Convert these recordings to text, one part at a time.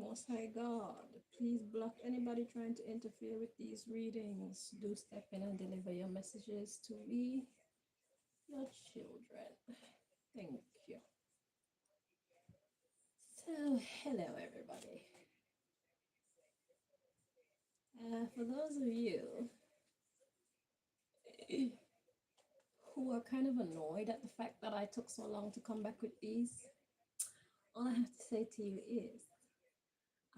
Most High God, please block anybody trying to interfere with these readings. Do step in and deliver your messages to we, your children. Thank you. So, hello everybody. For those of you who are kind of annoyed at the fact that I took so long to come back with these, all I have to say to you is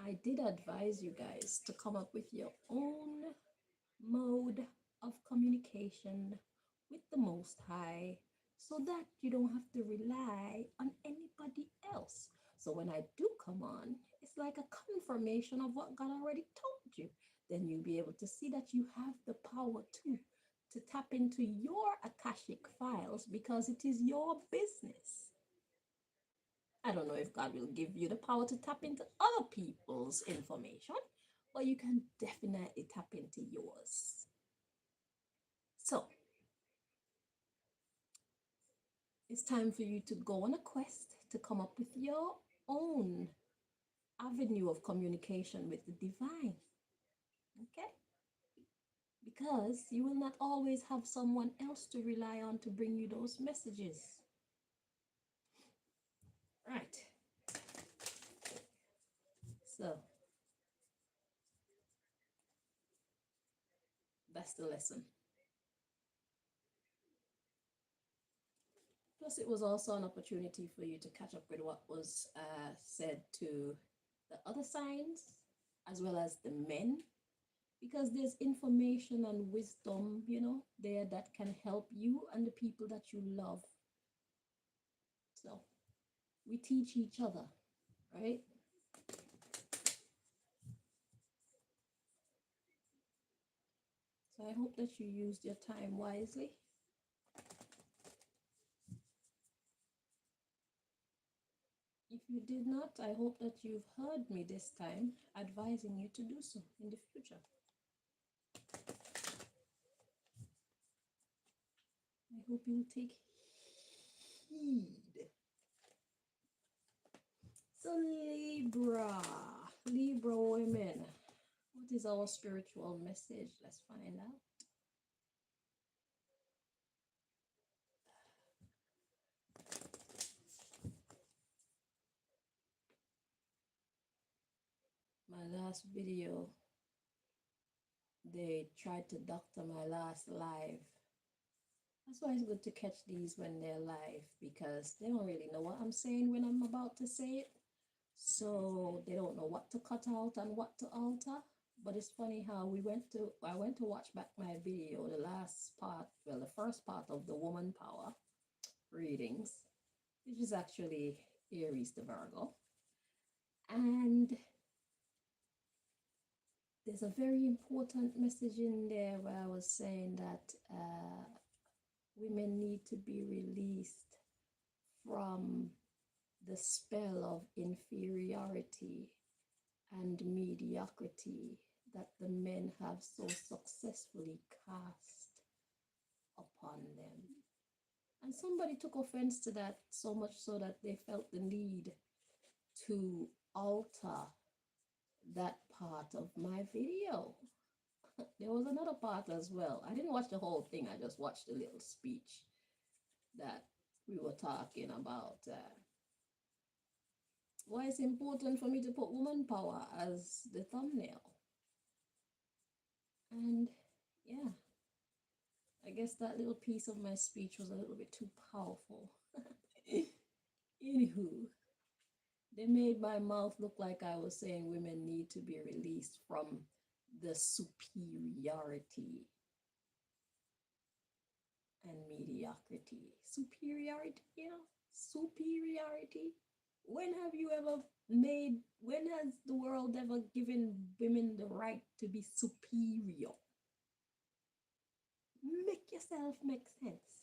I did advise you guys to come up with your own mode of communication with the Most High so that you don't have to rely on anybody else. So when I do come on, it's like a confirmation of what God already told you. Then you'll be able to see that you have the power to tap into your Akashic files because it is your business. I don't know if God will give you the power to tap into other people's information, but you can definitely tap into yours. So, it's time for you to go on a quest to come up with your own avenue of communication with the divine. Okay? Because you will not always have someone else to rely on to bring you those messages. Right. So, that's the lesson. Plus, it was also an opportunity for you to catch up with what was said to the other signs as well as the men, because there's information and wisdom, there that can help you and the people that you love. So we teach each other, right? So I hope that you used your time wisely. If you did not, I hope that you've heard me this time, advising you to do so in the future. I hope you'll take heed. So Libra women, what is our spiritual message? Let's find out. My last video, they tried to doctor my last live. That's why it's good to catch these when they're live, because they don't really know what I'm saying when I'm about to say it. So they don't know what to cut out and what to alter. But it's funny how I went to watch back my video, the last part, well, the first part of the Woman Power readings, which is actually Aries to Virgo. And there's a very important message in there where I was saying that women need to be released from the spell of inferiority and mediocrity that the men have so successfully cast upon them. And somebody took offense to that, so much so that they felt the need to alter that part of my video. There was another part as well. I didn't watch the whole thing. I just watched a little speech that we were talking about why it's important for me to put woman power as the thumbnail. And yeah, I guess that little piece of my speech was a little bit too powerful. Anywho, they made my mouth look like I was saying women need to be released from the superiority and mediocrity. Superiority, superiority. When has the world ever given women the right to be superior? Make yourself make sense.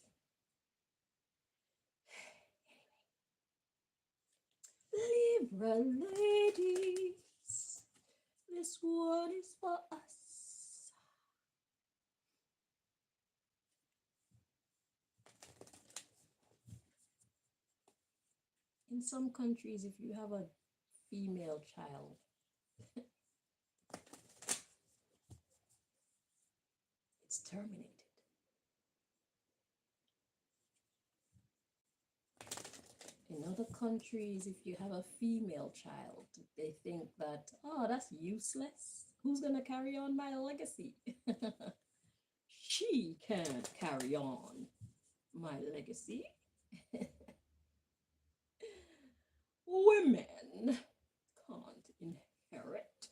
Libra ladies, this one is for us. In some countries, if you have a female child, It's terminated. In other countries, if you have a female child, they think that, oh, that's useless. Who's going to carry on my legacy? She can't carry on my legacy. Women can't inherit.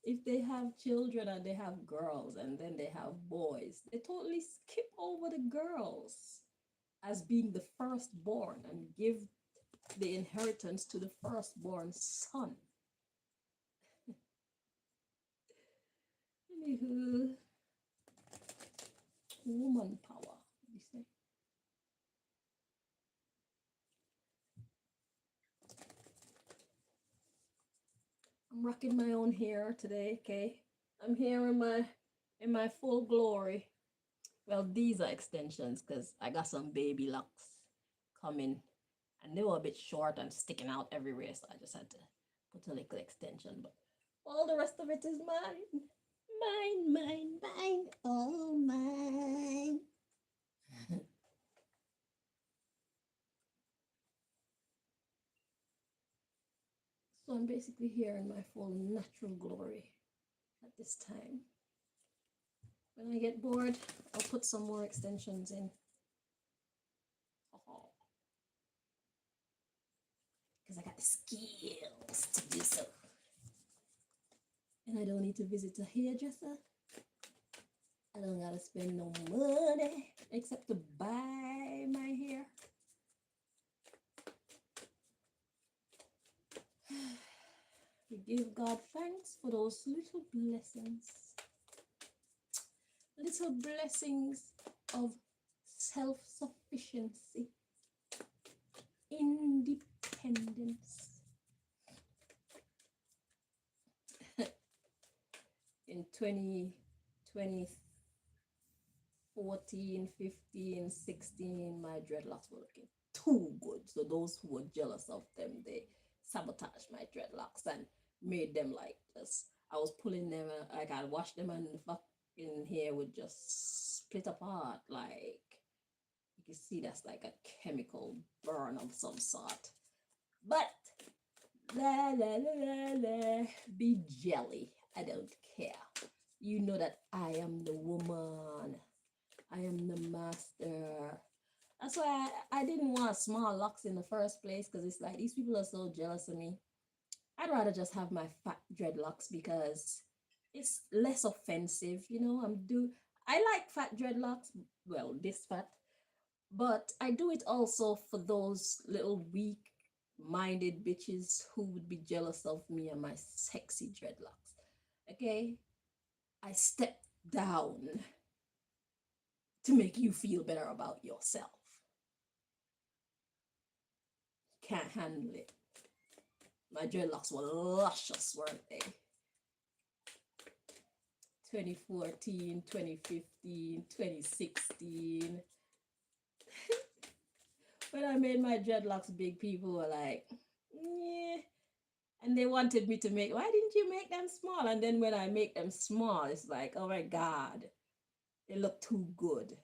If they have children and they have girls and then they have boys, they totally skip over the girls as being the firstborn and give the inheritance to the firstborn son. Anywho, woman power, you say. I'm rocking my own hair today, okay? I'm here in my full glory. Well, these are extensions because I got some baby locks coming and they were a bit short and sticking out everywhere, so I just had to put a little extension. But all the rest of it is mine. Mine, mine, mine, all mine. So I'm basically here in my full natural glory at this time. When I get bored, I'll put some more extensions in. Because I got the skills to do so. And I don't need to visit a hairdresser. I don't gotta spend no money except to buy my hair. We give God thanks for those little blessings. Little blessings of self-sufficiency, independence. In 2014, 15, 16, my dreadlocks were looking too good. So those who were jealous of them, they sabotaged my dreadlocks and made them like this. I was pulling them, like I'd wash them and the fucking hair would just split apart. Like, you can see that's like a chemical burn of some sort. But, la la la la la, be jelly. I don't care. You know that I am the woman. I am the master. That's why I didn't want small locks in the first place, because it's like these people are so jealous of me. I'd rather just have my fat dreadlocks because it's less offensive, you know. I like fat dreadlocks, well, this fat, but I do it also for those little weak minded bitches who would be jealous of me and my sexy dreadlocks. Okay? I step down to make you feel better about yourself. Can't handle it. My dreadlocks were luscious, weren't they? 2014, 2015, 2016. When I made my dreadlocks big, people were like, yeah. And they wanted me to make, why didn't you make them small? And then when I make them small, it's like, oh my God, they look too good.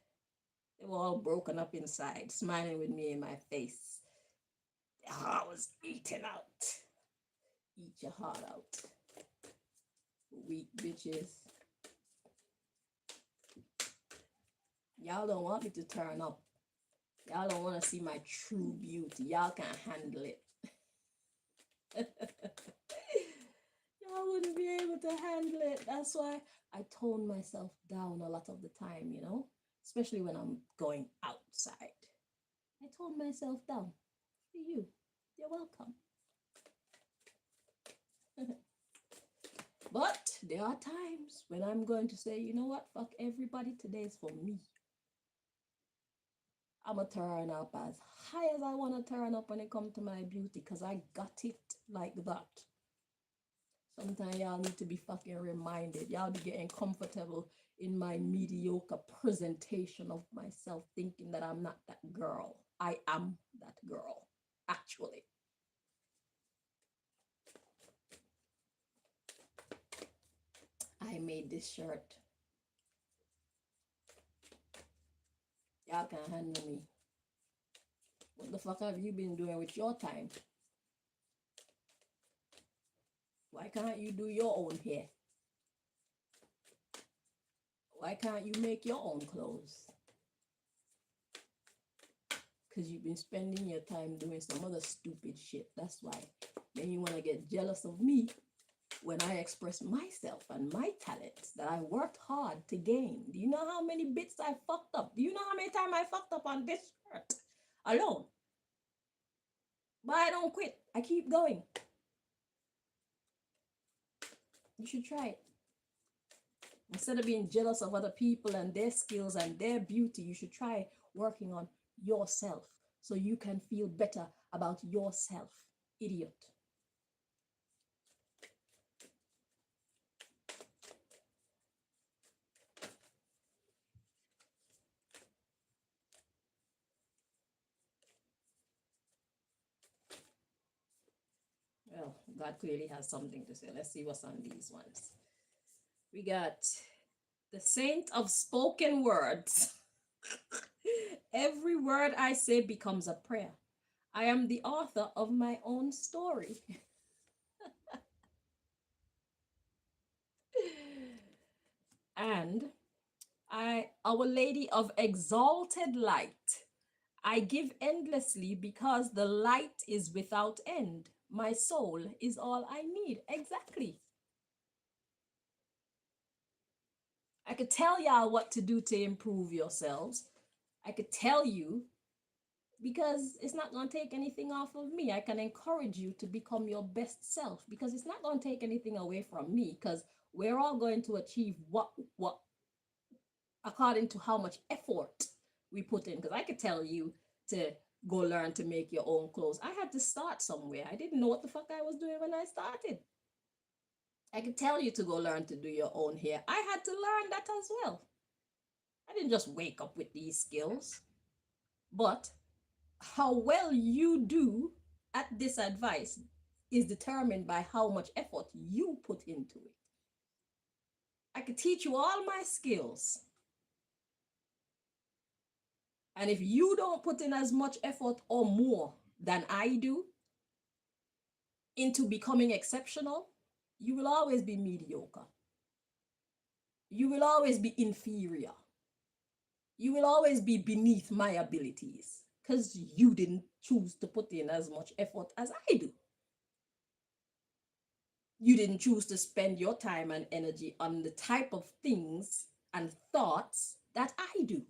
They were all broken up inside, smiling with me in my face. I was eating out. Eat your heart out. Weak bitches. Y'all don't want me to turn up. Y'all don't want to see my true beauty. Y'all can't handle it. Y'all wouldn't be able to handle it. That's why I tone myself down a lot of the time, you know, especially when I'm going outside. I tone myself down for you. You're welcome. But there are times when I'm going to say, you know what, fuck everybody, today's for me. I'm going to turn up as high as I want to turn up when it comes to my beauty, because I got it like that. Sometimes y'all need to be fucking reminded. Y'all be getting comfortable in my mediocre presentation of myself, thinking that I'm not that girl. I am that girl, actually. made this shirt. Y'all can't handle me. What the fuck have you been doing with your time? Why can't you do your own hair? Why can't you make your own clothes? Because you've been spending your time doing some other stupid shit. That's why. Then you want to get jealous of me when I express myself and my talents that I worked hard to gain. Do you know how many bits I fucked up? Do you know how many times I fucked up on this shirt alone? But I don't quit. I keep going. You should try it. Instead of being jealous of other people and their skills and their beauty, you should try working on yourself so you can feel better about yourself. Idiot. Well, God clearly has something to say. Let's see what's on these ones. We got the saint of spoken words. Every word I say becomes a prayer. I am the author of my own story. And Our Lady of Exalted Light. I give endlessly because the light is without end. My soul is all I need. Exactly. I could tell y'all what to do to improve yourselves. I could tell you because it's not going to take anything off of me. I can encourage you to become your best self because it's not going to take anything away from me because we're all going to achieve what according to how much effort we put in. Because I could tell you to go learn to make your own clothes. I had to start somewhere. I didn't know what the fuck I was doing when I started. I could tell you to go learn to do your own hair. I had to learn that as well. I didn't just wake up with these skills. But how well you do at this advice is determined by how much effort you put into it. I could teach you all my skills. And if you don't put in as much effort or more than I do into becoming exceptional, you will always be mediocre. You will always be inferior. You will always be beneath my abilities because you didn't choose to put in as much effort as I do. You didn't choose to spend your time and energy on the type of things and thoughts that I do.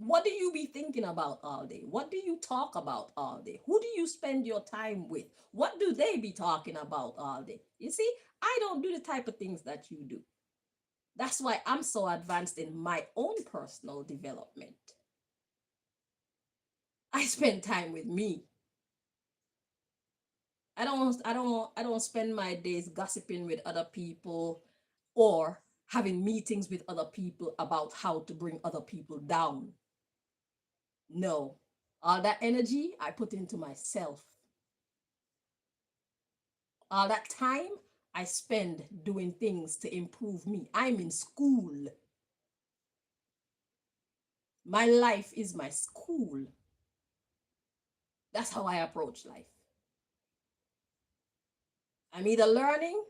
What do you be thinking about all day? What do you talk about all day? Who do you spend your time with? What do they be talking about all day? You see, I don't do the type of things that you do. That's why I'm so advanced in my own personal development. I spend time with me. I don't spend my days gossiping with other people or having meetings with other people about how to bring other people down. No. All that energy I put into myself. All that time I spend doing things to improve me. I'm in school. My life is my school. That's how I approach life. I'm either learning,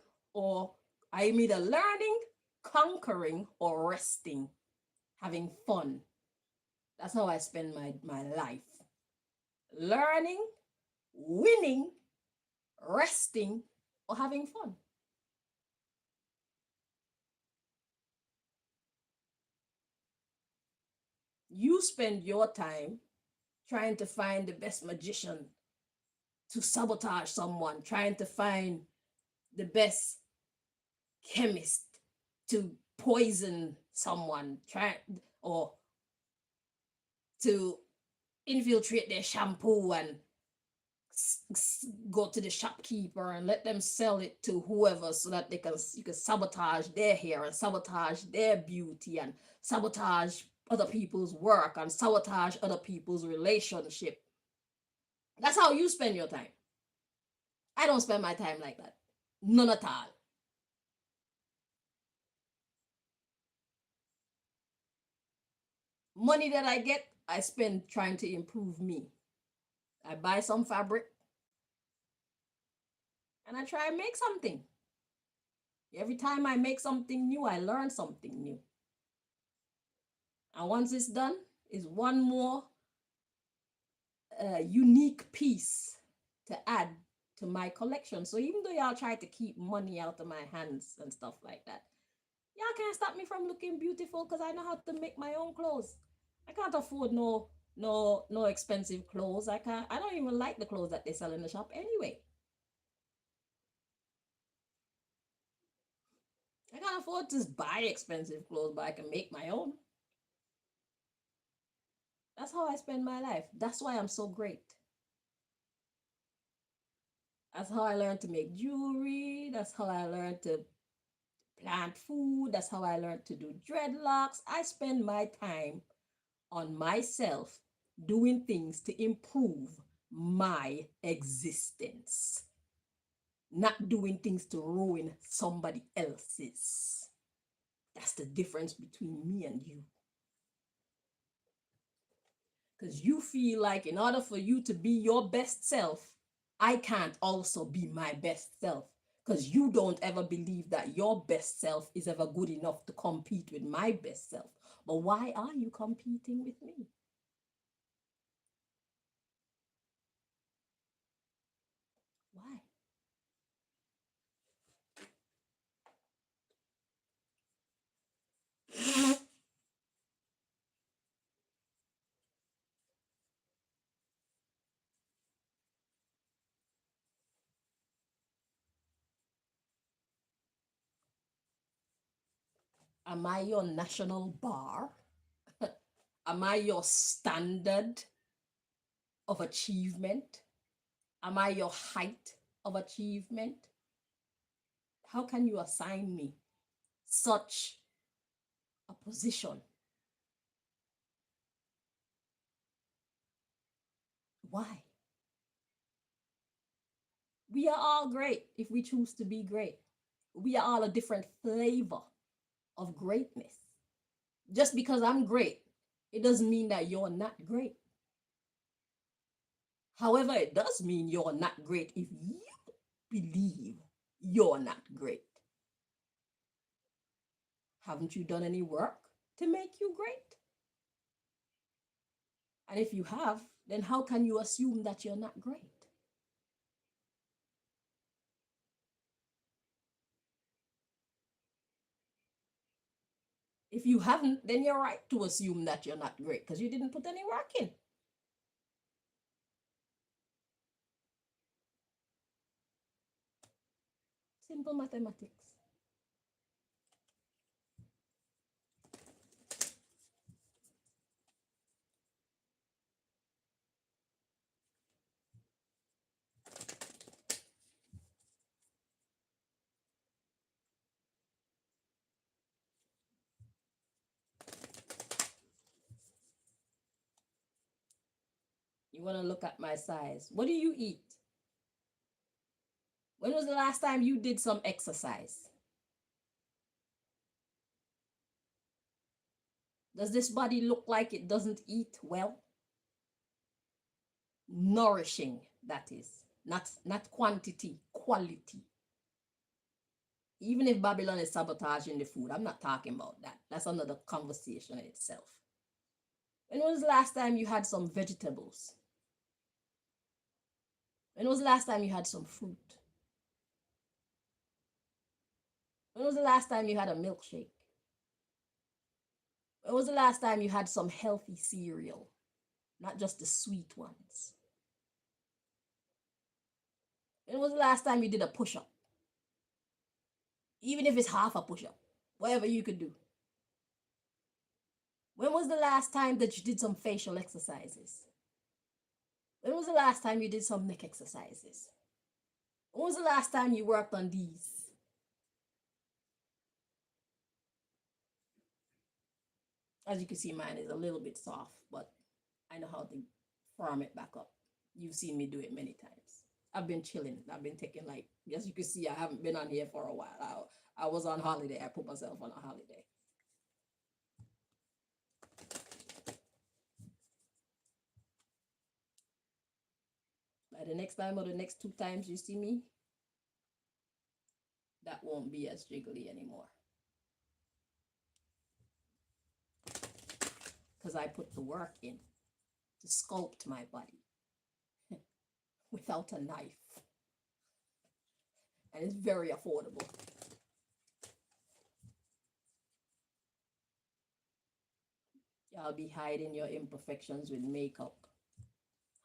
conquering, or resting, having fun. That's how I spend my life. Learning, winning, resting, or having fun. You spend your time trying to find the best magician to sabotage someone, trying to find the best chemist to poison someone, or to infiltrate their shampoo and go to the shopkeeper and let them sell it to whoever so that you can sabotage their hair and sabotage their beauty and sabotage other people's work and sabotage other people's relationship. That's how you spend your time. I don't spend my time like that. None at all. Money that I get, I spend trying to improve me. I buy some fabric and I try and make something. Every time I make something new, I learn something new. And once it's done, is one more unique piece to add to my collection. So even though y'all try to keep money out of my hands and stuff like that, y'all can't stop me from looking beautiful because I know how to make my own clothes. I can't afford no expensive clothes. I don't even like the clothes that they sell in the shop anyway. I can't afford to buy expensive clothes, but I can make my own. That's how I spend my life. That's why I'm so great. That's how I learned to make jewelry. That's how I learned to plant food. That's how I learned to do dreadlocks. I spend my time on myself doing things to improve my existence, not doing things to ruin somebody else's. That's the difference between me and you. Because you feel like in order for you to be your best self, I can't also be my best self. Because you don't ever believe that your best self is ever good enough to compete with my best self. But why are you competing with me? Why? Am I your national bar? Am I your standard of achievement? Am I your height of achievement? How can you assign me such a position? Why? We are all great if we choose to be great. We are all a different flavor of greatness. Just because I'm great, it doesn't mean that you're not great. However, it does mean you're not great if you believe you're not great. Haven't you done any work to make you great? And if you have, then how can you assume that you're not great? If you haven't, then you're right to assume that you're not great because you didn't put any work in. Simple mathematics. You want to look at my size. What do you eat? When was the last time you did some exercise? Does this body look like it doesn't eat well? Nourishing, that is. Not quantity, quality. Even if Babylon is sabotaging the food, I'm not talking about that. That's another conversation in itself. When was the last time you had some vegetables? When was the last time you had some fruit? When was the last time you had a milkshake? When was the last time you had some healthy cereal? Not just the sweet ones. When was the last time you did a push-up? Even if it's half a push-up, whatever you could do. When was the last time that you did some facial exercises? When was the last time you did some neck exercises? When was the last time you worked on these? As you can see, mine is a little bit soft, but I know how to firm it back up. You've seen me do it many times. I've been chilling. I've been taking like, as you can see, I haven't been on here for a while. I was on holiday. I put myself on a holiday. By the next time or the next 2 times you see me, that won't be as jiggly anymore. Because I put the work in to sculpt my body without a knife. And it's very affordable. Y'all be hiding your imperfections with makeup.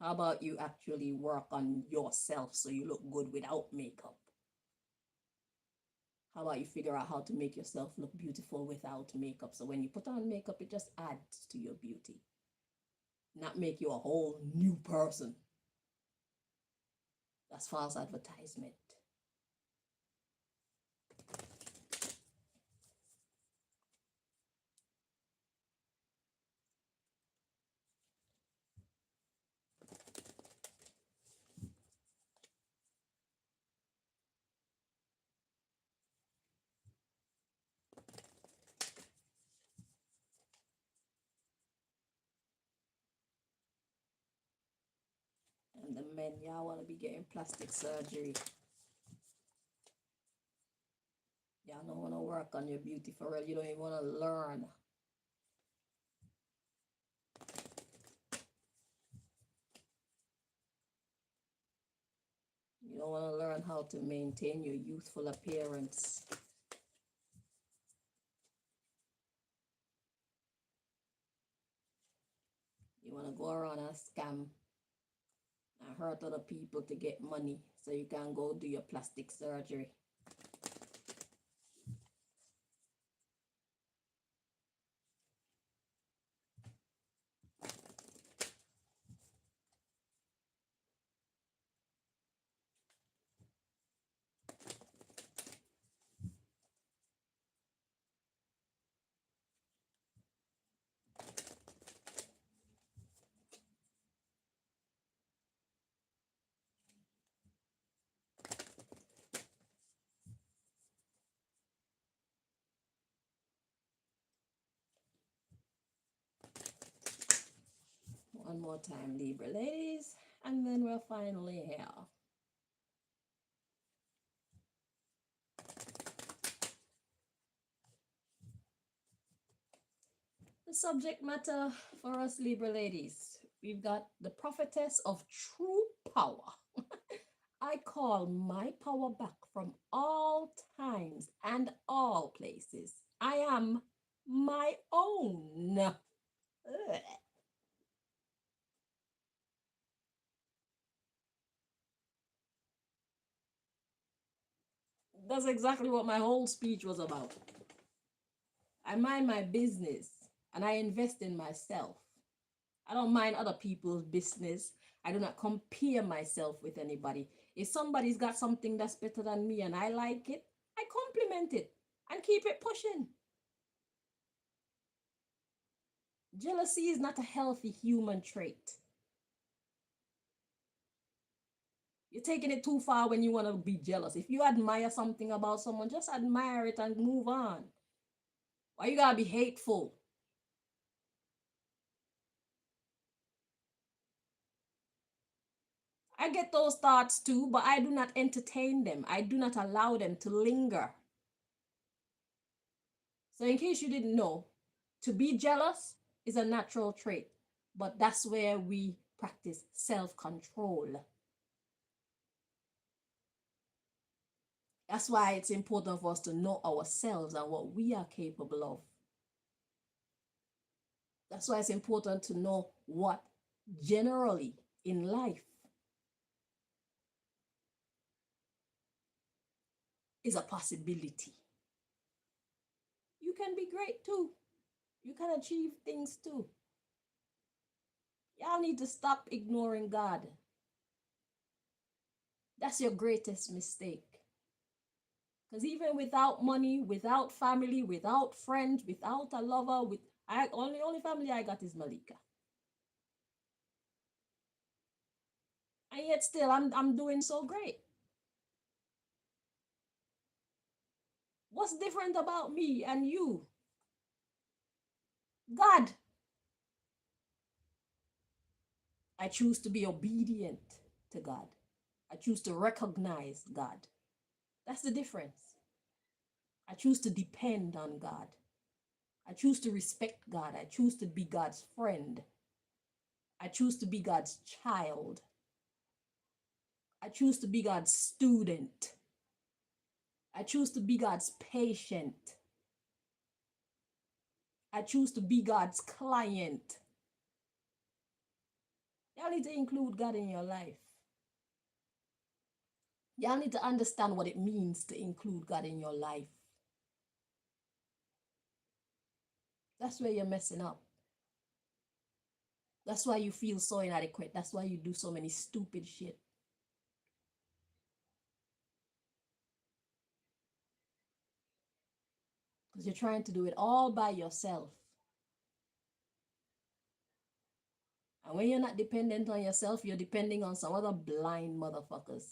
How about you actually work on yourself so you look good without makeup? How about you figure out how to make yourself look beautiful without makeup? So when you put on makeup, it just adds to your beauty, not make you a whole new person. That's false advertisement. And the men, y'all want to be getting plastic surgery. Y'all don't want to work on your beauty for real. You don't even want to learn. You don't want to learn how to maintain your youthful appearance. You want to go around and scam and hurt other people to get money so you can go do your plastic surgery. One more time, Libra ladies, and then we're finally here. The subject matter for us Libra ladies, we've got the prophetess of true power. I call my power back from all times and all places. I am my own. Ugh. That's exactly what my whole speech was about. I mind my business and I invest in myself. I don't mind other people's business. I do not compare myself with anybody. If somebody's got something that's better than me and I like it, I compliment it and keep it pushing. Jealousy is not a healthy human trait. You're taking it too far when you want to be jealous. If you admire something about someone, just admire it and move on. Why you gotta be hateful? I get those thoughts too, but I do not entertain them. I do not allow them to linger. So, in case you didn't know, to be jealous is a natural trait, but that's where we practice self control. That's why it's important for us to know ourselves and what we are capable of. That's why it's important to know what generally in life is a possibility. You can be great too. You can achieve things too. Y'all need to stop ignoring God. That's your greatest mistake. Because even without money, without family, without friends, without a lover, with I only family I got is Malika. And yet still I'm doing so great. What's different about me and you? God. I choose to be obedient. to God. I choose to recognize God. That's the difference. I choose to depend on God. I choose to respect God. I choose to be God's friend. I choose to be God's child. I choose to be God's student. I choose to be God's patient. I choose to be God's client. Y'all need to include God in your life. Y'all need to understand what it means to include God in your life. That's where you're messing up. That's why you feel so inadequate. That's why you do so many stupid shit. Because you're trying to do it all by yourself. And when you're not dependent on yourself, you're depending on some other blind motherfuckers.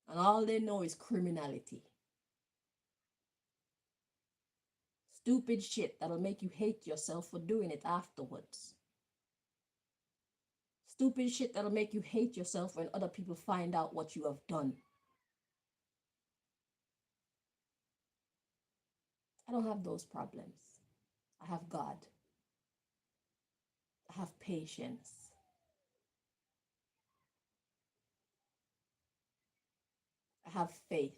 And all they know is criminality. Stupid shit that'll make you hate yourself for doing it afterwards. Stupid shit that'll make you hate yourself when other people find out what you have done. I don't have those problems. I have God. I have patience. I have faith.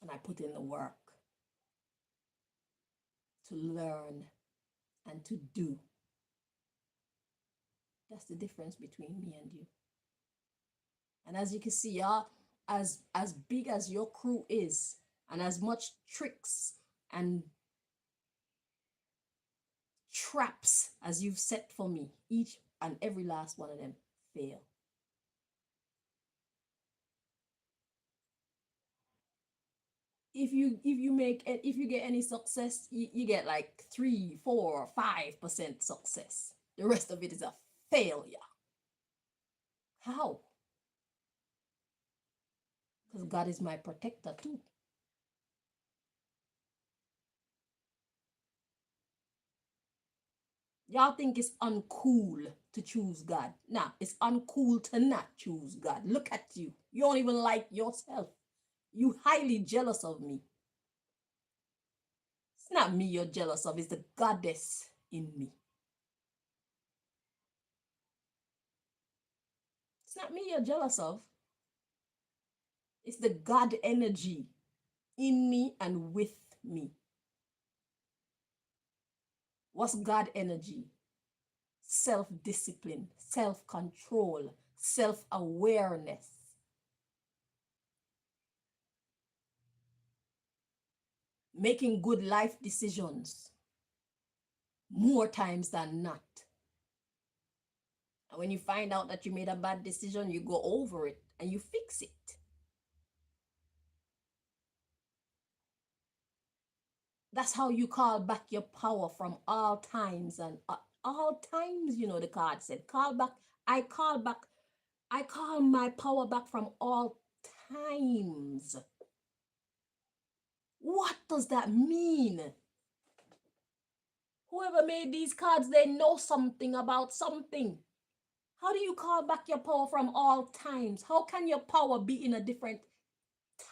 And I put in the work to learn and to do. That's the difference between me and you. And as you can see, y'all, as big as your crew is, and as much tricks and traps as you've set for me, each and every last one of them fail. If you get any success, you get like 3, 4, 5% success. The rest of it is a failure. How? Because God is my protector too. Y'all think it's uncool to choose God. Nah, it's uncool to not choose God. Look at you. You don't even like yourself. You highly jealous of me. It's not me you're jealous of, it's the goddess in me. It's not me you're jealous of. It's the God energy in me and with me. What's God energy? Self-discipline, self-control, self-awareness. Making good life decisions more times than not. And when you find out that you made a bad decision, you go over it and you fix it. That's how you call back your power from all times and all times, you know, the card said, call back. I call my power back from all times. What does that mean? Whoever made these cards, they know something about something. How do you call back your power from all times? How can your power be in a different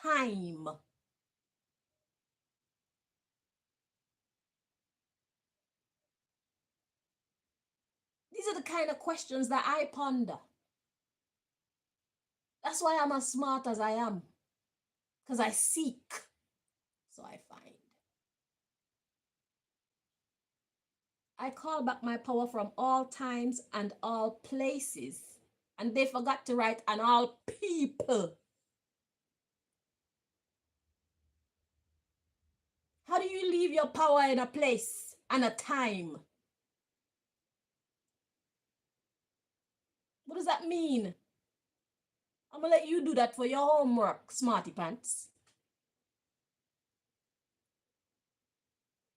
time? These are the kind of questions that I ponder. That's why I'm as smart as I am. Because I seek, so I find. I call back my power from all times and all places. And they forgot to write and all people. How do you leave your power in a place and a time? What does that mean? I'm gonna let you do that for your homework, smarty pants.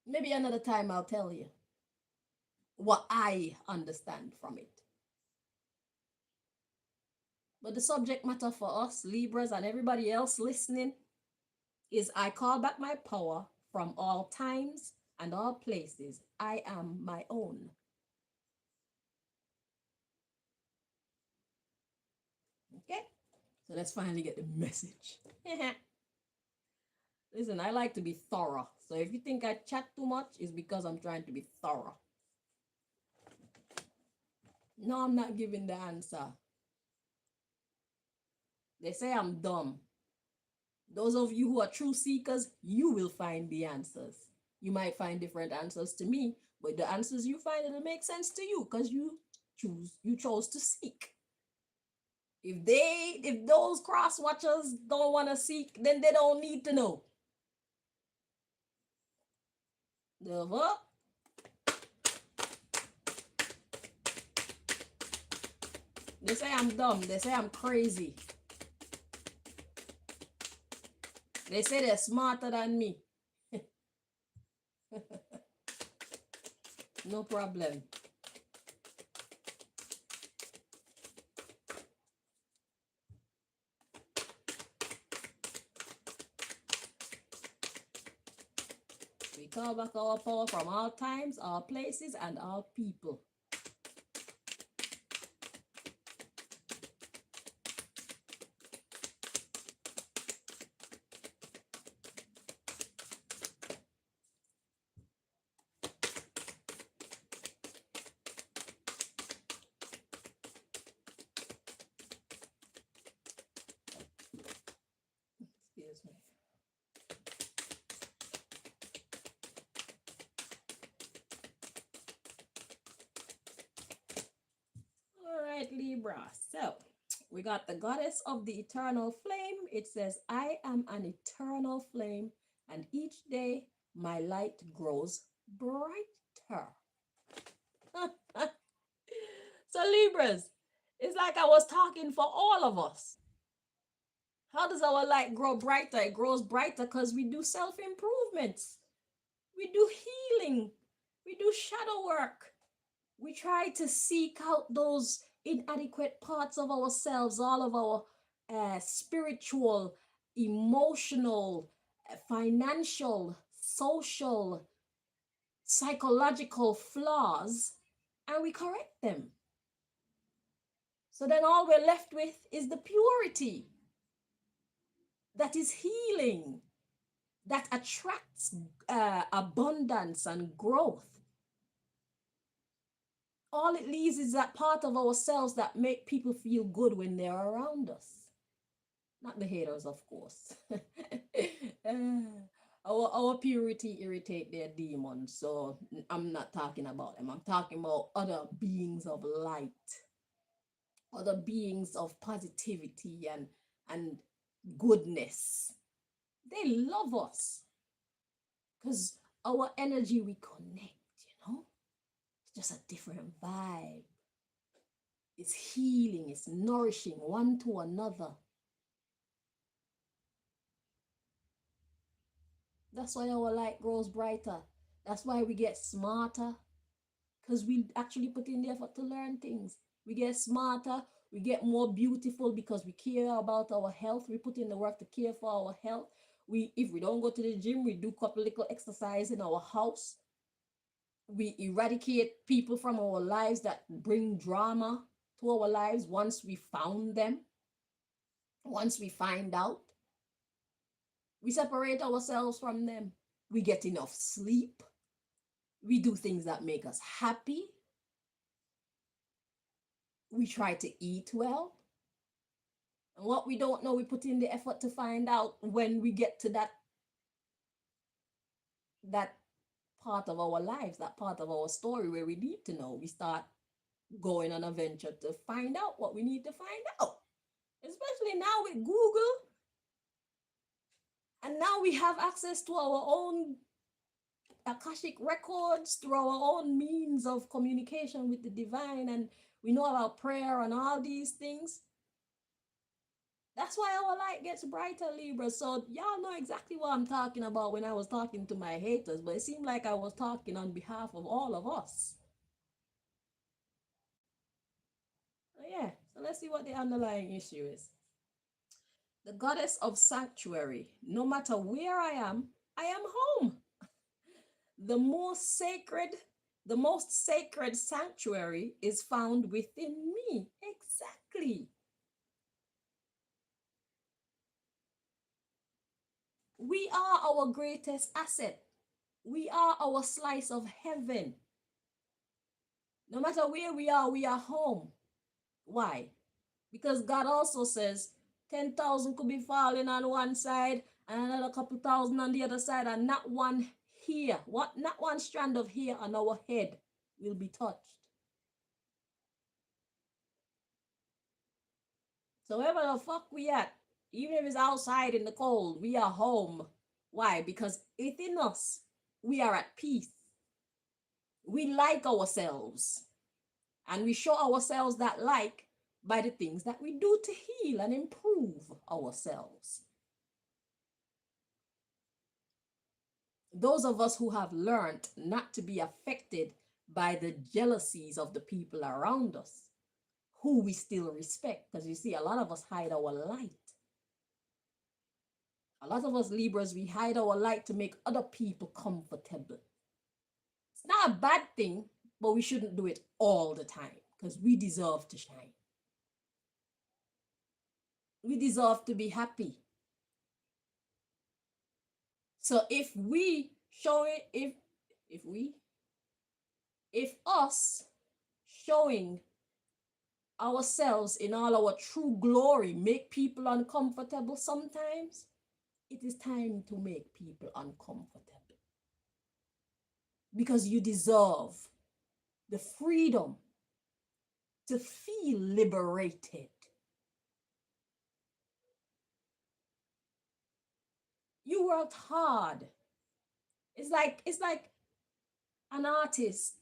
Maybe another time I'll tell you what I understand from it. But the subject matter for us, Libras, and everybody else listening is I call back my power from all times and all places. I am my own. Okay? So let's finally get the message. Listen, I like to be thorough. So if you think I chat too much, it's because I'm trying to be thorough. No, I'm not giving the answer. They say I'm dumb. Those of you who are true seekers, you will find the answers. You might find different answers to me, but the answers you find, it'll make sense to you because you chose to seek. If those cross watchers don't want to seek, then they don't need to know. The what? They say I'm dumb. They say I'm crazy. They say they're smarter than me. No problem. We call back our power from all times, all places, and all people. Excuse me. All right, Libra. So we got the goddess of the eternal flame. It says, I am an eternal flame, and each day my light grows brighter. So, Libras, it's like I was talking for all of us. How does our light grow brighter? It grows brighter because we do self improvements, we do healing, we do shadow work. We try to seek out those inadequate parts of ourselves, all of our spiritual, emotional, financial, social, psychological flaws, and we correct them. So then all we're left with is the purity that is healing, that attracts abundance and growth. All it leaves is that part of ourselves that make people feel good when they're around us. Not the haters, of course. Our purity irritate their demons, so I'm not talking about them. I'm talking about other beings of light, other beings of positivity and goodness. They love us because our energy, we connect, it's just a different vibe. It's healing, it's nourishing one to another. That's why our light grows brighter. That's why we get smarter, because we actually put in the effort to learn things. We get smarter, we get more beautiful because we care about our health. We put in the work to care for our health. If we don't go to the gym, we do a couple little exercise in our house. We eradicate people from our lives that bring drama to our lives once we found them, once we find out. We separate ourselves from them. We get enough sleep. We do things that make us happy. We try to eat well. And what we don't know, we put in the effort to find out when we get to that part of our lives, that part of our story where we need to know. We start going on a venture to find out what we need to find out. Especially now with Google. And now we have access to our own Akashic records, through our own means of communication with the divine, and we know about prayer and all these things. That's why our light gets brighter, Libra. So y'all know exactly what I'm talking about when I was talking to my haters, but it seemed like I was talking on behalf of all of us. So yeah, so let's see what the underlying issue is. The goddess of sanctuary. No matter where I am home. The most sacred, the most sacred sanctuary is found within me. Exactly. We are our greatest asset. We are our slice of heaven. No matter where we are home. Why? Because God also says 10,000 could be falling on one side and another couple thousand on the other side, and not one hair, not one strand of hair on our head will be touched. So wherever the fuck we at, even if it's outside in the cold, we are home. Why? Because within us, we are at peace. We like ourselves. And we show ourselves that like by the things that we do to heal and improve ourselves. Those of us who have learned not to be affected by the jealousies of the people around us, who we still respect, because you see, a lot of us hide our light. A lot of us Libras, we hide our light to make other people comfortable. It's not a bad thing, but we shouldn't do it all the time because we deserve to shine. We deserve to be happy. So if we show it, if us showing ourselves in all our true glory make people uncomfortable sometimes, it is time to make people uncomfortable. Because you deserve the freedom to feel liberated. You worked hard. It's like an artist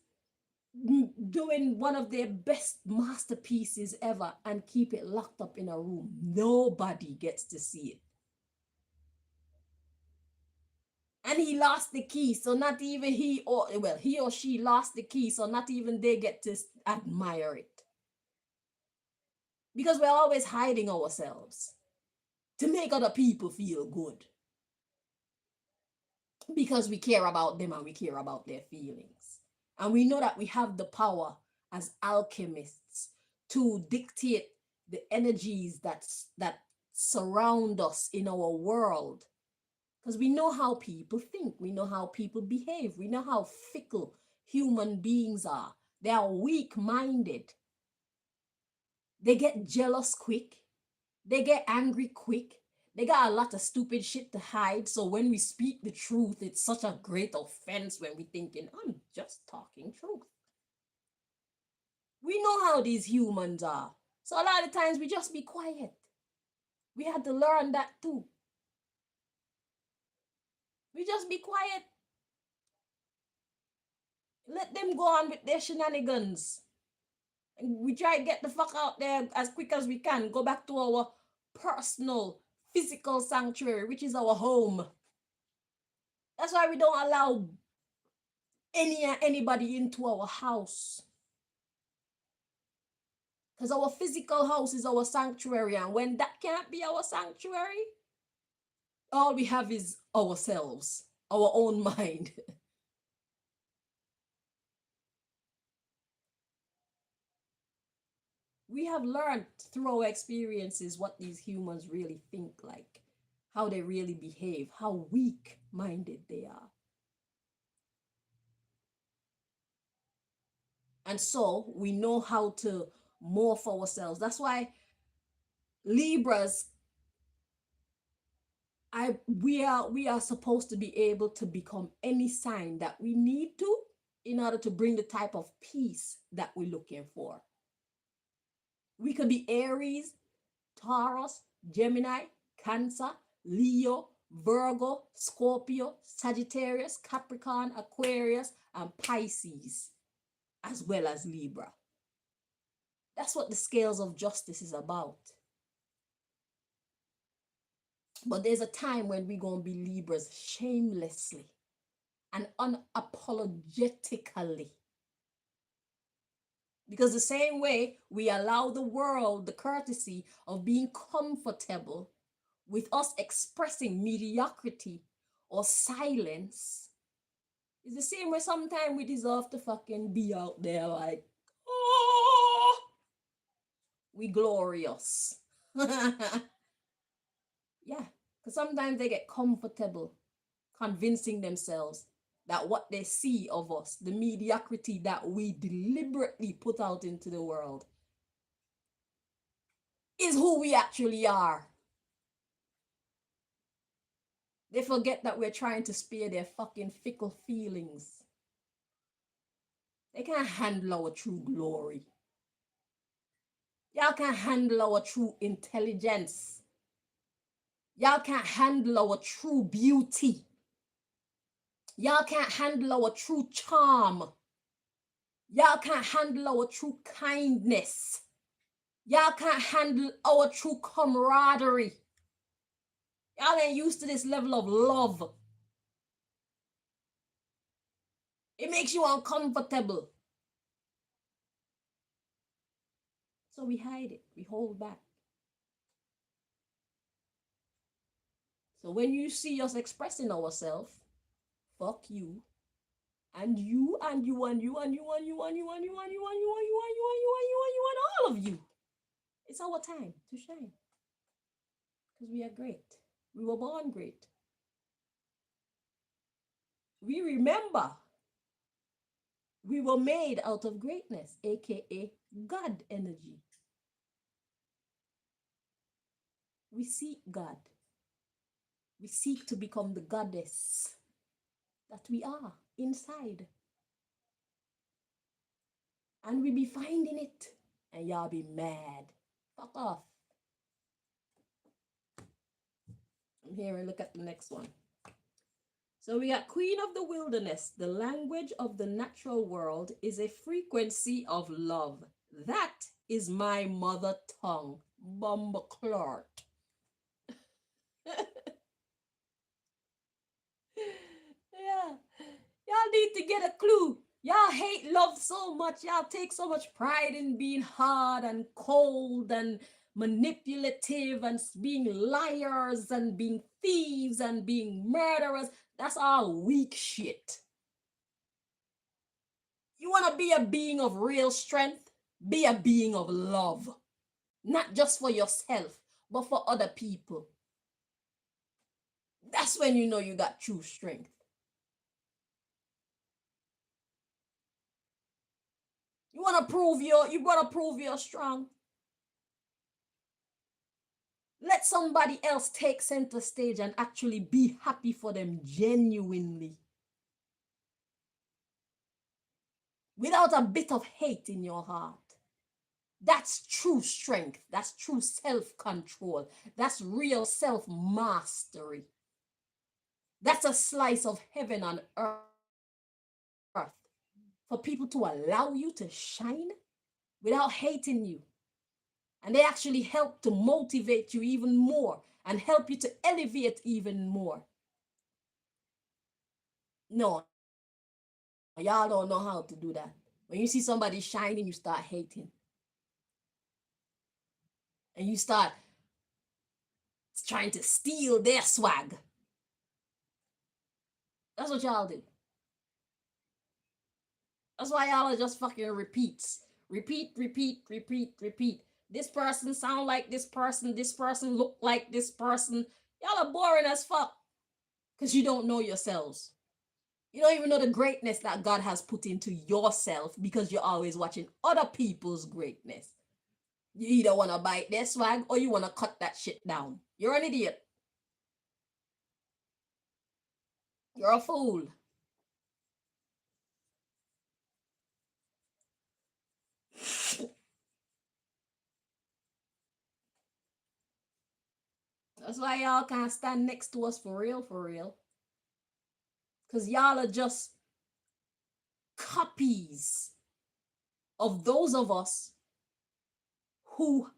doing one of their best masterpieces ever and keep it locked up in a room. Nobody gets to see it. And he lost the key, so not even he or she lost the key, so not even they get to admire it. Because we're always hiding ourselves to make other people feel good. Because we care about them and we care about their feelings. And we know that we have the power as alchemists to dictate the energies that surround us in our world. Because we know how people think, we know how people behave, we know how fickle human beings are. They are weak-minded. They get jealous quick. They get angry quick. They got a lot of stupid shit to hide. So when we speak the truth, it's such a great offense when we're thinking, I'm just talking truth. We know how these humans are. So a lot of times we just be quiet. We had to learn that too. We just be quiet. Let them go on with their shenanigans. And we try to get the fuck out there as quick as we can. Go back to our personal, physical sanctuary, which is our home. That's why we don't allow anybody into our house. Because our physical house is our sanctuary. And when that can't be our sanctuary, all we have is ourselves, our own mind. We have learned through our experiences what these humans really think like, how they really behave, how weak-minded they are. And so we know how to morph ourselves. That's why Libras, we are supposed to be able to become any sign that we need to in order to bring the type of peace that we're looking for. We could be Aries, Taurus, Gemini, Cancer, Leo, Virgo, Scorpio, Sagittarius, Capricorn, Aquarius, and Pisces, as well as Libra. That's what the scales of justice is about. But there's a time when we're going to be Libras shamelessly and unapologetically. Because the same way we allow the world the courtesy of being comfortable with us expressing mediocrity or silence, It's the same way sometimes we deserve to fucking be out there like, oh, we glorious. Yeah, because sometimes they get comfortable convincing themselves that what they see of us, the mediocrity that we deliberately put out into the world, is who we actually are. They forget that we're trying to spare their fucking fickle feelings. They can't handle our true glory. Y'all can't handle our true intelligence. Y'all can't handle our true beauty. Y'all can't handle our true charm. Y'all can't handle our true kindness. Y'all can't handle our true camaraderie. Y'all ain't used to this level of love. It makes you uncomfortable. So we hide it. We hold back. So when you see us expressing ourselves, fuck you, and you, and you, and you, and you, and you, and you, and you, and you, and you, and you, and you, and you, and you, and you, and all of you. It's our time to shine. Because we are great. We were born great. We remember we were made out of greatness, aka God energy. We seek God. We seek to become the goddess that we are inside. And we be finding it. And y'all be mad. Fuck off. I'm here and look at the next one. So we got Queen of the Wilderness. The language of the natural world is a frequency of love. That is my mother tongue. Bumbleclart. Yeah. Y'all need to get a clue. Y'all hate love so much. Y'all take so much pride in being hard and cold and manipulative and being liars and being thieves and being murderers. That's all weak shit. You want to be a being of real strength? Be a being of love. Not just for yourself, but for other people. That's when you know you got true strength. You want to prove you're strong. Let somebody else take center stage and actually be happy for them genuinely. Without a bit of hate in your heart. That's true strength. That's true self-control. That's real self-mastery. That's a slice of heaven on earth. For people to allow you to shine without hating you. And they actually help to motivate you even more and help you to elevate even more. No, y'all don't know how to do that. When you see somebody shining, you start hating. And you start trying to steal their swag. That's what y'all do. That's why y'all are just fucking repeats. Repeat. This person sound like this person look like this person. Y'all are boring as fuck. Because you don't know yourselves. You don't even know the greatness that God has put into yourself because you're always watching other people's greatness. You either want to bite their swag or you want to cut that shit down. You're an idiot. You're a fool. That's why y'all can't stand next to us for real. Because y'all are just copies of those of us who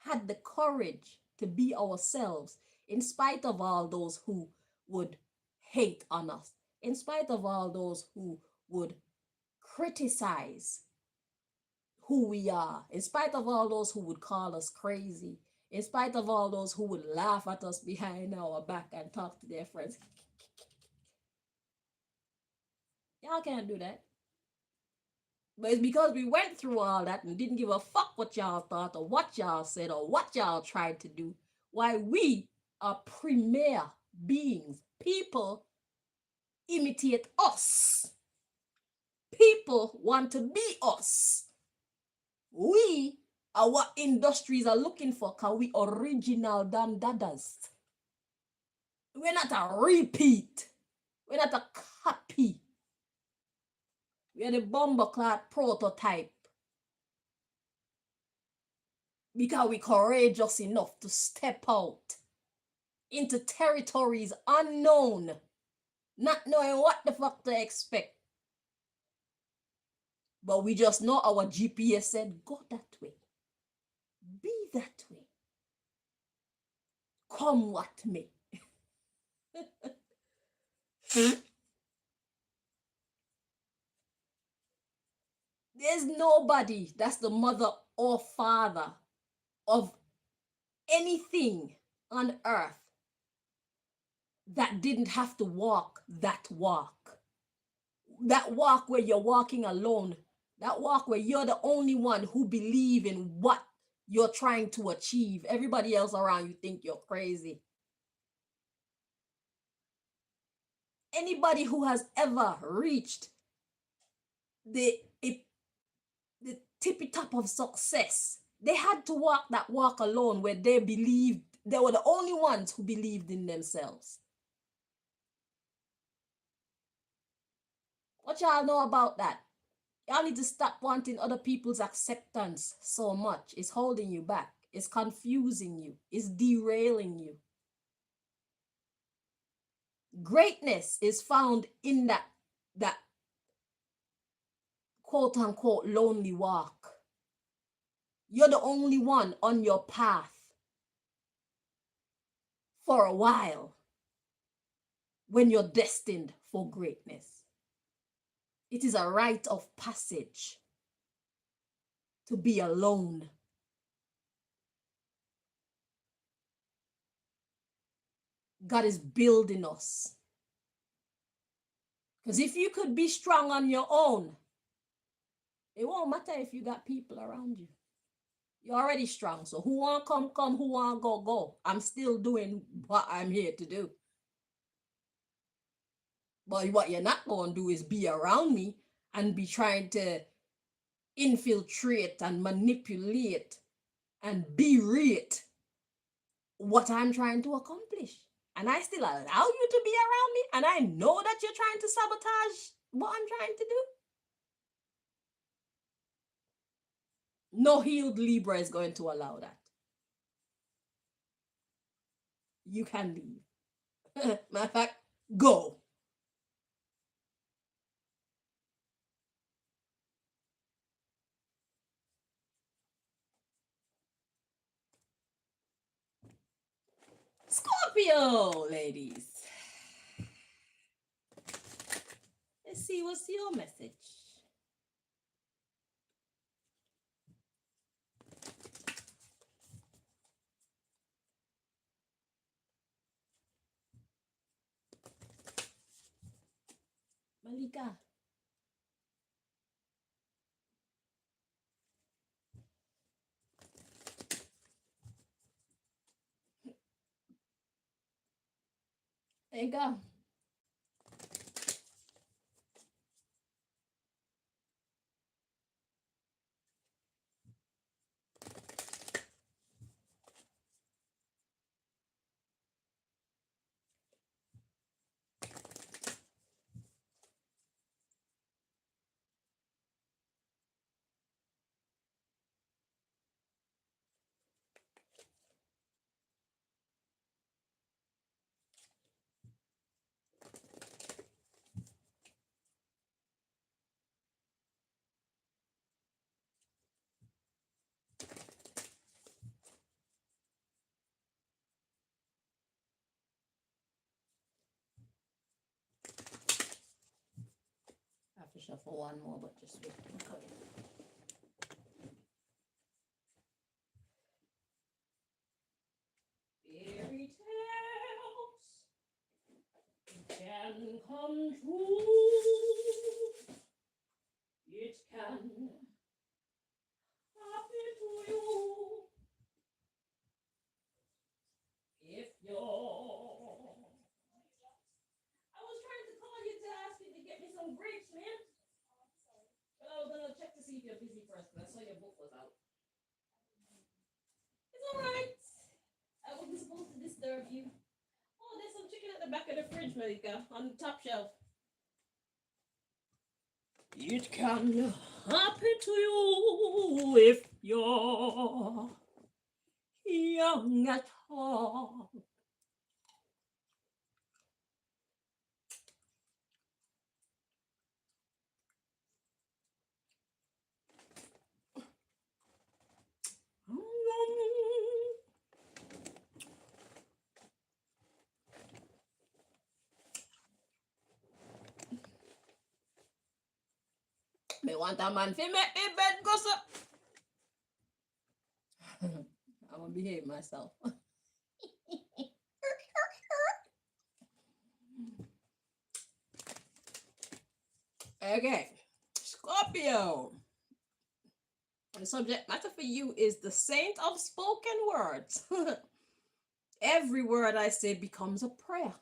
had the courage to be ourselves in spite of all those who would hate on us, in spite of all those who would criticize who we are, in spite of all those who would call us crazy, in spite of all those who would laugh at us behind our back and talk to their friends. Y'all can't do that. But it's because we went through all that and didn't give a fuck what y'all thought or what y'all said or what y'all tried to do. Why we are premier beings. People imitate us. People want to be us. We are what industries are looking for because we original than dadas. We're not a repeat. We're not a copy. We're the bomberclad prototype. Because we're courageous enough to step out into territories unknown, not knowing what the fuck to expect. But we just know our GPS said, go that way. Be that way. Come what may. There's nobody that's the mother or father of anything on earth that didn't have to walk that walk. That walk where you're walking alone. That walk where you're the only one who believe in what you're trying to achieve. Everybody else around you think you're crazy. Anybody who has ever reached the tippy top of success, they had to walk that walk alone where they believed, they were the only ones who believed in themselves. What y'all know about that? Y'all need to stop wanting other people's acceptance so much. It's holding you back. It's confusing you. It's derailing you. Greatness is found in that quote unquote lonely walk. You're the only one on your path for a while when you're destined for greatness. It is a rite of passage to be alone. God is building us. Because if you could be strong on your own, it won't matter if you got people around you. You're already strong. So who want come, come. Who want go, go. I'm still doing what I'm here to do. But what you're not going to do is be around me and be trying to infiltrate and manipulate and berate what I'm trying to accomplish. And I still allow you to be around me, and I know that you're trying to sabotage what I'm trying to do. No healed Libra is going to allow that. You can leave. Matter of fact, go. Scorpio, ladies. Let's see what's your message. Malika. There you go. I have to shuffle one more, but just wait. Okay. Fairy tales can come true. can happen to you if you're. I was trying to call you to ask you to get me some grapes, man. But I was gonna check to see if you're busy first, because I saw your book was out. It's alright. I wasn't supposed to disturb you. Oh, there's some chicken at the back of the fridge, Malika, on the top shelf. It can happen to you if you're young at heart. Me want a man fi make me bed gossip. I'm gonna behave myself. Okay, Scorpio. The subject matter for you is the saint of spoken words. Every word I say becomes a prayer.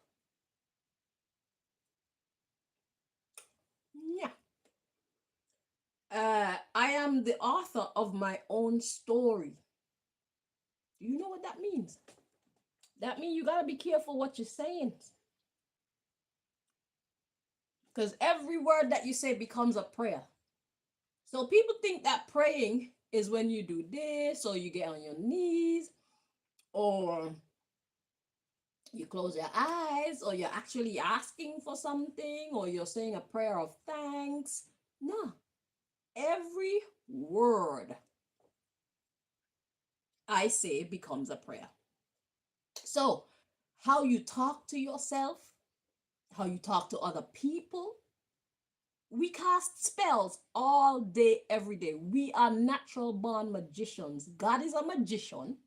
Yeah. I am the author of my own story. Do you know what that means? That means you gotta be careful what you're saying. Because every word that you say becomes a prayer. So people think that praying is when you do this, or you get on your knees, or you close your eyes, or you're actually asking for something, or you're saying a prayer of thanks. No. Every word I say becomes a prayer. So, how you talk to yourself, how you talk to other people, we cast spells all day, every day. We are natural born magicians. God is a magician.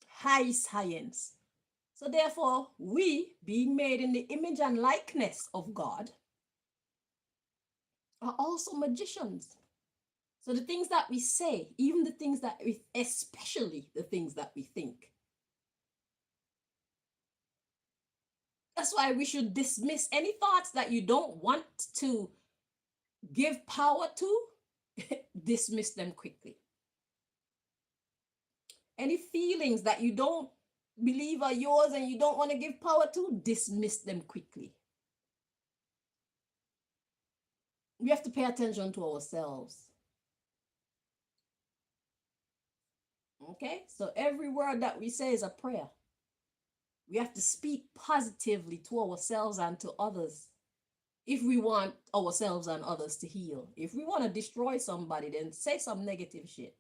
High science. So therefore, we, being made in the image and likeness of God, are also magicians. So the things that we say, even the things that we, especially the things that we think, that's why we should dismiss any thoughts that you don't want to give power to. Dismiss them quickly. Any feelings that you don't believe are yours and you don't want to give power to, dismiss them quickly. We have to pay attention to ourselves. Okay? So every word that we say is a prayer. We have to speak positively to ourselves and to others if we want ourselves and others to heal. If we want to destroy somebody, then say some negative shit.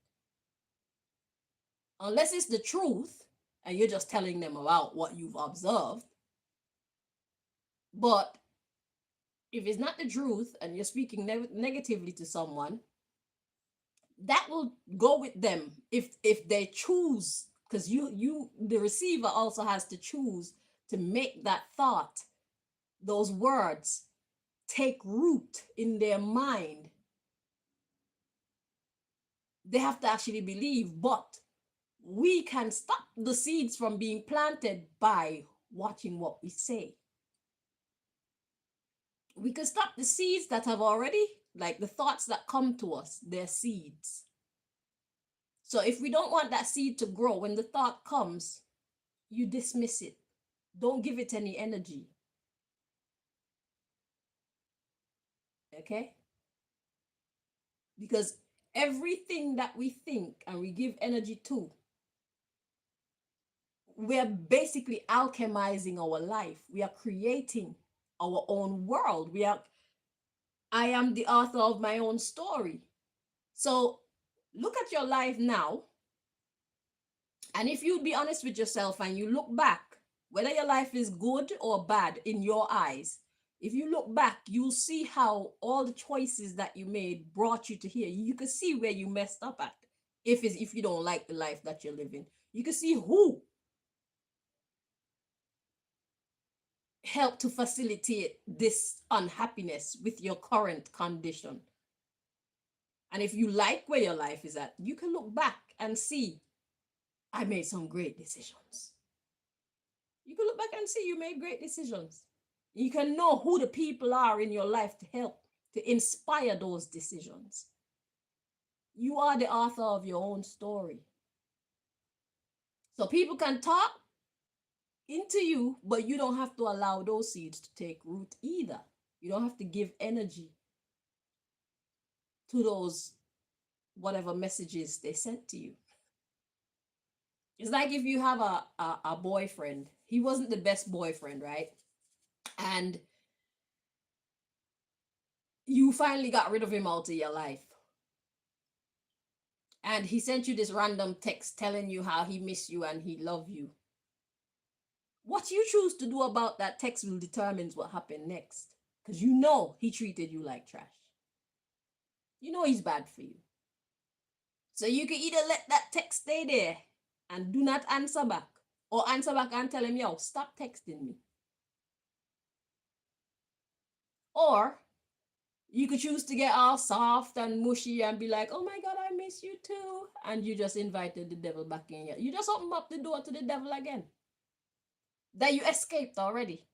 Unless it's the truth and you're just telling them about what you've observed. But if it's not the truth and you're speaking negatively to someone, that will go with them if they choose, because you the receiver also has to choose to make that thought, those words, take root in their mind. They have to actually believe, but we can stop the seeds from being planted by watching what we say. We can stop the seeds that have already, like the thoughts that come to us, they're seeds. So if we don't want that seed to grow, when the thought comes, you dismiss it. Don't give it any energy. Okay? Because everything that we think and we give energy to, we're basically alchemizing our life. We are creating our own world. I am the author of my own story. So look at your life now. And if you be honest with yourself and you look back, whether your life is good or bad in your eyes, if you look back, you'll see how all the choices that you made brought you to here. You can see where you messed up at. If you don't like the life that you're living, you can see who help to facilitate this unhappiness with your current condition. And if you like where your life is at, you can look back and see, I made some great decisions. You can look back and see you made great decisions. You can know who the people are in your life to help, to inspire those decisions. You are the author of your own story. So people can talk into you, but you don't have to allow those seeds to take root either. You don't have to give energy to those whatever messages they sent to you. It's like if you have a boyfriend, he wasn't the best boyfriend, right? And you finally got rid of him out of your life. And he sent you this random text telling you how he miss you and he love you. What you choose to do about that text will determine what happened next. Because you know he treated you like trash. You know he's bad for you. So you can either let that text stay there and do not answer back, or answer back and tell him, yo, stop texting me. Or you could choose to get all soft and mushy and be like, oh my God, I miss you too. And you just invited the devil back in here. You just opened up the door to the devil again. That you escaped already.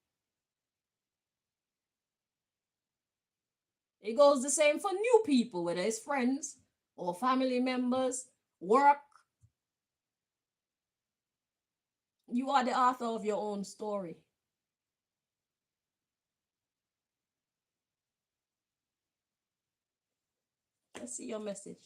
It goes the same for new people, whether it's friends or family members, work. You are the author of your own story. Let's see your message.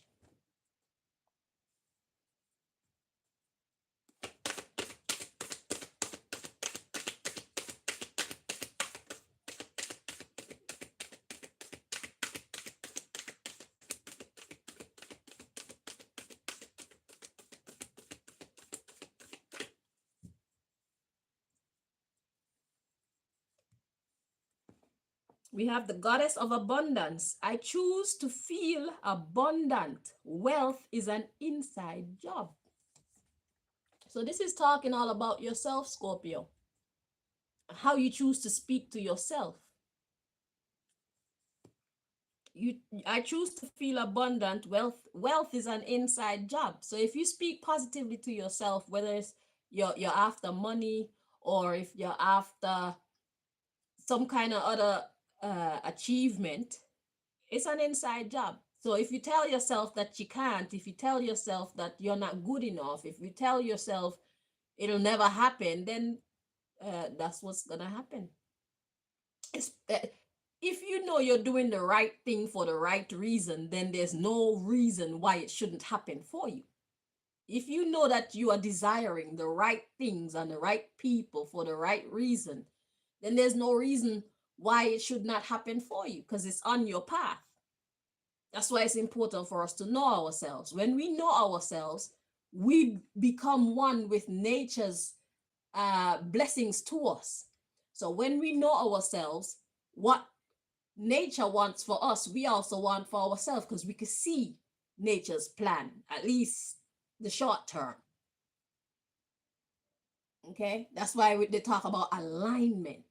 We have the goddess of abundance. I choose to feel abundant. Wealth is an inside job. So this is talking all about yourself, Scorpio. How you choose to speak to yourself. I choose to feel abundant. Wealth is an inside job. So if you speak positively to yourself, whether it's you're after money, or if you're after some kind of other achievement, it's an inside job. So if you tell yourself that you can't, if you tell yourself that you're not good enough, if you tell yourself it'll never happen, then that's what's gonna happen. If you know you're doing the right thing for the right reason, then there's no reason why it shouldn't happen for you. If you know that you are desiring the right things and the right people for the right reason, then there's no reason why it should not happen for you, because it's on your path. That's why it's important for us to know ourselves. When we know ourselves, we become one with nature's blessings to us. So when we know ourselves, what nature wants for us, we also want for ourselves, because we can see nature's plan, at least the short term. Okay, that's why they talk about alignment.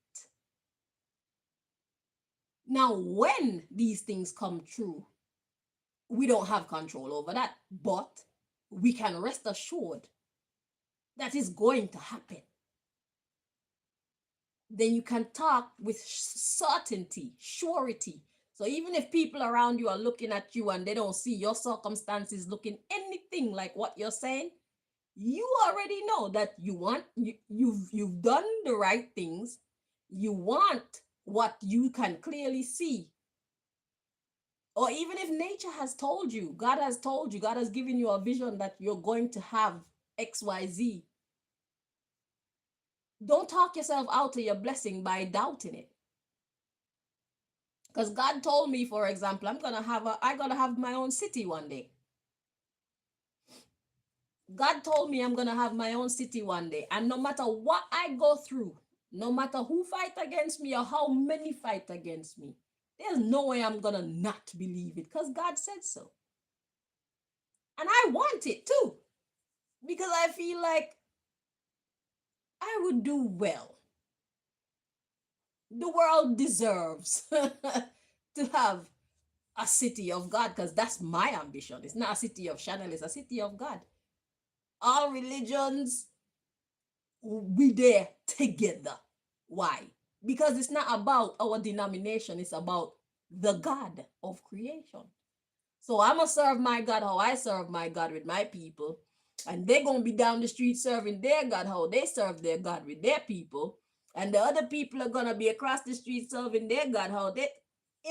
Now, when these things come true, we don't have control over that, but we can rest assured that is going to happen. Then you can talk with certainty, surety. So even if people around you are looking at you and they don't see your circumstances looking anything like what you're saying, you already know that you've done the right things. You want what you can clearly see. Or even if nature has told you, God has told you, God has given you a vision that you're going to have XYZ. Don't talk yourself out of your blessing by doubting it. Because God told me, for example, I'm gonna have my own city one day. God told me I'm gonna have my own city one day. And no matter what I go through, no matter who fight against me or how many fight against me, there's no way I'm gonna not believe it, because God said so. And I want it too, because I feel like I would do well. The world deserves to have a city of God, because that's my ambition. It's not a city of Chanel, it's a city of God. All religions, we there together. Why? Because it's not about our denomination, it's about the God of creation. So I'm gonna serve my God how I serve my God with my people. And they're gonna be down the street serving their God how they serve their God with their people. And the other people are gonna be across the street serving their God how they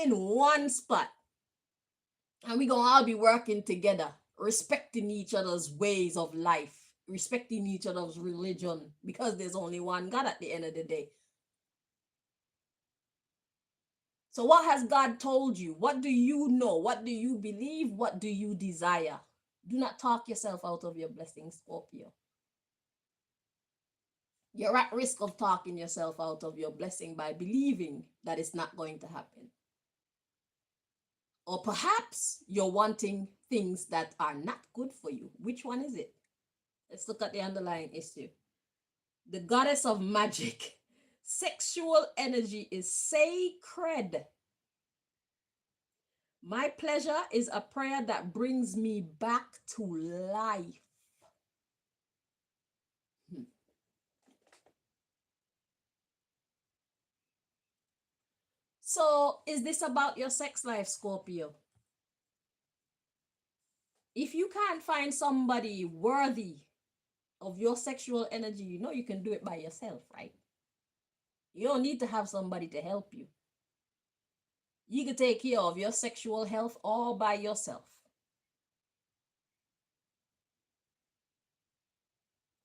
in one spot. And we're gonna all be working together, respecting each other's ways of life, respecting each other's religion, because there's only one God at the end of the day. So, what has God told you? What do you know? What do you believe? What do you desire? Do not talk yourself out of your blessing, Scorpio. You're at risk of talking yourself out of your blessing by believing that it's not going to happen. Or perhaps you're wanting things that are not good for you. Which one is it? Let's look at the underlying issue. The goddess of magic. Sexual energy is sacred. My pleasure is a prayer that brings me back to life. So, is this about your sex life, Scorpio? If you can't find somebody worthy of your sexual energy, you know you can do it by yourself, right? You don't need to have somebody to help you. You can take care of your sexual health all by yourself.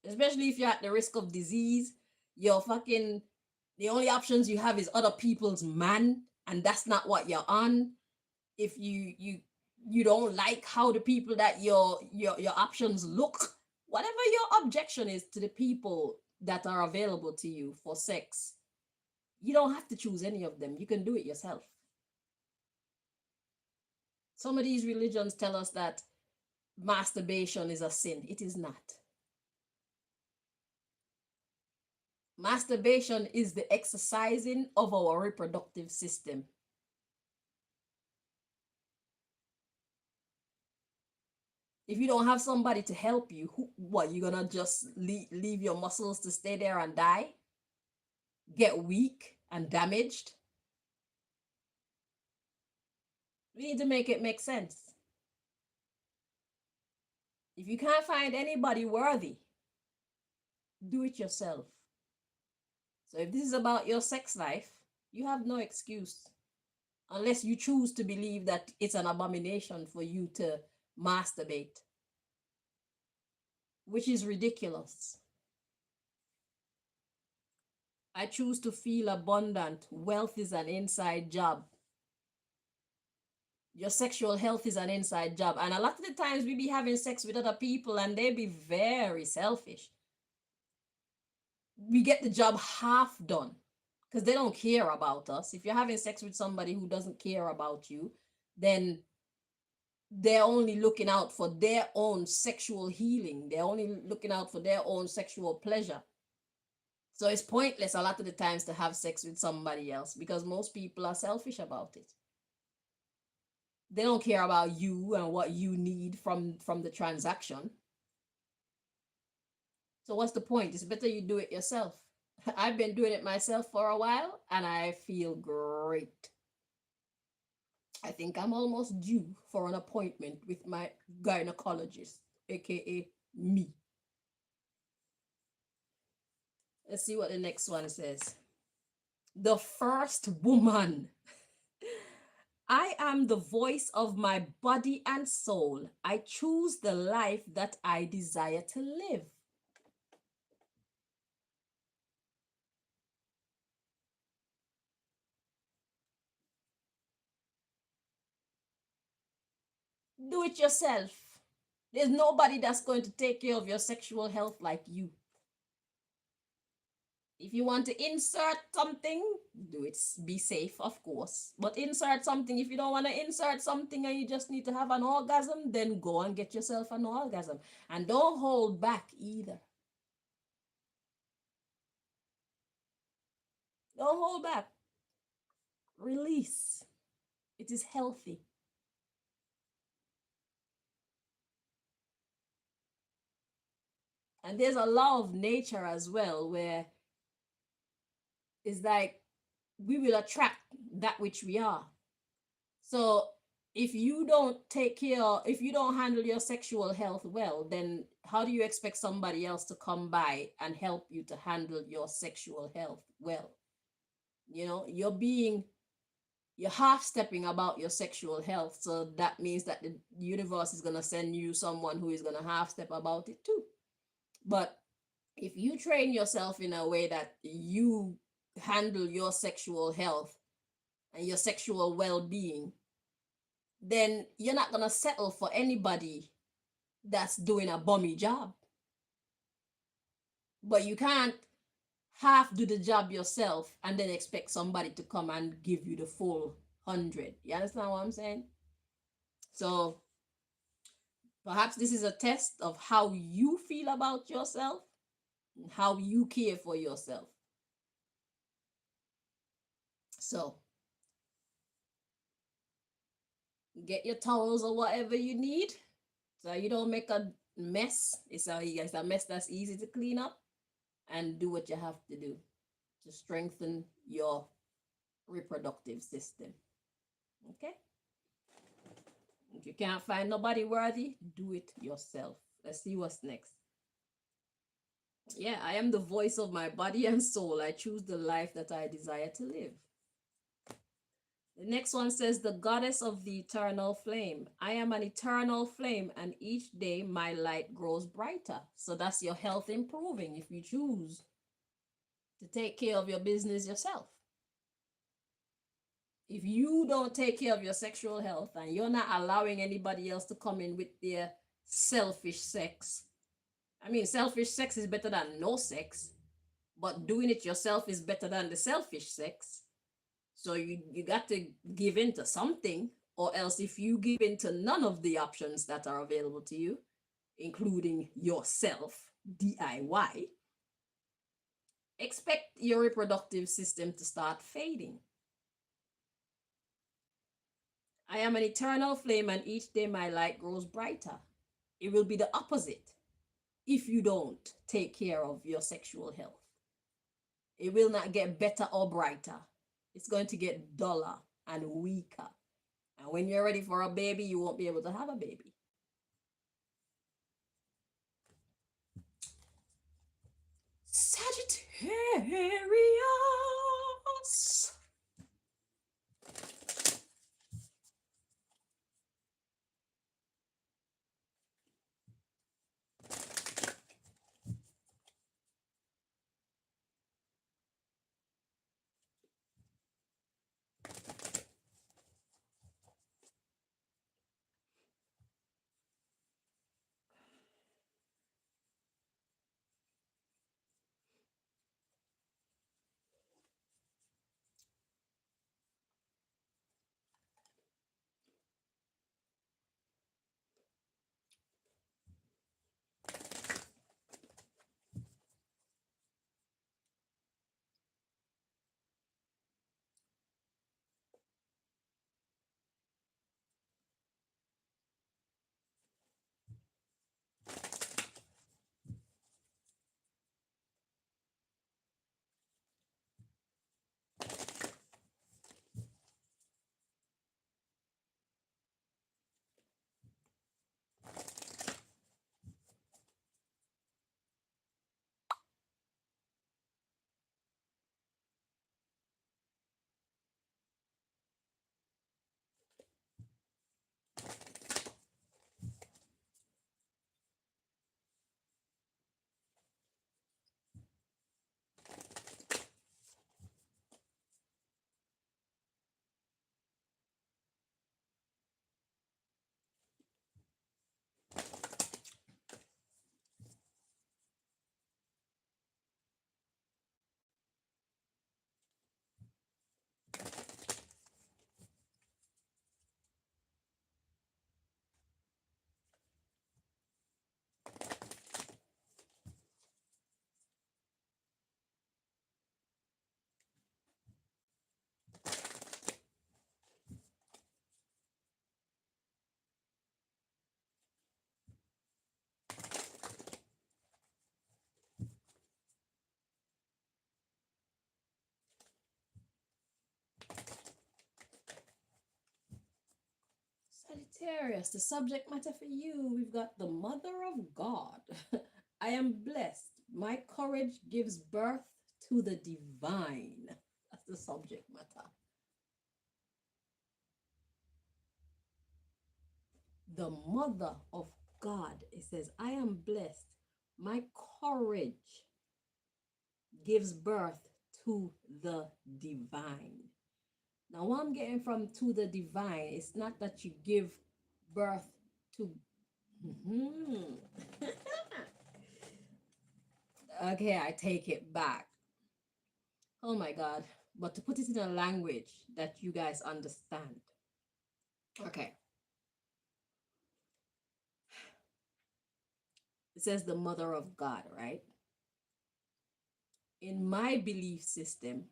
Especially if you're at the risk of disease, you're fucking, the only options you have is other people's man, and that's not what you're on. If you don't like how the people that your options look, whatever your objection is to the people that are available to you for sex, you don't have to choose any of them. You can do it yourself. Some of these religions tell us that masturbation is a sin. It is not. Masturbation is the exercising of our reproductive system. If you don't have somebody to help you, what, you gonna just leave your muscles to stay there and die? Get weak and damaged? We need to make it make sense. If you can't find anybody worthy, do it yourself. So if this is about your sex life, you have no excuse. Unless you choose to believe that it's an abomination for you to masturbate, which is ridiculous. I choose to feel abundant. Wealth is an inside job. Your sexual health is an inside job. And a lot of the times we be having sex with other people and they be very selfish. We get the job half done because they don't care about us. If you're having sex with somebody who doesn't care about you, then they're only looking out for their own sexual healing. They're only looking out for their own sexual pleasure. So it's pointless a lot of the times to have sex with somebody else because most people are selfish about it. They don't care about you and what you need from the transaction. So what's the point? It's better you do it yourself. I've been doing it myself for a while and I feel great. I think I'm almost due for an appointment with my gynecologist, aka me. Let's see what the next one says. The first woman. I am the voice of my body and soul. I choose the life that I desire to live. Do it yourself. There's nobody that's going to take care of your sexual health like you. If you want to insert something, do it. Be safe, of course. But insert something. If you don't want to insert something and you just need to have an orgasm, then go and get yourself an orgasm. And don't hold back either. Don't hold back. release. It is healthy. And there's a law of nature as well, where it's like we will attract that which we are. So if you don't take care, if you don't handle your sexual health well, then how do you expect somebody else to come by and help you to handle your sexual health well? You know, you're half stepping about your sexual health. So that means that the universe is going to send you someone who is going to half step about it too. But if you train yourself in a way that you handle your sexual health and your sexual well-being, then you're not going to settle for anybody that's doing a bummy job. But you can't half do the job yourself and then expect somebody to come and give you the full 100. You understand what I'm saying? So perhaps this is a test of how you feel about yourself and how you care for yourself. So get your towels or whatever you need so you don't make a mess. It's a mess that's easy to clean up, and do what you have to do to strengthen your reproductive system. Okay? If you can't find nobody worthy, do it yourself. Let's see what's next. Yeah, I am the voice of my body and soul. I choose the life that I desire to live. The next one says, the goddess of the eternal flame. I am an eternal flame, and each day my light grows brighter. So that's your health improving if you choose to take care of your business yourself. If you don't take care of your sexual health and you're not allowing anybody else to come in with their selfish sex, I mean, selfish sex is better than no sex, but doing it yourself is better than the selfish sex. So you got to give in to something, or else if you give in to none of the options that are available to you, including yourself, DIY, expect your reproductive system to start fading. I am an eternal flame, and each day my light grows brighter. It will be the opposite if you don't take care of your sexual health. It will not get better or brighter. It's going to get duller and weaker. And when you're ready for a baby, you won't be able to have a baby. Sagittarius. Sagittarius, the subject matter for you, we've got the Mother of God. I am blessed. My courage gives birth to the divine. That's the subject matter. The Mother of God. It says, I am blessed. My courage gives birth to the divine. Now, what I'm getting from to the divine, it's not that you give birth to. Okay, I take it back. Oh my God. But to put it in a language that you guys understand. Okay. It says the Mother of God, right? In my belief system,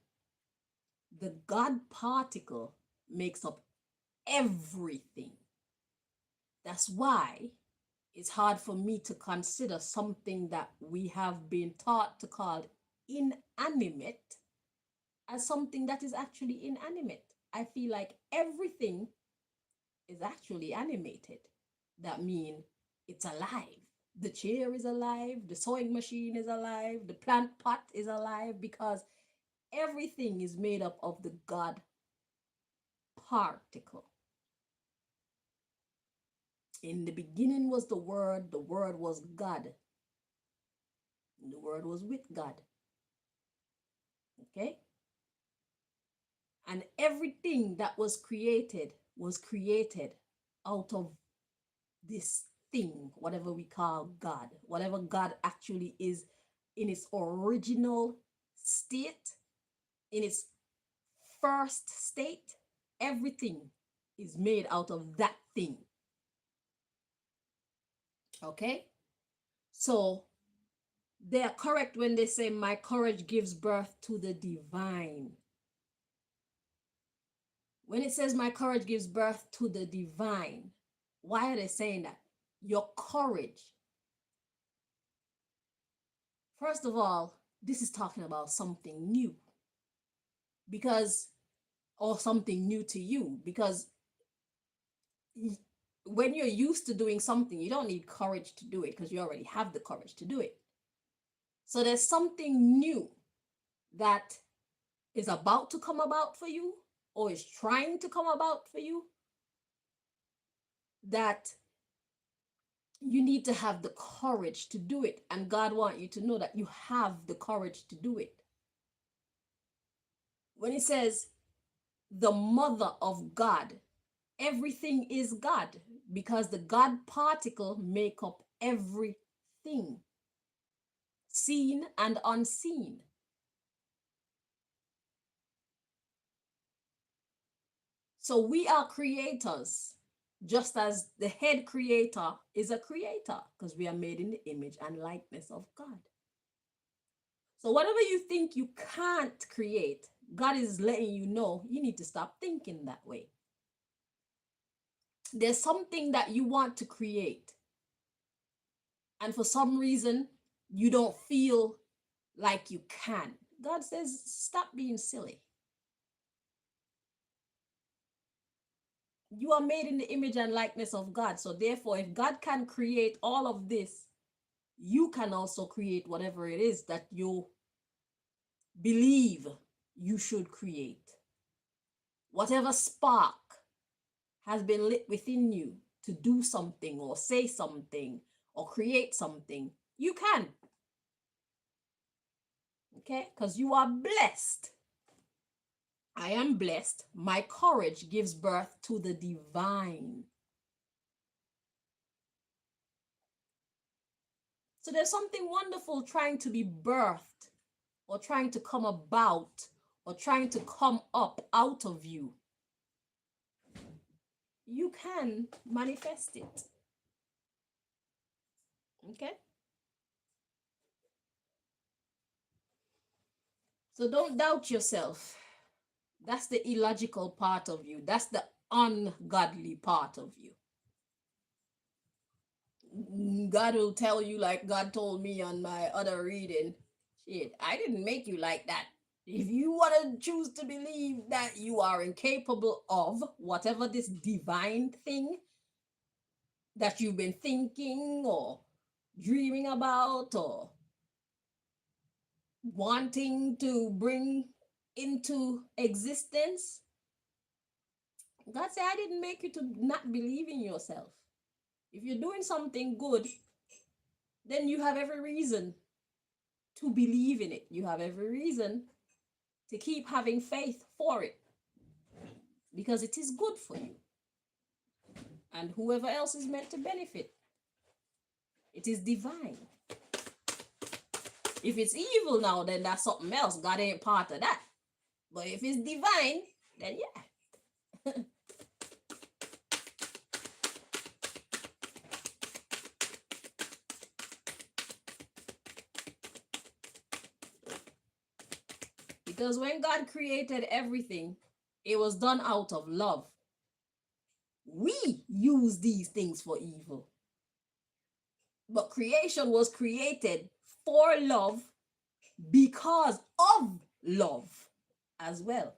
the God particle makes up everything. That's why it's hard for me to consider something that we have been taught to call inanimate as something that is actually inanimate. I feel like everything is actually animated. That means it's alive. The chair is alive, the sewing machine is alive, the plant pot is alive, because everything is made up of the God particle. In the beginning was the Word was God, and the Word was with God. Okay? And everything that was created out of this thing, whatever we call God, whatever God actually is in its original state, in its first state, everything is made out of that thing. Okay? So they are correct when they say my courage gives birth to the divine. When it says my courage gives birth to the divine, why are they saying that? Your courage. First of all, this is talking about something new. Because, or something new to you. Because when you're used to doing something, you don't need courage to do it because you already have the courage to do it. So there's something new that is about to come about for you, or is trying to come about for you, that you need to have the courage to do it. And God wants you to know that you have the courage to do it. When it says the Mother of God, everything is God, because the God particle make up everything, seen and unseen. So we are creators, just as the head creator is a creator, because we are made in the image and likeness of God. So whatever you think you can't create, God is letting you know you need to stop thinking that way. There's something that you want to create, and for some reason you don't feel like you can. God says, stop being silly. You are made in the image and likeness of God. So therefore, if God can create all of this, you can also create whatever it is that you believe you should create. Whatever spark has been lit within you to do something or say something or create something, you can. Okay? Because you are blessed. I am blessed. My courage gives birth to the divine. So there's something wonderful trying to be birthed, or trying to come about, or trying to come up out of you. You can manifest it. Okay? So don't doubt yourself. That's the illogical part of you. That's the ungodly part of you. God will tell you, like God told me on my other reading, shit, I didn't make you like that. If you want to choose to believe that you are incapable of whatever this divine thing that you've been thinking or dreaming about or wanting to bring into existence, God said, I didn't make you to not believe in yourself. If you're doing something good, then you have every reason to believe in it. You have every reason to keep having faith for it because it is good for you and whoever else is meant to benefit. It is divine. If it's evil now, then that's something else. God ain't part of that. But if it's divine, then yeah. Because when God created everything, it was done out of love. We use these things for evil. But creation was created for love because of love as well.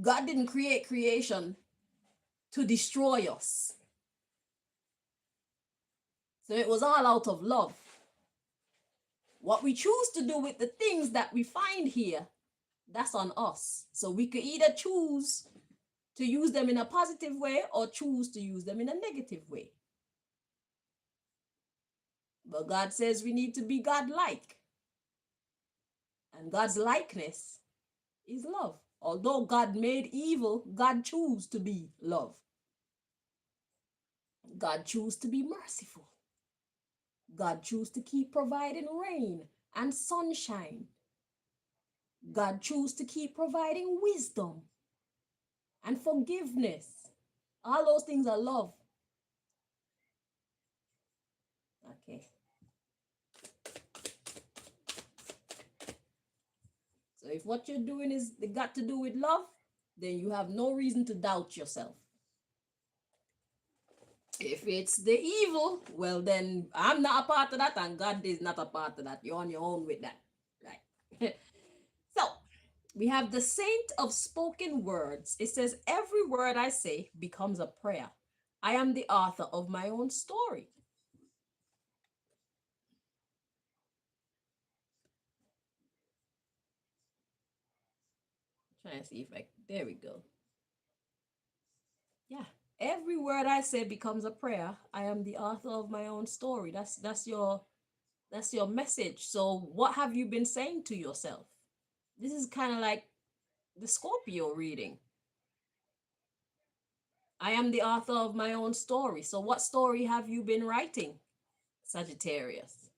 God didn't create creation to destroy us. So it was all out of love. What we choose to do with the things that we find here, that's on us. So we could either choose to use them in a positive way or choose to use them in a negative way. But God says we need to be God-like. And God's likeness is love. Although God made evil, God chose to be love. God chose to be merciful. God chose to keep providing rain and sunshine. God chose to keep providing wisdom and forgiveness. All those things are love. Okay. So if what you're doing is got to do with love, then you have no reason to doubt yourself. If it's the evil, well then I'm not a part of that and God is not a part of that. You're on your own with that. Right. So we have the saint of spoken words. It says, every word I say becomes a prayer. I am the author of my own story. Trying to see if there we go. Yeah. Every word I say becomes a prayer. I am the author of my own story. That's your message. So what have you been saying to yourself? This is kind of like the Scorpio reading. I am the author of my own story. So what story have you been writing, Sagittarius?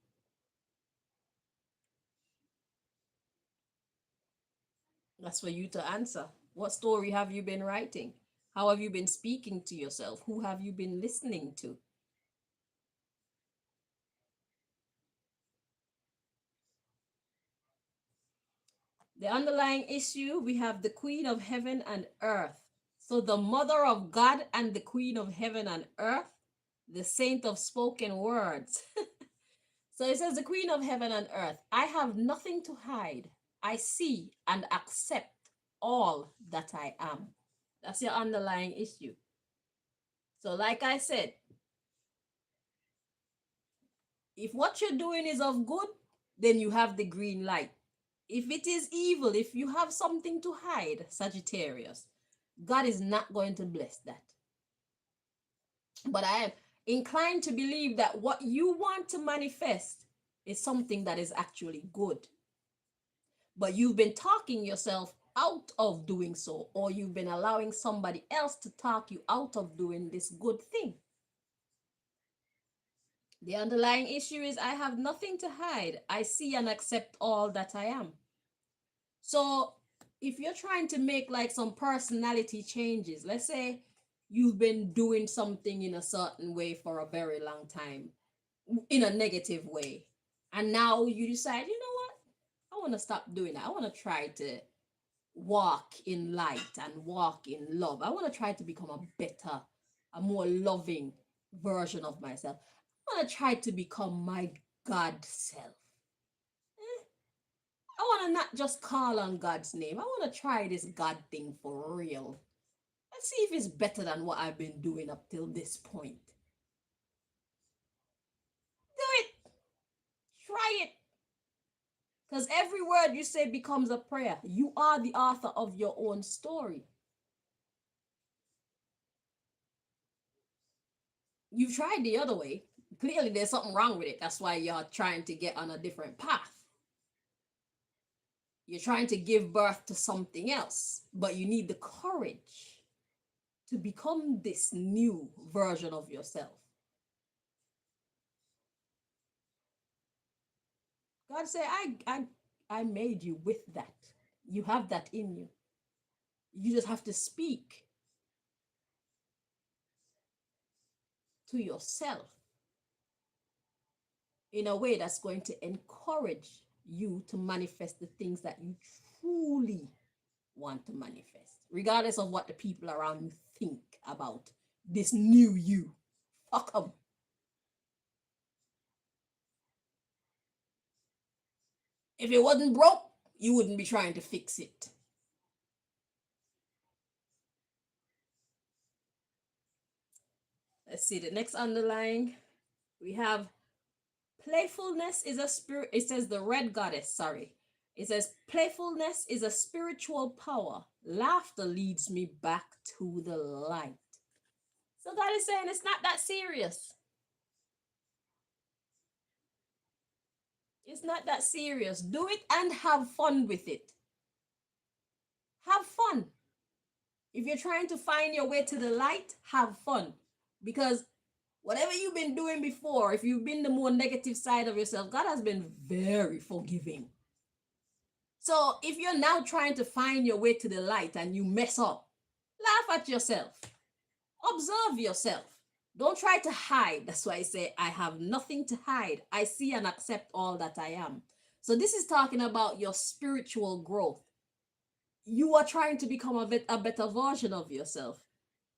That's for you to answer. What story have you been writing? How have you been speaking to yourself? Who have you been listening to? The underlying issue, we have the Queen of Heaven and Earth. So the Mother of God and the Queen of Heaven and Earth, the Saint of Spoken Words. So it says, the Queen of Heaven and Earth, I have nothing to hide. I see and accept all that I am. That's your underlying issue. So like I said, if what you're doing is of good, then you have the green light. If it is evil, if you have something to hide, Sagittarius, God is not going to bless that. But I am inclined to believe that what you want to manifest is something that is actually good. But you've been talking yourself out of doing so, or you've been allowing somebody else to talk you out of doing this good thing. The underlying issue is I have nothing to hide. I see and accept all that I am. So if you're trying to make like some personality changes, let's say you've been doing something in a certain way for a very long time, in a negative way, and now you decide, you know what? I want to stop doing that. I want to try to walk in light and walk in love. I want to try to become a better, a more loving version of myself. I want to try to become my God self. I want to not just call on God's name. I want to try this God thing for real. Let's see if it's better than what I've been doing up till this point. Do it. Try it. Because every word you say becomes a prayer. You are the author of your own story. You've tried the other way. Clearly, there's something wrong with it. That's why you're trying to get on a different path. You're trying to give birth to something else, but you need the courage to become this new version of yourself. God said, I made you with that. You have that in you. You just have to speak to yourself in a way that's going to encourage you to manifest the things that you truly want to manifest, regardless of what the people around you think about this new you. Fuck them. If it wasn't broke, you wouldn't be trying to fix it. Let's see the next underlying. We have playfulness is a spirit. It says the red goddess, sorry. It says playfulness is a spiritual power. Laughter leads me back to the light. So God is saying it's not that serious. It's not that serious. Do it and have fun with it. Have fun. If you're trying to find your way to the light, have fun. Because whatever you've been doing before, if you've been the more negative side of yourself, God has been very forgiving. So if you're now trying to find your way to the light and you mess up, laugh at yourself. Observe yourself. Don't try to hide. That's why I say, I have nothing to hide. I see and accept all that I am. So this is talking about your spiritual growth. You are trying to become a better version of yourself.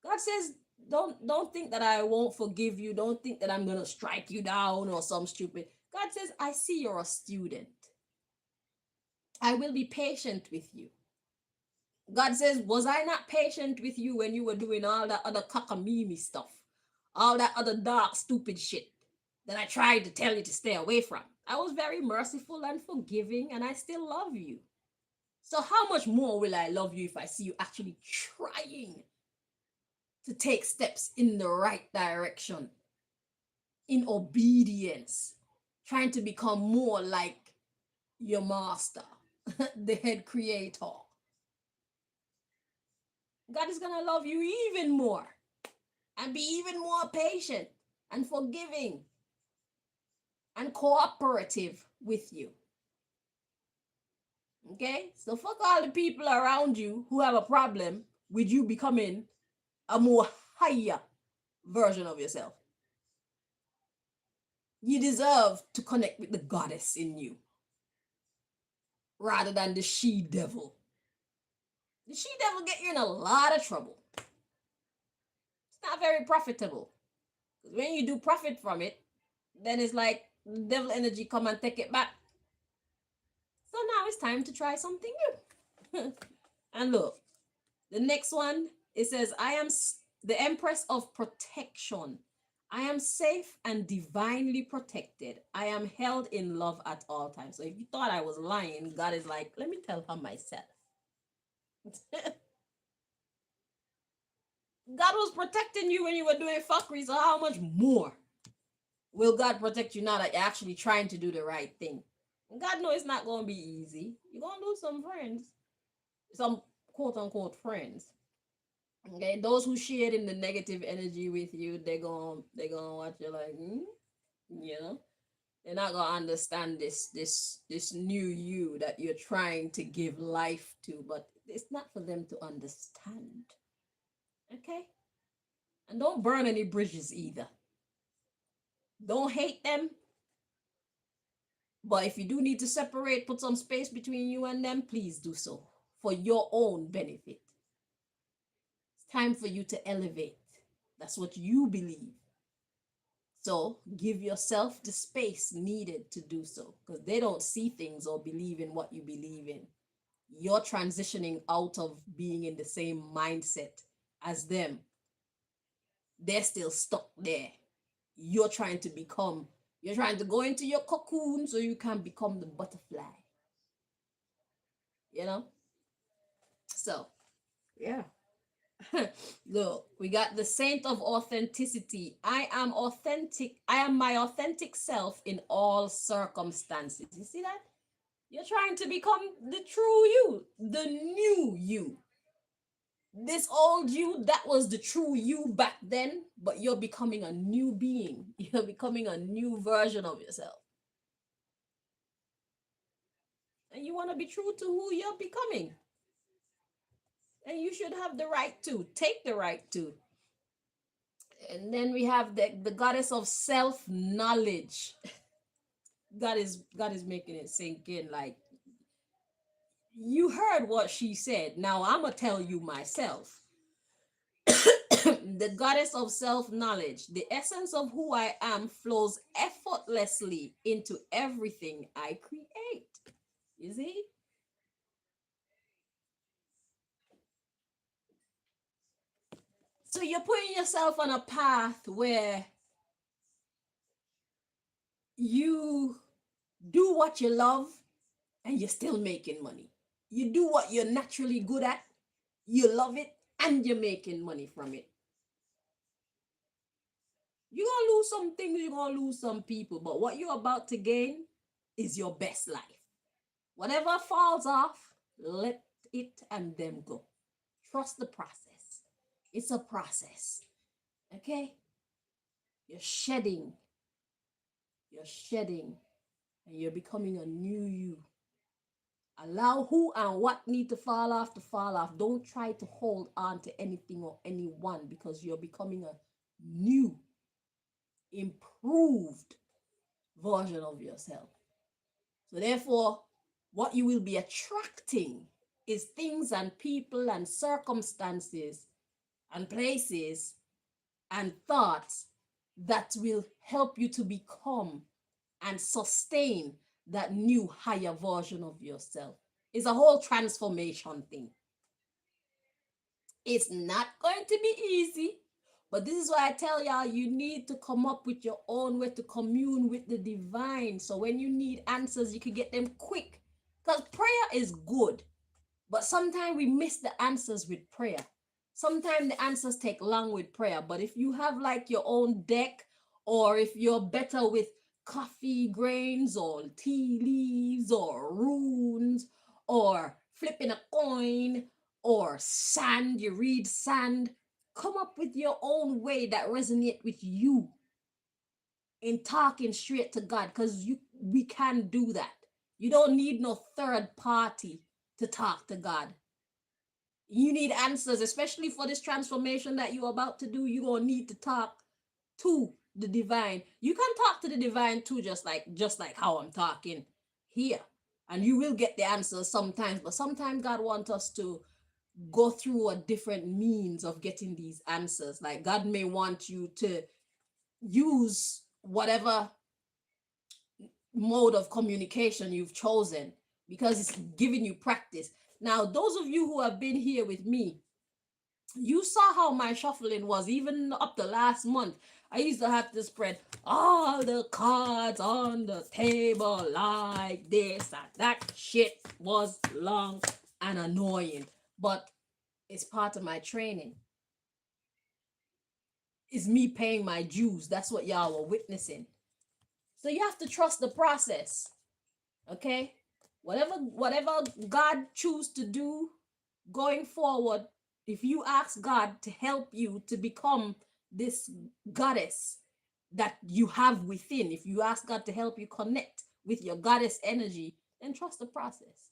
God says, don't think that I won't forgive you. Don't think that I'm going to strike you down or some stupid. God says, I see you're a student. I will be patient with you. God says, was I not patient with you when you were doing all that other cockamamie stuff? All that other dark, stupid shit that I tried to tell you to stay away from. I was very merciful and forgiving, and I still love you. So how much more will I love you if I see you actually trying to take steps in the right direction, in obedience, trying to become more like your master, the head creator? God is going to love you even more and be even more patient and forgiving and cooperative with you. Okay? So fuck all the people around you who have a problem with you becoming a more higher version of yourself. You deserve to connect with the goddess in you rather than the she devil. The she devil get you in a lot of trouble. It's not very profitable. Because when you do profit from it, then it's like the devil energy come and take it back. So now it's time to try something new. And look, the next one, it says, I am the Empress of Protection. I am safe and divinely protected. I am held in love at all times. So if you thought I was lying, God is like, let me tell her myself. God was protecting you when you were doing fuckery, so how much more will God protect you now that you're actually trying to do the right thing? God knows it's not going to be easy. You're going to lose some friends, some quote-unquote friends. Okay, those who shared in the negative energy with you, they're gonna watch you like, you know, they're not gonna understand this new you that you're trying to give life to, but it's not for them to understand. Okay, and don't burn any bridges either. Don't hate them, but if you do need to separate, put some space between you and them, please do so for your own benefit. It's time for you to elevate. That's what you believe. So give yourself the space needed to do so, because they don't see things or believe in what you believe in. You're transitioning out of being in the same mindset as them. They're still stuck there. You're trying to become, you're trying to go into your cocoon so you can become the butterfly. You know? So, yeah. Look, we got the saint of authenticity. I am authentic. I am my authentic self in all circumstances. You see that? You're trying to become the true you, the new you. This old you, that was the true you back then, but you're becoming a new being. You're becoming a new version of yourself. And you want to be true to who you're becoming. And you should have the right to, take the right to. And then we have the goddess of self-knowledge. God is making it sink in. Like, you heard what she said. Now I'm gonna tell you myself. The goddess of self-knowledge. The essence of who I am flows effortlessly into everything I create. You see? So you're putting yourself on a path where you do what you love and you're still making money. You do what you're naturally good at, you love it, and you're making money from it. You're gonna lose some things, you're gonna lose some people, but what you're about to gain is your best life. Whatever falls off, let it and them go. Trust the process. It's a process. Okay? You're shedding. You're shedding. And you're becoming a new you. Allow who and what need to fall off to fall off. Don't try to hold on to anything or anyone, because you're becoming a new, improved version of yourself. So therefore, what you will be attracting is things and people and circumstances and places and thoughts that will help you to become and sustain that new higher version of yourself. It's a whole transformation thing. It's not going to be easy, but this is why I tell y'all, you need to come up with your own way to commune with the divine. So when you need answers, you can get them quick. Because prayer is good, but sometimes we miss the answers with prayer. Sometimes the answers take long with prayer, but if you have like your own deck, or if you're better with coffee grains or tea leaves or runes or flipping a coin or sand, you read sand, come up with your own way that resonate with you in talking straight to God, because we can do that. You don't need no third party to talk to God. You need answers, especially for this transformation that you're about to do. You're gonna need to talk to the divine. You can talk to the divine too, just like how I'm talking here. And you will get the answers sometimes, but sometimes God wants us to go through a different means of getting these answers. Like, God may want you to use whatever mode of communication you've chosen, because it's giving you practice. Now, those of you who have been here with me, you saw how my shuffling was even up to last month. I used to have to spread all the cards on the table like this, and that shit was long and annoying, but it's part of my training. It's me paying my dues. That's what y'all were witnessing. So you have to trust the process. Okay? Whatever God choose to do going forward, if you ask God to help you to become this goddess that you have within, if you ask God to help you connect with your goddess energy, then trust the process.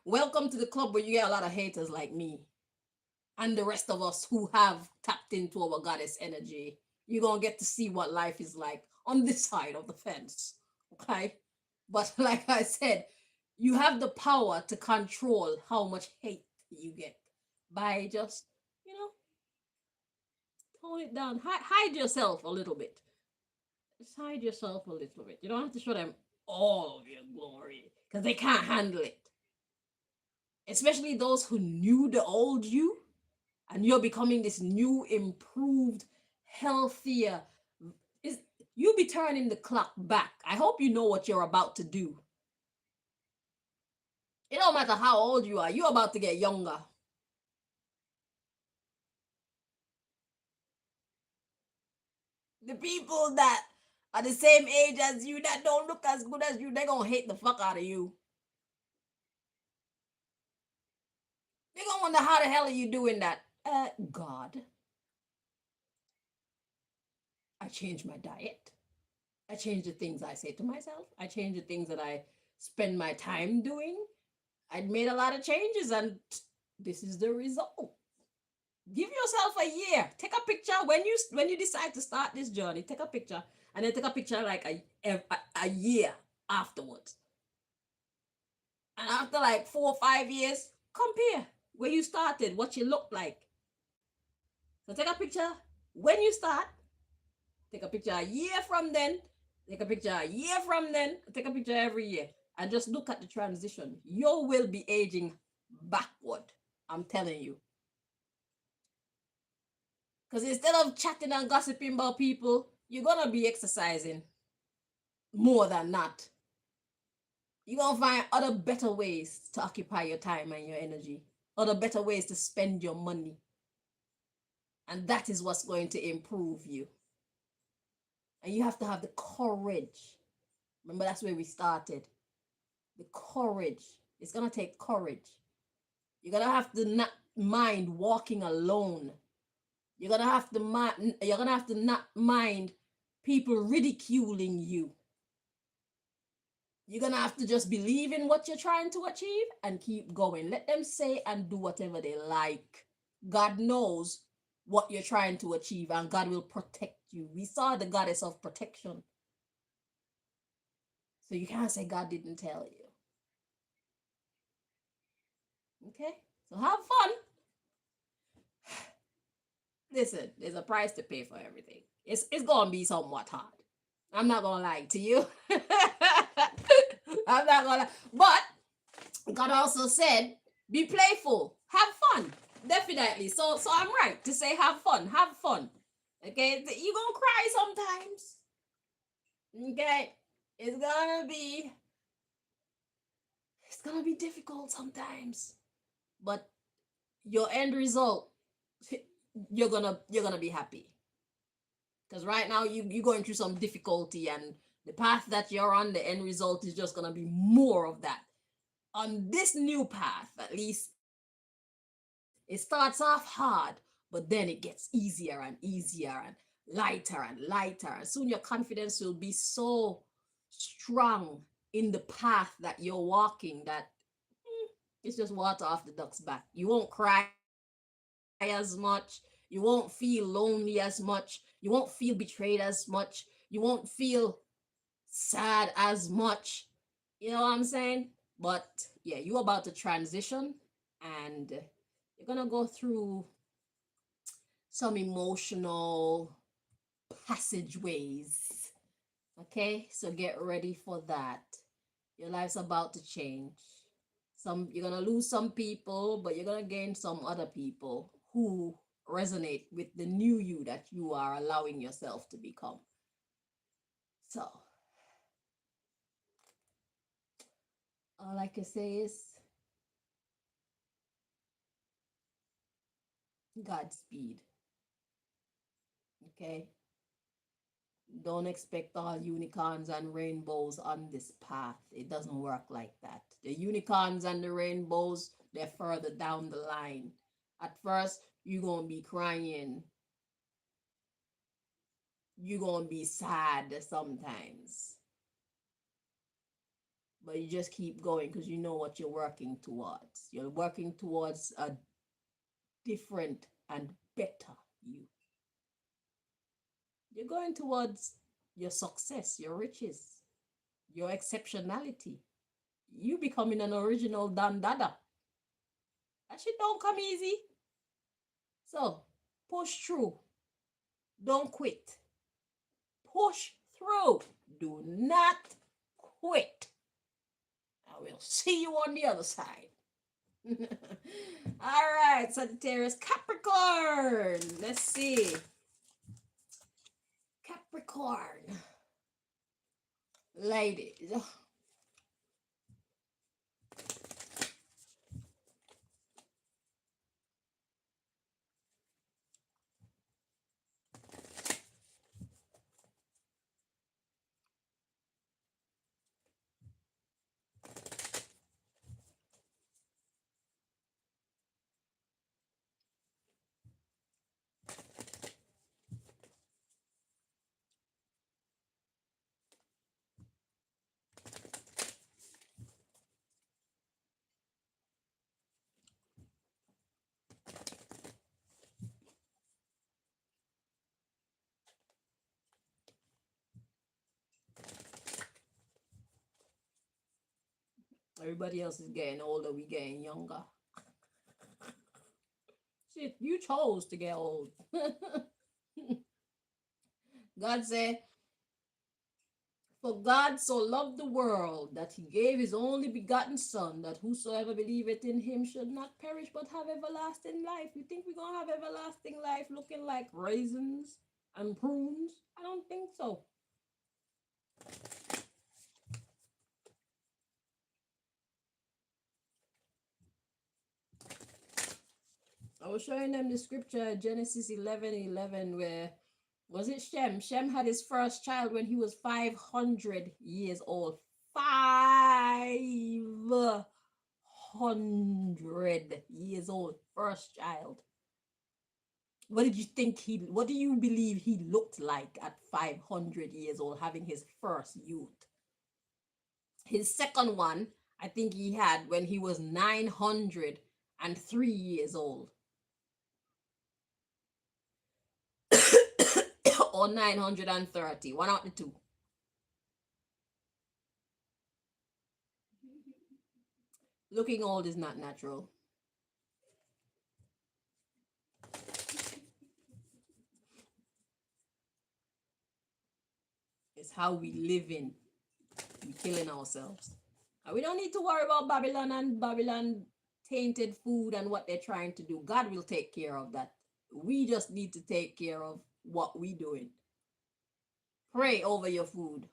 Welcome to the club where you get a lot of haters like me and the rest of us who have tapped into our goddess energy. You're gonna get to see what life is like on this side of the fence. Okay? But like I said, you have the power to control how much hate you get by just, you know, tone it down. Hide yourself a little bit. Just hide yourself a little bit. You don't have to show them all of your glory because they can't handle it. especially those who knew the old you, and you're becoming this new, improved, healthier. Is you be turning the clock back. I hope you know what you're about to do. It don't matter how old you are, you're about to get younger. The people that are the same age as you that don't look as good as you, they're gonna hate the fuck out of you. They're gonna wonder how the hell are you doing that? God, I changed my diet. I changed the things I say to myself. I changed the things that I spend my time doing. I made a lot of changes, and this is the result. Give yourself a year. Take a picture when you decide to start this journey. Take a picture, and then take a picture like a year afterwards. And after like 4 or 5 years, compare where you started, what you looked like. So take a picture when you start. Take a picture a year from then. Take a picture a year from then. Take a picture every year. And just look at the transition. You will be aging backward. I'm telling you. Because instead of chatting and gossiping about people, you're going to be exercising more than that. You're going to find other better ways to occupy your time and your energy, other better ways to spend your money. And that is what's going to improve you. And you have to have the courage. Remember, that's where we started. The courage. It's going to take courage. You're going to have to not mind walking alone. You're going to have to not mind people ridiculing you. You're going to have to just believe in what you're trying to achieve and keep going. Let them say and do whatever they like. God knows what you're trying to achieve, and God will protect you. We saw the goddess of protection. So you can't say God didn't tell you. Okay? So have fun. Listen, there's a price to pay for everything. It's going to be somewhat hard. I'm not going to lie to you. I'm not going to. But God also said, be playful. Have fun. Definitely. So I'm right to say have fun. Have fun. Okay? You're going to cry sometimes. Okay? It's going to be difficult sometimes. But your end result, you're gonna be happy. Because right now you're going through some difficulty, and the path that you're on, the end result is just gonna be more of that. On this new path, at least, it starts off hard, but then it gets easier and easier and lighter and lighter. And soon your confidence will be so strong in the path that you're walking that it's just water off the duck's back. You won't cry as much. You won't feel lonely as much. You won't feel betrayed as much. You won't feel sad as much. You know what I'm saying? But yeah, you're about to transition, and you're going to go through some emotional passageways. Okay? So get ready for that. Your life's about to change. You're going to lose some people, but you're going to gain some other people who resonate with the new you that you are allowing yourself to become. So all I can say is Godspeed. Okay? Don't expect all unicorns and rainbows on this path. It doesn't work like that. The unicorns and the rainbows, they're further down the line. At first, you're going to be crying. You're going to be sad sometimes. But you just keep going because you know what you're working towards. You're working towards a different and better you. You're going towards your success, your riches, your exceptionality. You becoming an original Dan Dada. That shit don't come easy. So push through. Don't quit. Push through. Do not quit. I will see you on the other side. All right, Sagittarius, Capricorn. Let's see. Capricorn. Ladies. Everybody else is getting older, we getting younger. Shit, you chose to get old. God said, for God so loved the world that he gave his only begotten Son, that whosoever believeth in him should not perish but have everlasting life. You think we're going to have everlasting life looking like raisins and prunes? I don't think so. I was showing them the scripture, Genesis 11:11, where was it Shem? Shem had his first child when he was 500 years old. 500 years old, first child. What did you think what do you believe he looked like at 500 years old, having his first youth? His second one, I think he had when he was 903 years old. Or 930, one out the two. Looking old is not natural. It's how we live in. We killing ourselves. And we don't need to worry about Babylon and Babylon tainted food and what they're trying to do. God will take care of that. We just need to take care of what we doing. Pray over your food.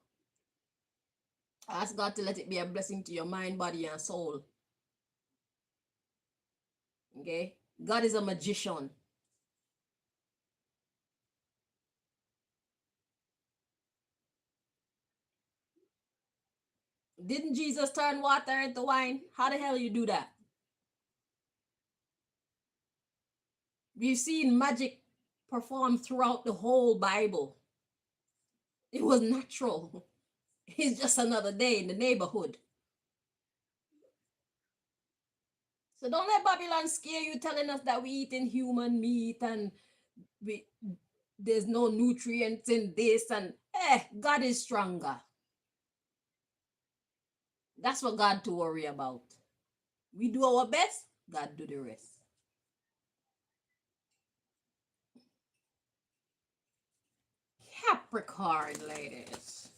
Ask God to let it be a blessing to your mind, body, and soul. Okay? God is a magician. Didn't Jesus turn water into wine? How the hell you do that? We've seen magic performed throughout the whole Bible. It was natural. It's just another day in the neighborhood. So don't let Babylon scare you, telling us that we eating human meat and there's no nutrients in this, and God is stronger. That's what God to worry about. We do our best, God do the rest. Capricorn, ladies.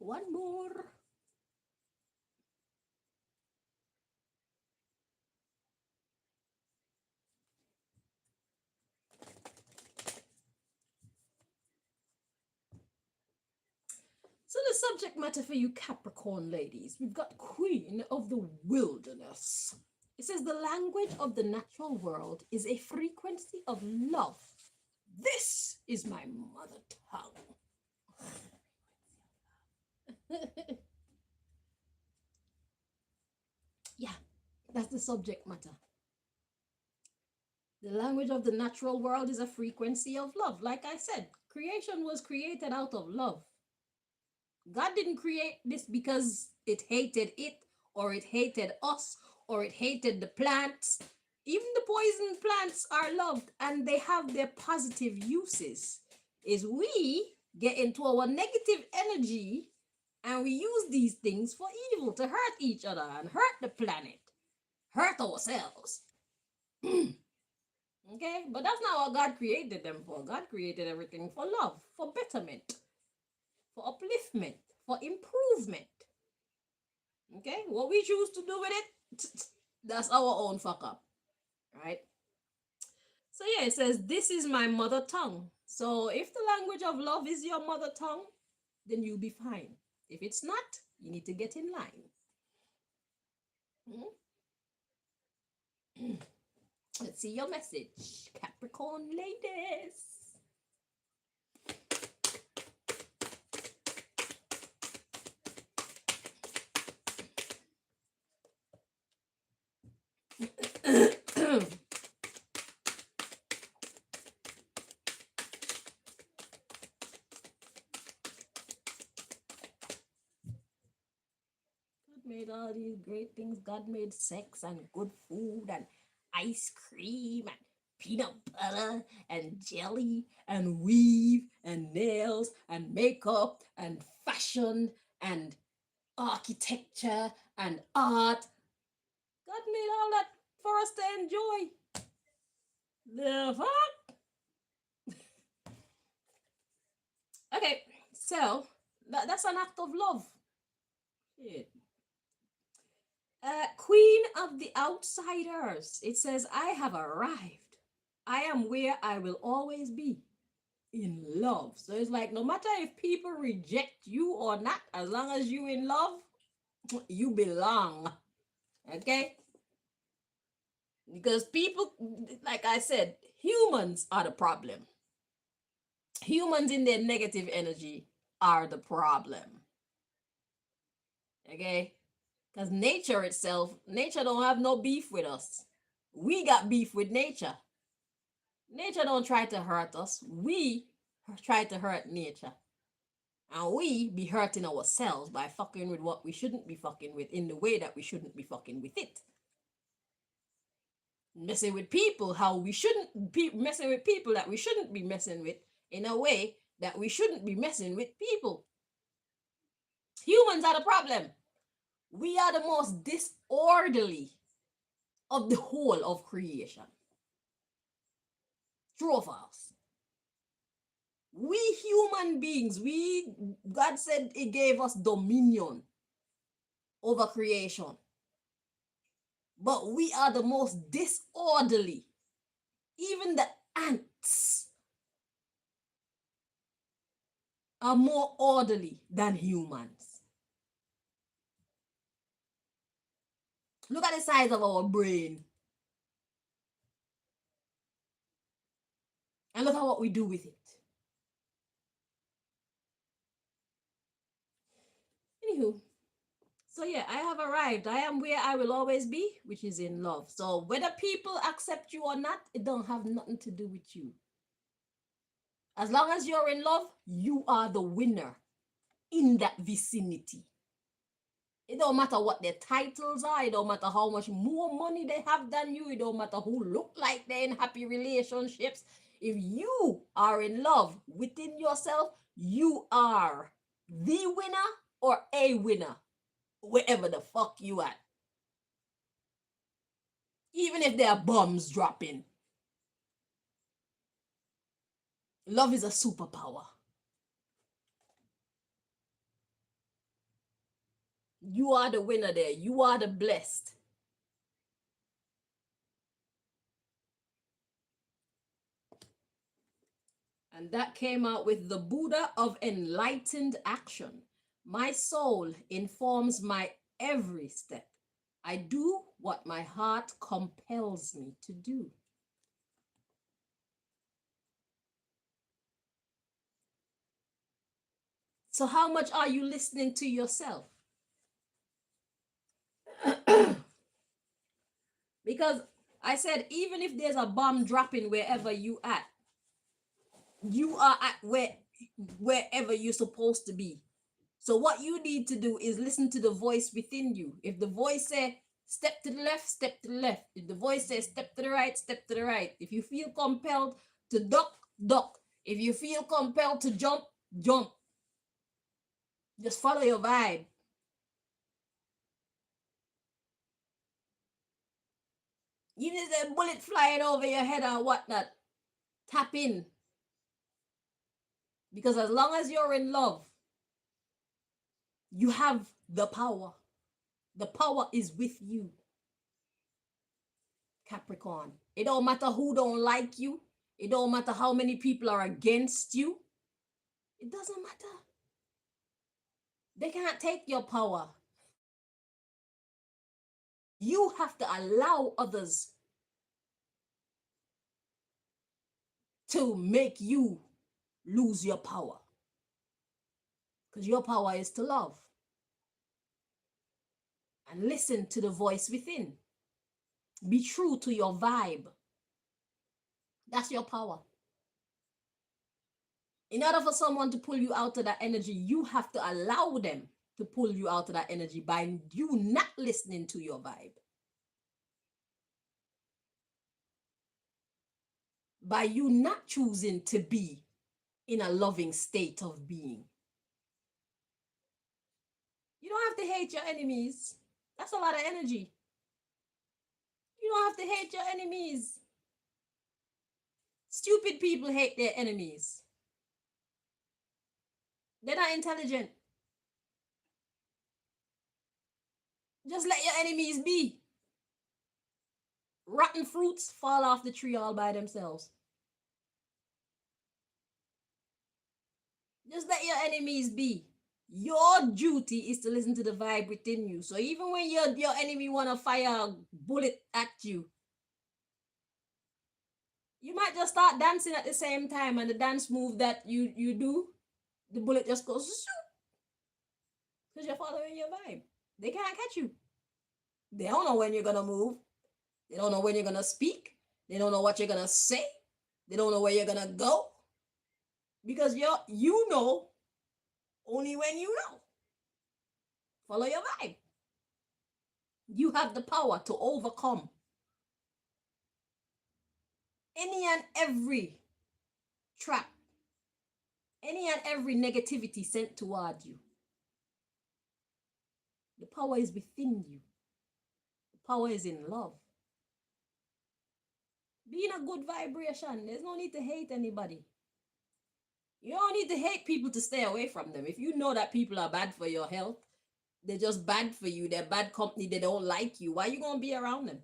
One more. So the subject matter for you Capricorn ladies, we've got Queen of the Wilderness. It says the language of the natural world is a frequency of love. This is my mother tongue. Yeah, that's the subject matter. The language of the natural world is a frequency of love. Like I said, creation was created out of love. God didn't create this because it hated it, or it hated us, or it hated the plants. Even the poison plants are loved and they have their positive uses. Is we get into our negative energy and we use these things for evil to hurt each other and hurt the planet, hurt ourselves. Okay, but that's not what God created them for. God created everything for love, for betterment, for upliftment, for improvement. Okay, what we choose to do with it, that's our own fuck up, right? So yeah, it says, this is my mother tongue. So if the language of love is your mother tongue, then you'll be fine. If it's not, you need to get in line. Let's see your message, Capricorn ladies. Made all these great things. God made sex and good food and ice cream and peanut butter and jelly and weave and nails and makeup and fashion and architecture and art. God made all that for us to enjoy. The fuck? Okay, so that's an act of love. Shit. Queen of the Outsiders. It says, I have arrived. I am where I will always be, in love. So it's like, no matter if people reject you or not, as long as you in love, you belong. Okay? Because people, like I said, humans are the problem. Humans in their negative energy are the problem. Okay? Because nature itself, nature don't have no beef with us. We got beef with nature. Nature don't try to hurt us. We try to hurt nature. And we be hurting ourselves by fucking with what we shouldn't be fucking with in the way that we shouldn't be fucking with it. Messing with people how we shouldn't be messing with people that we shouldn't be messing with in a way that we shouldn't be messing with people. Humans are the problem. We are the most disorderly of the whole of creation. True or false? We human beings, God said He gave us dominion over creation. But we are the most disorderly. Even the ants are more orderly than humans. Look at the size of our brain. And look at what we do with it. Anywho, so yeah, I have arrived. I am where I will always be, which is in love. So whether people accept you or not, it don't have nothing to do with you. As long as you're in love, you are the winner in that vicinity. It don't matter what their titles are. It don't matter how much more money they have than you. It don't matter who look like they're in happy relationships. If you are in love within yourself, you are the winner or a winner, wherever the fuck you at. Even if there are bombs dropping. Love is a superpower. You are the winner there. You are the blessed. And that came out with the Buddha of enlightened action. My soul informs my every step. I do what my heart compels me to do. So, how much are you listening to yourself? Because I said, even if there's a bomb dropping wherever you at, you are at wherever you're supposed to be. So what you need to do is listen to the voice within you. If the voice says step to the left, step to the left. If the voice says step to the right, step to the right. If you feel compelled to duck, duck. If you feel compelled to jump, jump. Just follow your vibe. Even if there's a bullet flying over your head or whatnot, tap in. Because as long as you're in love, you have the power. The power is with you, Capricorn. It don't matter who don't like you. It don't matter how many people are against you. It doesn't matter. They can't take your power. You have to allow others to make you lose your power. Because your power is to love. And listen to the voice within. Be true to your vibe. That's your power. In order for someone to pull you out of that energy, you have to allow them to pull you out of that energy by you not listening to your vibe. By you not choosing to be in a loving state of being. You don't have to hate your enemies. That's a lot of energy. You don't have to hate your enemies. Stupid people hate their enemies. They're not intelligent. Just let your enemies be. Rotten fruits fall off the tree all by themselves. Just let your enemies be. Your duty is to listen to the vibe within you. So even when your enemy want to fire a bullet at you, you might just start dancing at the same time, and the dance move that you do, the bullet just goes because you're following your vibe. They can't catch you. They don't know when you're gonna move. They don't know when you're gonna speak. They don't know what you're gonna say. They don't know where you're gonna go. Because you know only when you know. Follow your vibe. You have the power to overcome any and every trap, any and every negativity sent toward you. The power is within you. The power is in love. Be in a good vibration. There's no need to hate anybody. You don't need to hate people to stay away from them. If you know that people are bad for your health, they're just bad for you, they're bad company, they don't like you, why are you going to be around them?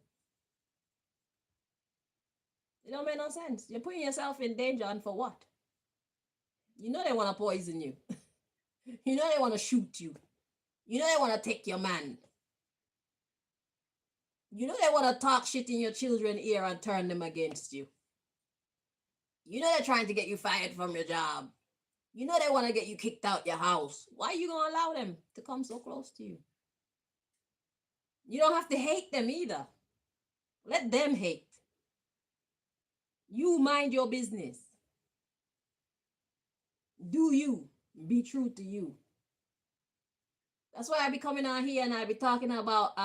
It don't make no sense. You're putting yourself in danger, and for what? You know they want to poison you. You know they want to shoot you. You know they want to take your man. You know they want to talk shit in your children's ear and turn them against you. You know they're trying to get you fired from your job. You know they want to get you kicked out your house. Why are you going to allow them to come so close to you? You don't have to hate them either. Let them hate. You mind your business. Do you. Be true to you. That's why I be coming out here and I be talking about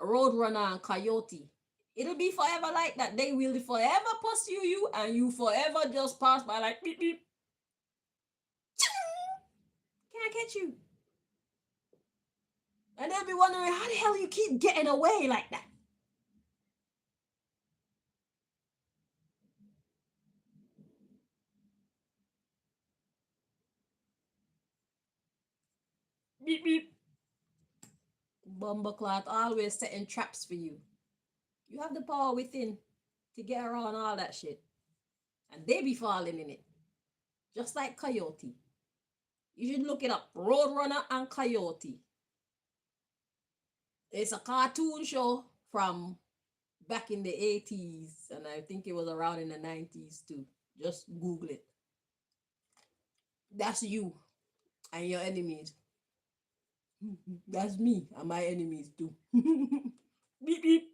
Roadrunner and Coyote. It'll be forever like that. They will forever pursue you, and you forever just pass by like beep beep. Can't catch you. And they'll be wondering how the hell you keep getting away like that. Beep beep. Bumbleclot always setting traps for you. You have the power within to get around all that shit. And they be falling in it. Just like Coyote. You should look it up. Roadrunner and Coyote. It's a cartoon show from back in the 80s, and I think it was around in the 90s too. Just Google it. That's you and your enemies. That's me and my enemies too. Beep beep.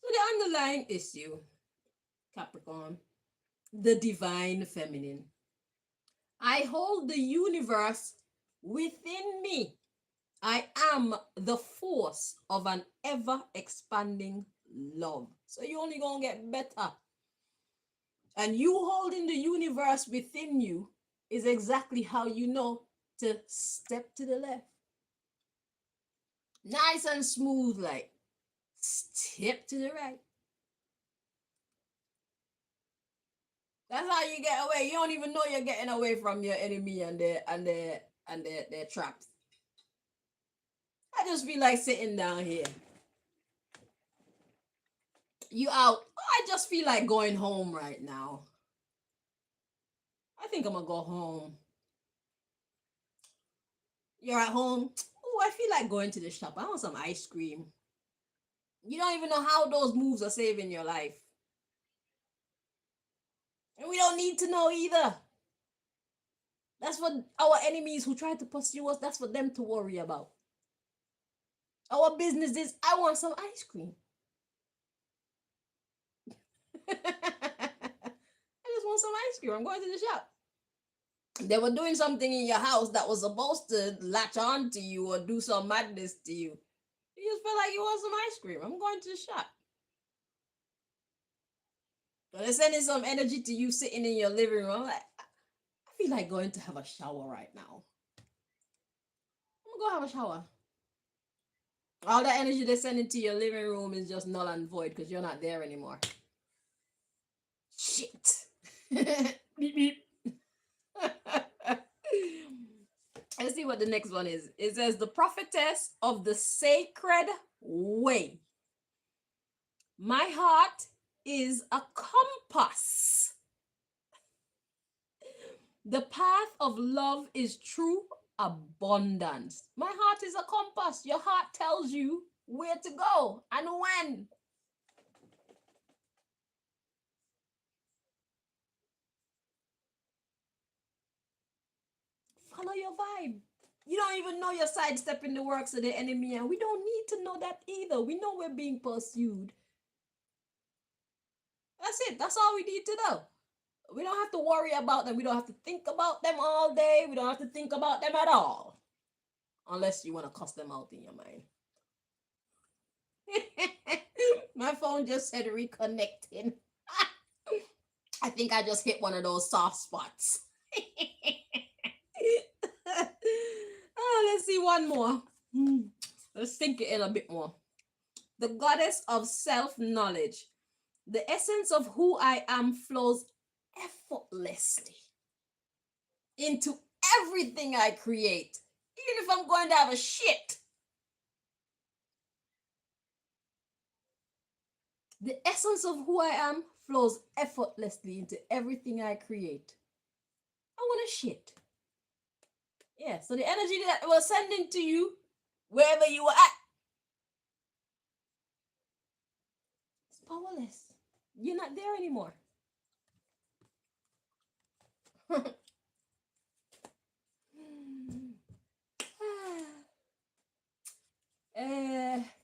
So the underlying issue, Capricorn, the divine feminine. I hold the universe within me. I am the force of an ever expanding love. So you only gonna get better. And you holding the universe within you is exactly how you know to step to the left. Nice and smooth, like step to the right. That's how you get away. You don't even know you're getting away from your enemy and their traps. I just feel like sitting down here. You out. I just feel like going home right now. I think I'm gonna go home. You're at home. Oh, I feel like going to the shop. I want some ice cream. You don't even know how those moves are saving your life. And we don't need to know either. That's what our enemies who try to pursue us, that's for them to worry about. Our business is, I want some ice cream. I just want some ice cream. I'm going to the shop. They were doing something in your house that was supposed to latch on to you or do some madness to you. You just feel like you want some ice cream. I'm going to the shop. But they're sending some energy to you sitting in your living room. I'm like, I feel like going to have a shower right now. I'm gonna go have a shower. All the energy they're sending to your living room is just null and void because you're not there anymore. Shit. Beep beep. Let's see what the next one is. It says the prophetess of the sacred way. My heart is a compass. The path of love is true abundance. My heart is a compass. Your heart tells you where to go and when. Follow your vibe. You don't even know you're sidestepping the works of the enemy, and we don't need to know that either. We know we're being pursued. That's it. That's all we need to know. We don't have to worry about them. We don't have to think about them all day. We don't have to think about them at all. Unless you want to cuss them out in your mind. My phone just said reconnecting. I think I just hit one of those soft spots. Oh, let's see one more. Let's think it in a bit more. The goddess of self-knowledge. The essence of who I am flows effortlessly into everything I create, even if I'm going to have a shit. The essence of who I am flows effortlessly into everything I create. I want to shit. Yeah, so the energy that we're sending to you, wherever you are at, it's powerless. You're not there anymore.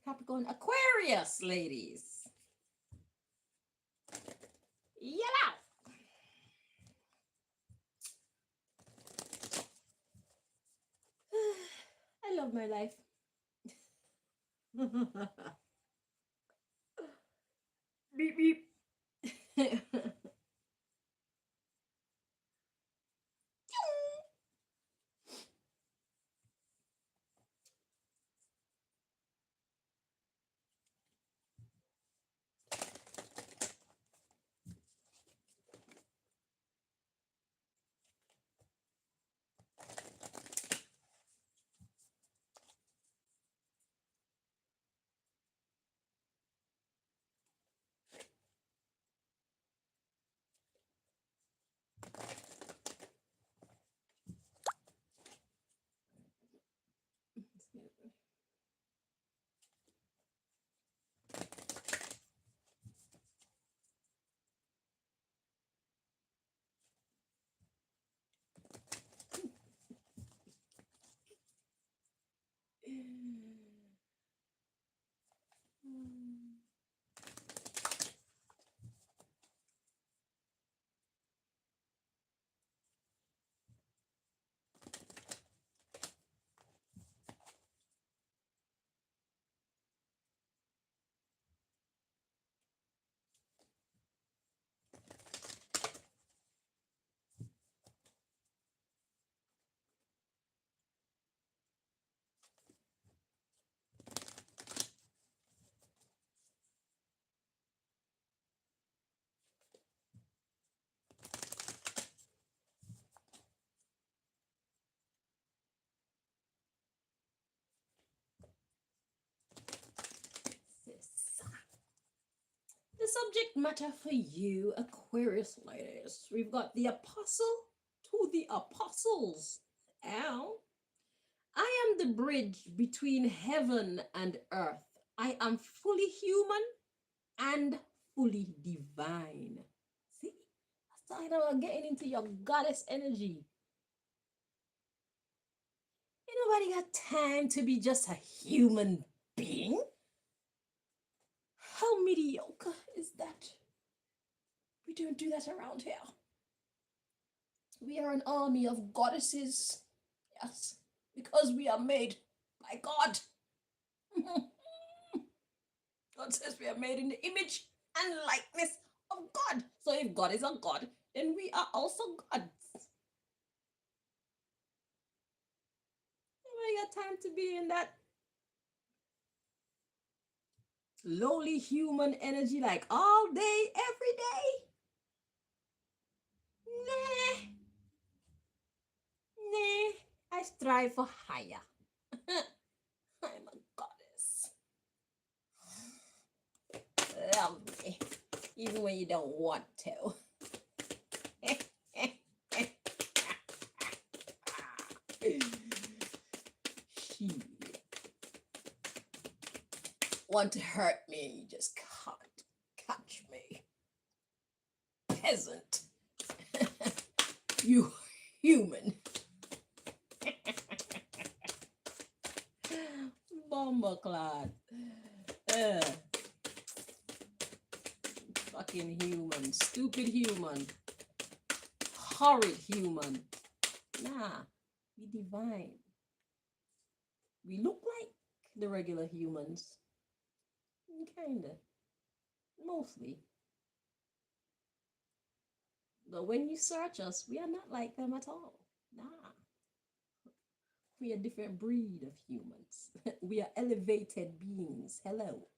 Capricorn, Aquarius, ladies. Yellow. I love my life. Beep beep. subject matter for you, Aquarius ladies. We've got the apostle to the apostles. Ow. I am the bridge between heaven and earth. I am fully human and fully divine. See? That's talking about getting into your goddess energy. Ain't nobody got time to be just a human being. How mediocre is that? We don't do that around here. We are an army of goddesses. Yes, because we are made by God. God says we are made in the image and likeness of God. So if God is a God, then we are also gods. We got time to be in that lowly human energy like all day, every day. Nah. Nah. I strive for higher. I'm a goddess. Love me. Even when you don't want to. She want to hurt me, you just can't catch me. Peasant. You human. Bombaclad. Fucking human. Stupid human. Horrid human. Nah, we divine. We look like the regular humans. Kinda. Mostly. But when you search us, we are not like them at all. Nah. We are a different breed of humans. We are elevated beings. Hello.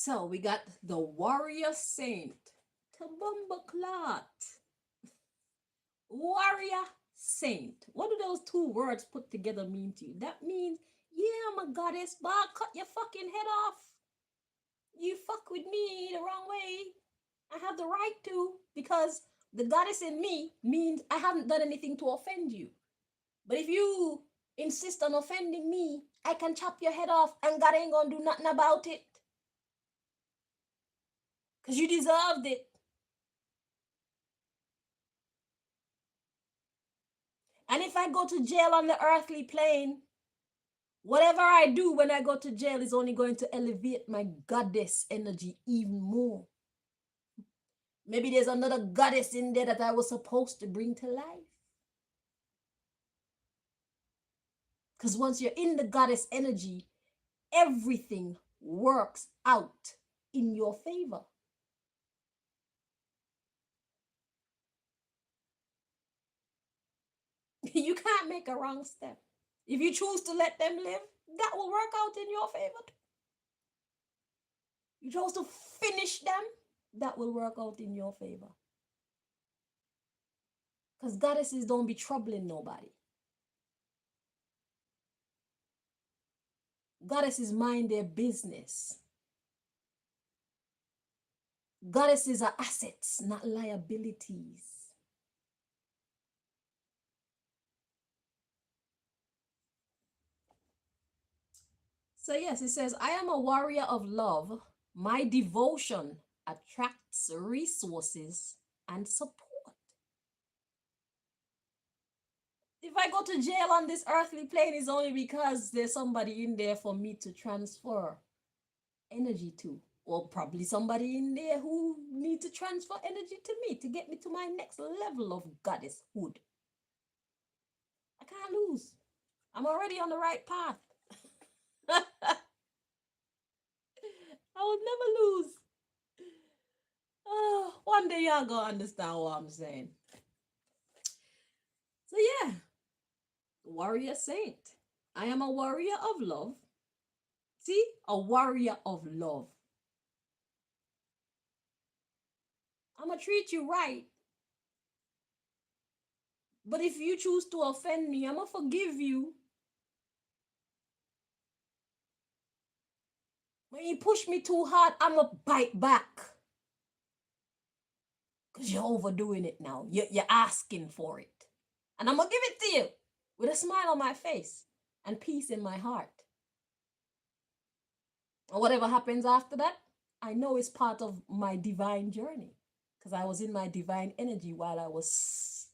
So we got the warrior saint. Tabumbaclat. Warrior saint. What do those two words put together mean to you? That means, yeah, I'm a goddess, but I'll cut your fucking head off. You fuck with me the wrong way. I have the right to, because the goddess in me means I haven't done anything to offend you. But if you insist on offending me, I can chop your head off and God ain't gonna do nothing about it. Because you deserved it. And if I go to jail on the earthly plane, whatever I do when I go to jail is only going to elevate my goddess energy even more. Maybe there's another goddess in there that I was supposed to bring to life. Because once you're in the goddess energy, everything works out in your favor. You can't make a wrong step. If you choose to let them live, that will work out in your favor. You chose to finish them, that will work out in your favor. Because goddesses don't be troubling nobody. Goddesses mind their business. Goddesses are assets, not liabilities. So yes, it says, I am a warrior of love. My devotion attracts resources and support. If I go to jail on this earthly plane, it's only because there's somebody in there for me to transfer energy to. Or probably somebody in there who needs to transfer energy to me to get me to my next level of goddesshood. I can't lose. I'm already on the right path. I would never lose. Oh, one day y'all gonna understand what I'm saying. So yeah, warrior saint. I am a warrior of love. See, a warrior of love. I'm gonna treat you right. But if you choose to offend me, I'm gonna forgive you. When you push me too hard, I'm gonna bite back. Because you're overdoing it now. You're asking for it. And I'm gonna give it to you with a smile on my face and peace in my heart. And whatever happens after that, I know it's part of my divine journey. Because I was in my divine energy while I was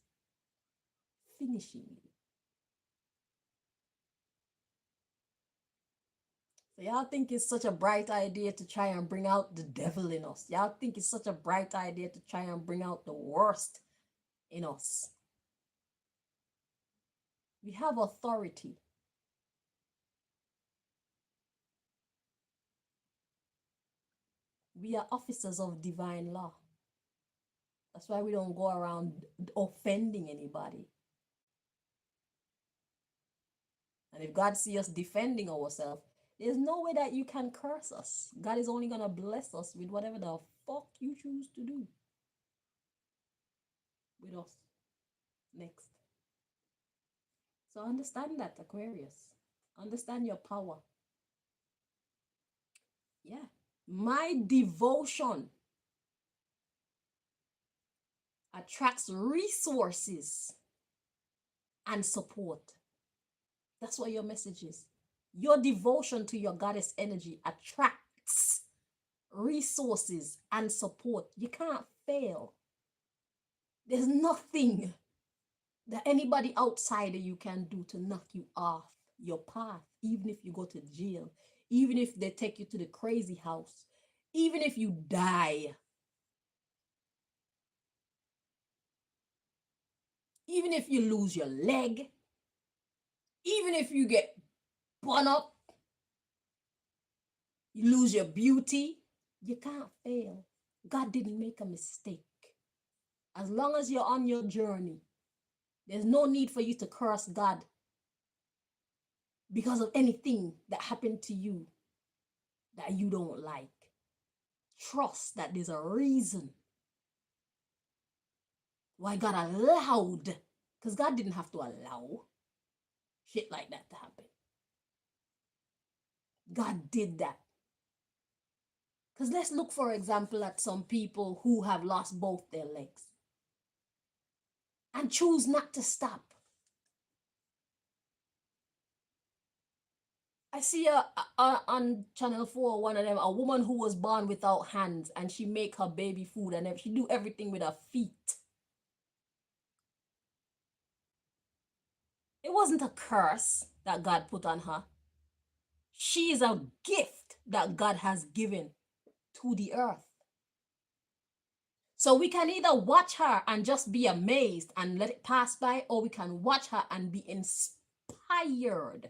finishing you. So y'all think it's such a bright idea to try and bring out the devil in us. Y'all think it's such a bright idea to try and bring out the worst in us. We have authority. We are officers of divine law. That's why we don't go around offending anybody. And if God sees us defending ourselves, there's no way that you can curse us. God is only going to bless us with whatever the fuck you choose to do with us. Next. So understand that, Aquarius. Understand your power. Yeah. My devotion attracts resources and support. That's what your message is. Your devotion to your goddess energy attracts resources and support. You can't fail. There's nothing that anybody outside of you can do to knock you off your path, even if you go to jail, even if they take you to the crazy house, even if you die, even if you lose your leg, even if you get burned up, you lose your beauty, you can't fail. God didn't make a mistake. As long as you're on your journey, there's no need for you to curse God because of anything that happened to you that you don't like. Trust that there's a reason why God allowed, because God didn't have to allow shit like that to happen. God did that. Because let's look, for example, at some people who have lost both their legs and choose not to stop. I see on Channel 4, one of them, a woman who was born without hands, and she make her baby food and she do everything with her feet. It wasn't a curse that God put on her. She is a gift that God has given to the earth. So we can either watch her and just be amazed and let it pass by, or we can watch her and be inspired.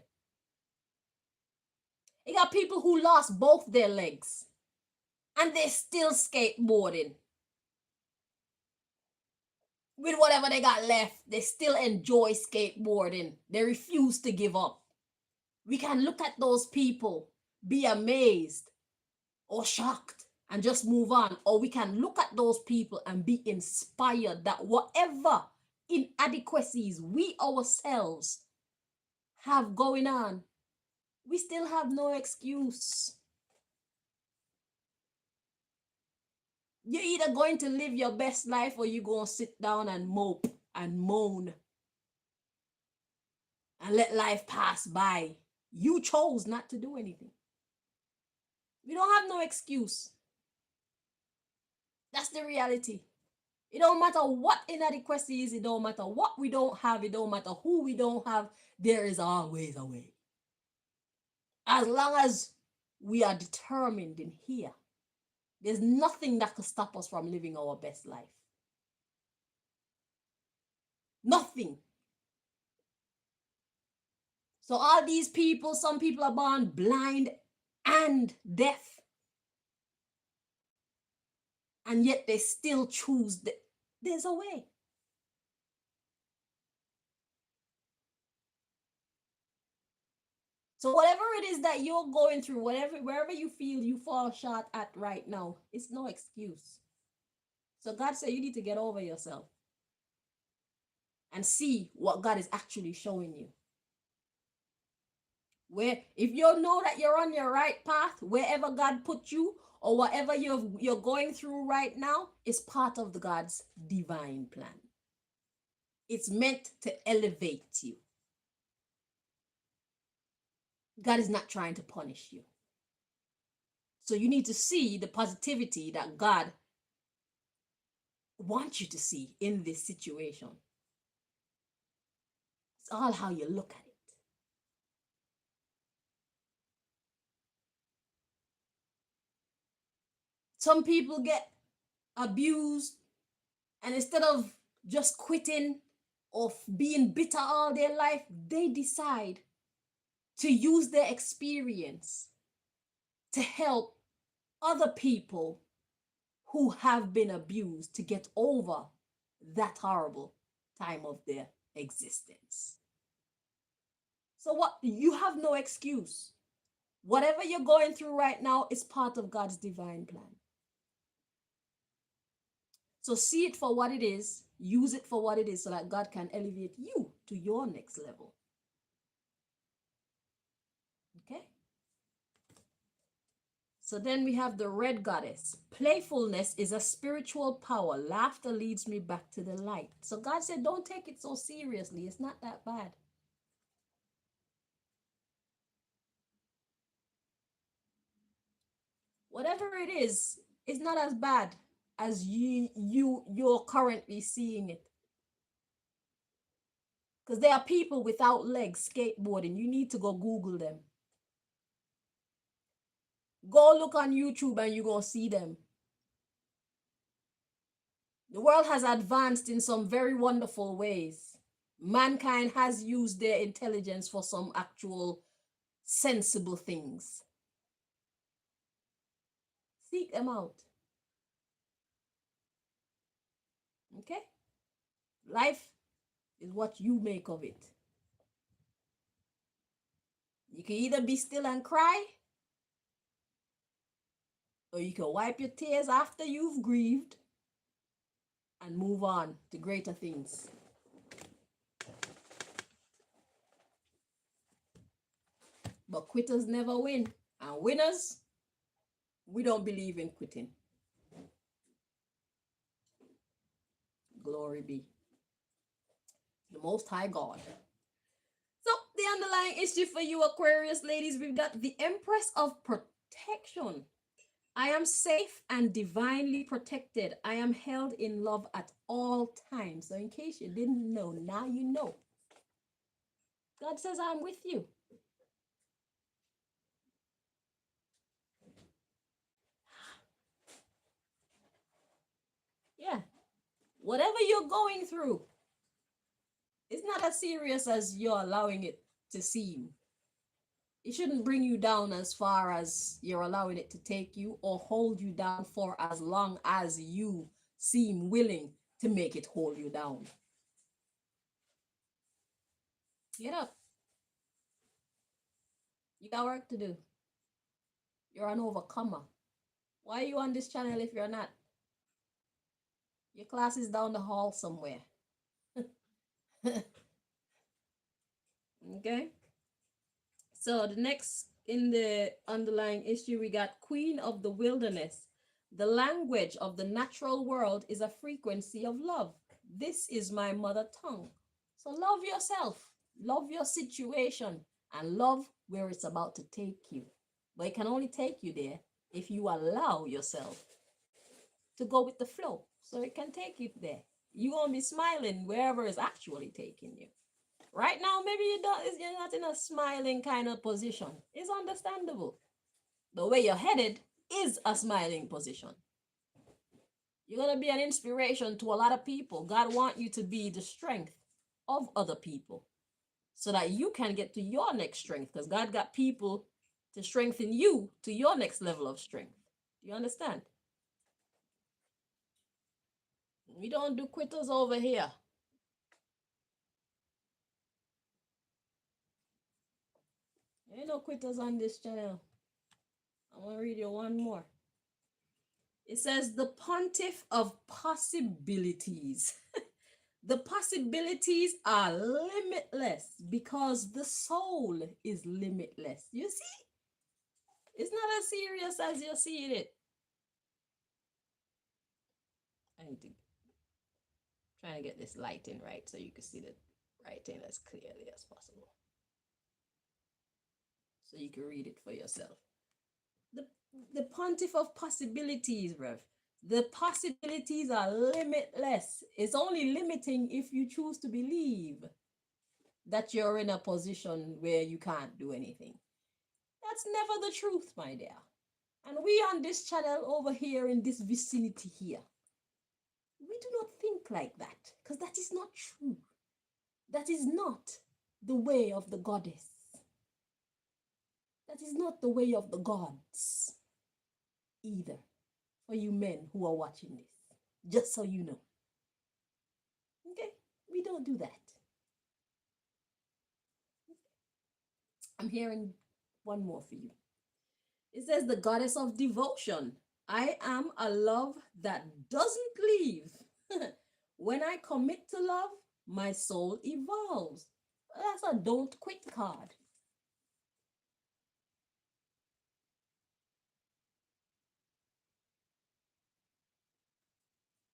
You got people who lost both their legs and they're still skateboarding. With whatever they got left, they still enjoy skateboarding. They refuse to give up. We can look at those people, be amazed or shocked, and just move on. Or we can look at those people and be inspired that whatever inadequacies we ourselves have going on, we still have no excuse. You're either going to live your best life or you're going to sit down and mope and moan and let life pass by. You chose not to do anything. We don't have no excuse. That's the reality. It don't matter what inadequacy is. It don't matter what we don't have. It don't matter who we don't have. There is always a way. As long as we are determined in here, there's nothing that can stop us from living our best life. Nothing. So all these people, some people are born blind and deaf, and yet they still choose there's a way. So whatever it is that you're going through, wherever you feel you fall short at right now, it's no excuse. So God said you need to get over yourself and see what God is actually showing you. Where if you know that you're on your right path, wherever God put you or whatever you're going through right now is part of the God's divine plan. It's meant to elevate you. God is not trying to punish you. So you need to see the positivity that God wants you to see in this situation. It's all how you look at it. Some people get abused, and instead of just quitting or being bitter all their life, they decide to use their experience to help other people who have been abused to get over that horrible time of their existence. So what, you have no excuse. Whatever you're going through right now is part of God's divine plan. So see it for what it is, use it for what it is so that God can elevate you to your next level. Okay? So then we have the red goddess. Playfulness is a spiritual power. Laughter leads me back to the light. So God said, don't take it so seriously. It's not that bad. Whatever it is, it's not as bad as you're currently seeing it. Because there are people without legs skateboarding. You need to go Google them. Go look on YouTube and you're going to see them. The world has advanced in some very wonderful ways. Mankind has used their intelligence for some actual sensible things. Seek them out. Okay? Life is what you make of it. You can either be still and cry, or you can wipe your tears after you've grieved and move on to greater things. But quitters never win. And winners, we don't believe in quitting. Glory be the Most High God. So the underlying issue for you Aquarius ladies, we've got the Empress of Protection. I am safe and divinely protected. I am held in love at all times. So in case you didn't know, now you know. God says, I'm with you. Yeah. Whatever you're going through, it's not as serious as you're allowing it to seem. It shouldn't bring you down as far as you're allowing it to take you or hold you down for as long as you seem willing to make it hold you down. Get up. You got work to do. You're an overcomer. Why are you on this channel if you're not? Your class is down the hall somewhere. Okay? So the next in the underlying issue, we got Queen of the Wilderness. The language of the natural world is a frequency of love. This is my mother tongue. So love yourself, love your situation, and love where it's about to take you. But it can only take you there if you allow yourself to go with the flow. So it can take you there. You're going to be smiling wherever it's actually taking you. Right now, maybe you're not in a smiling kind of position. It's understandable. The way you're headed is a smiling position. You're going to be an inspiration to a lot of people. God wants you to be the strength of other people. so that you can get to your next strength, because God got people to strengthen you to your next level of strength. Do you understand? We don't do quitters over here. There ain't no quitters on this channel. I want to read you one more. It says the pontiff of possibilities. The possibilities are limitless because the soul is limitless. You see? It's not as serious as you're seeing it. I need to try to get this lighting right so you can see the writing as clearly as possible. So you can read it for yourself. The pontiff of possibilities, Rev. The possibilities are limitless. It's only limiting if you choose to believe that you're in a position where you can't do anything. That's never the truth, my dear. And we on this channel over here in this vicinity here, we do not think like that, because that is not true. That is not the way of the goddess. That is not the way of the gods either, for you men who are watching this. Just so you know. Okay? We don't do that. I'm hearing one more for you. It says, the goddess of devotion. I am a love that doesn't leave. When I commit to love, my soul evolves. That's a don't quit card.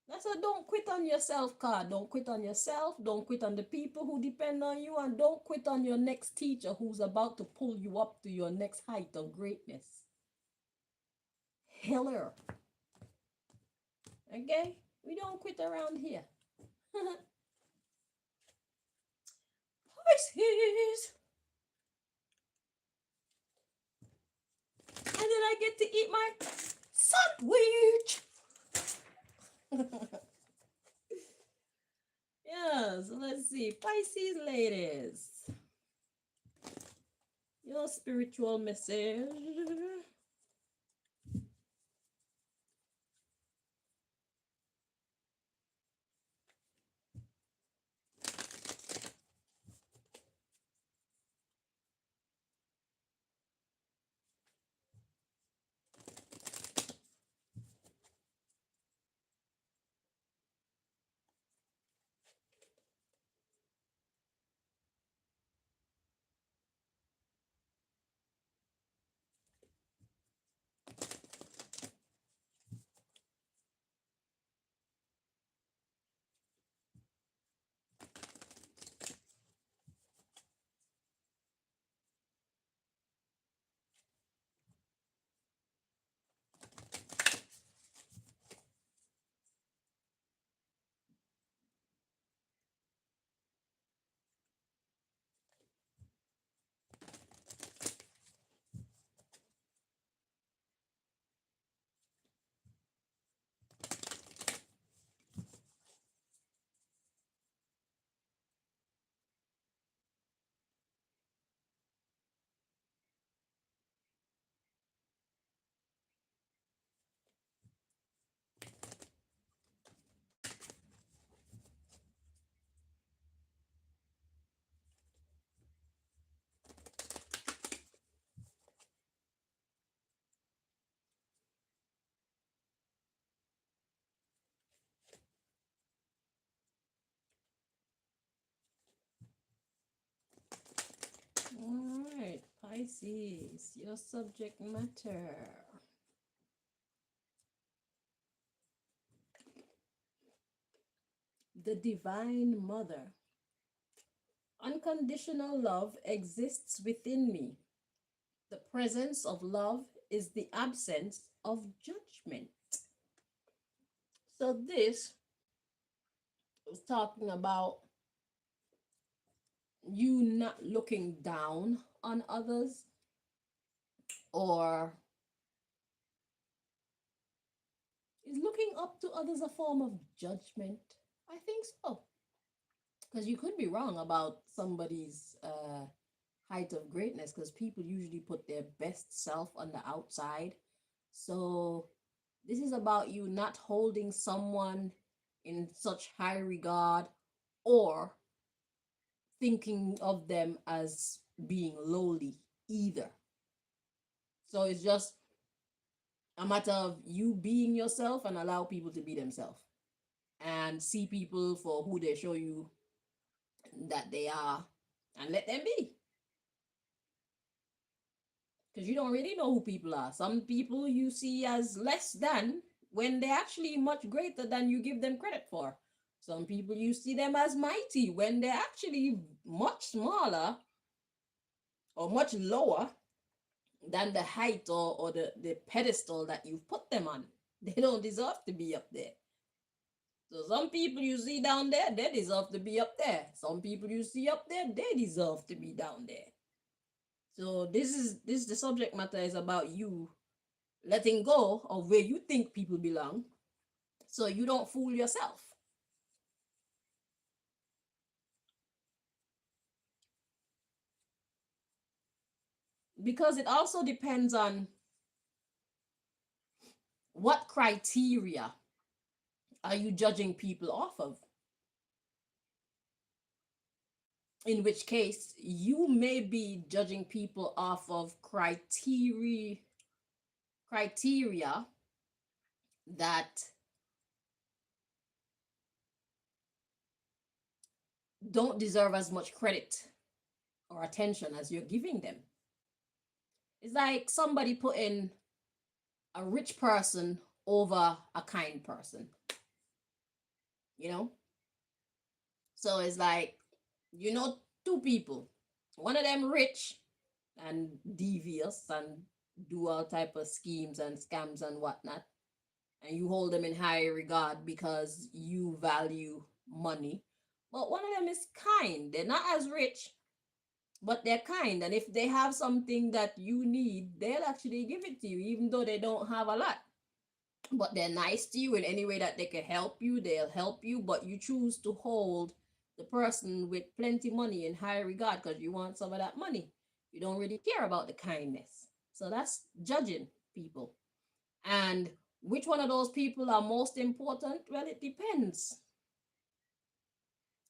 That's a don't quit on yourself card. Don't quit on yourself. Don't quit on the people who depend on you. And don't quit on your next teacher who's about to pull you up to your next height of greatness. Healer. Okay? We don't quit around here. Pisces. And then I get to eat my sandwich. Yes, let's see. Pisces ladies. Your spiritual message. All right, Pisces, your subject matter. The Divine Mother. Unconditional love exists within me. The presence of love is the absence of judgment. So this was talking about you not looking down on others, or is looking up to others a form of judgment? I think so. Because you could be wrong about somebody's height of greatness, because people usually put their best self on the outside. So this is about you not holding someone in such high regard, or thinking of them as being lowly either. So it's just a matter of you being yourself and allow people to be themselves, and see people for who they show you that they are, and let them be. Because you don't really know who people are. Some people you see as less than when they're actually much greater than you give them credit for. Some people you see them as mighty when they're actually much smaller or much lower than the height, or the pedestal that you've put them on. They don't deserve to be up there. So some people you see down there, they deserve to be up there. Some people you see up there, they deserve to be down there. So this the subject matter is about you letting go of where you think people belong, so you don't fool yourself. Because it also depends on what criteria are you judging people off of. In which case, you may be judging people off of criteria that don't deserve as much credit or attention as you're giving them. It's like somebody putting a rich person over a kind person, you know? So it's like, two people. One of them rich and devious and do all type of schemes and scams and whatnot. And you hold them in high regard because you value money. But one of them is kind. They're not as rich, but they're kind. And if they have something that you need, they'll actually give it to you, even though they don't have a lot. But they're nice to you in any way that they can help you. They'll help you, but you choose to hold the person with plenty money in high regard because you want some of that money. You don't really care about the kindness. So that's judging people. And which one of those people are most important? Well, it depends.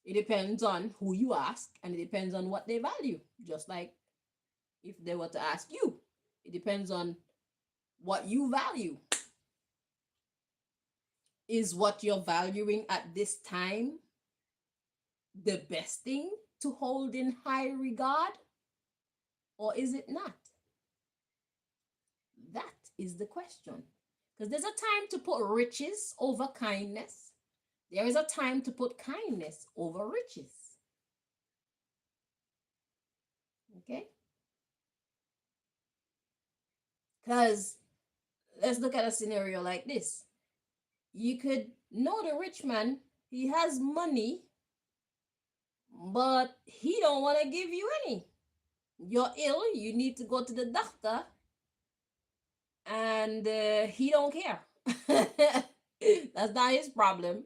It depends on who you ask, and it depends on what they value. Just like if they were to ask you, it depends on what you value. Is what you're valuing at this time the best thing to hold in high regard, or is it not? That is the question. Because there's a time to put riches over kindness. There is a time to put kindness over riches. Okay? Because let's look at a scenario like this. You could know the rich man, he has money, but he don't want to give you any. You're ill, you need to go to the doctor, and he don't care. That's not his problem.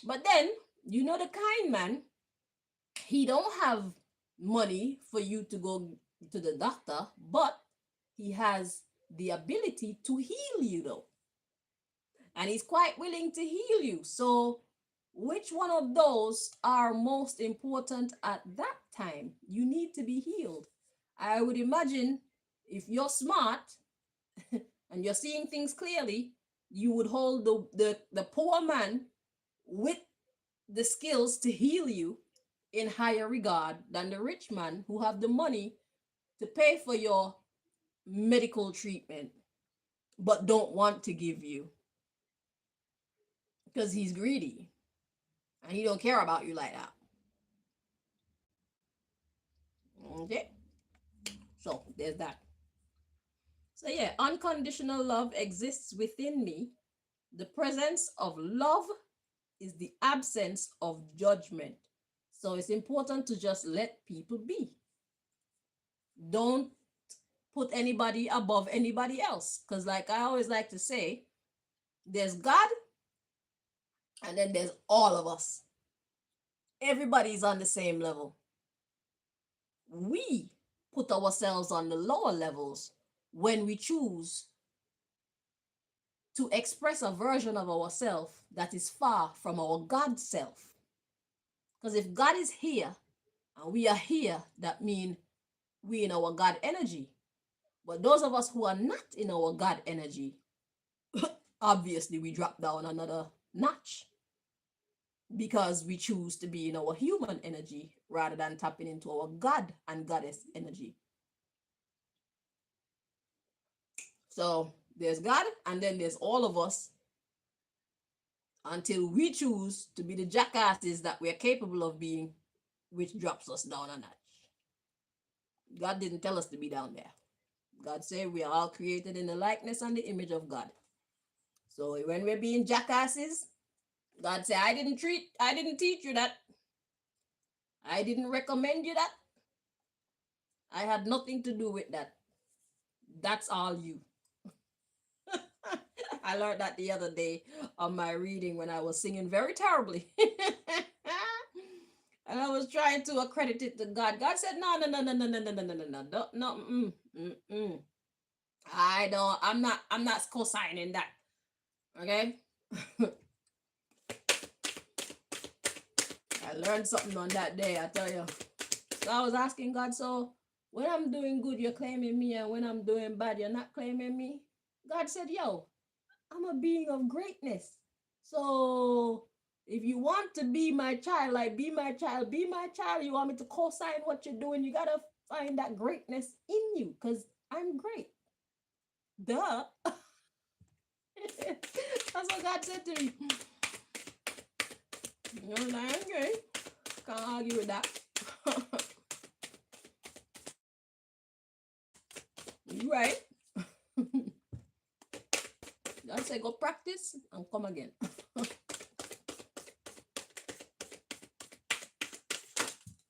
But then, the kind man, he don't have money for you to go to the doctor, but he has the ability to heal you though. And he's quite willing to heal you. So which one of those are most important at that time? You need to be healed. I would imagine if you're smart and you're seeing things clearly, you would hold the poor man with the skills to heal you in higher regard than the rich man who have the money to pay for your medical treatment but don't want to give you because he's greedy and he don't care about you like that. Okay, so there's that. So yeah, unconditional love exists within me. The presence of love is the absence of judgment. So it's important to just let people be. Don't put anybody above anybody else, because like I always like to say, there's God and then there's all of us. Everybody's on the same level. We put ourselves on the lower levels when we choose to express a version of ourselves that is far from our God self. Because if God is here and we are here, that means we in our God energy. But those of us who are not in our God energy, obviously we drop down another notch because we choose to be in our human energy rather than tapping into our God and Goddess energy. So there's God, and then there's all of us until we choose to be the jackasses that we're capable of being, which drops us down a notch. God didn't tell us to be down there. God said we are all created in the likeness and the image of God. So when we're being jackasses, God said, I didn't teach you that. I didn't recommend you that. I had nothing to do with that. That's all you. I learned that the other day on my reading when I was singing very terribly. And I was trying to accredit it to God. God said, no, no, no, no, no, no, no, no, no, no, no, no, I'm not co-signing that. Okay? I learned something on that day, I tell you. So I was asking God, so when I'm doing good, you're claiming me, and when I'm doing bad, you're not claiming me? God said, yo, I'm a being of greatness. So if you want to be my child, like be my child, you want me to co-sign what you're doing, you gotta find that greatness in you, because I'm great. Duh. That's what God said to me. You're like, okay. Can't argue with that. You right. God said go practice and come again.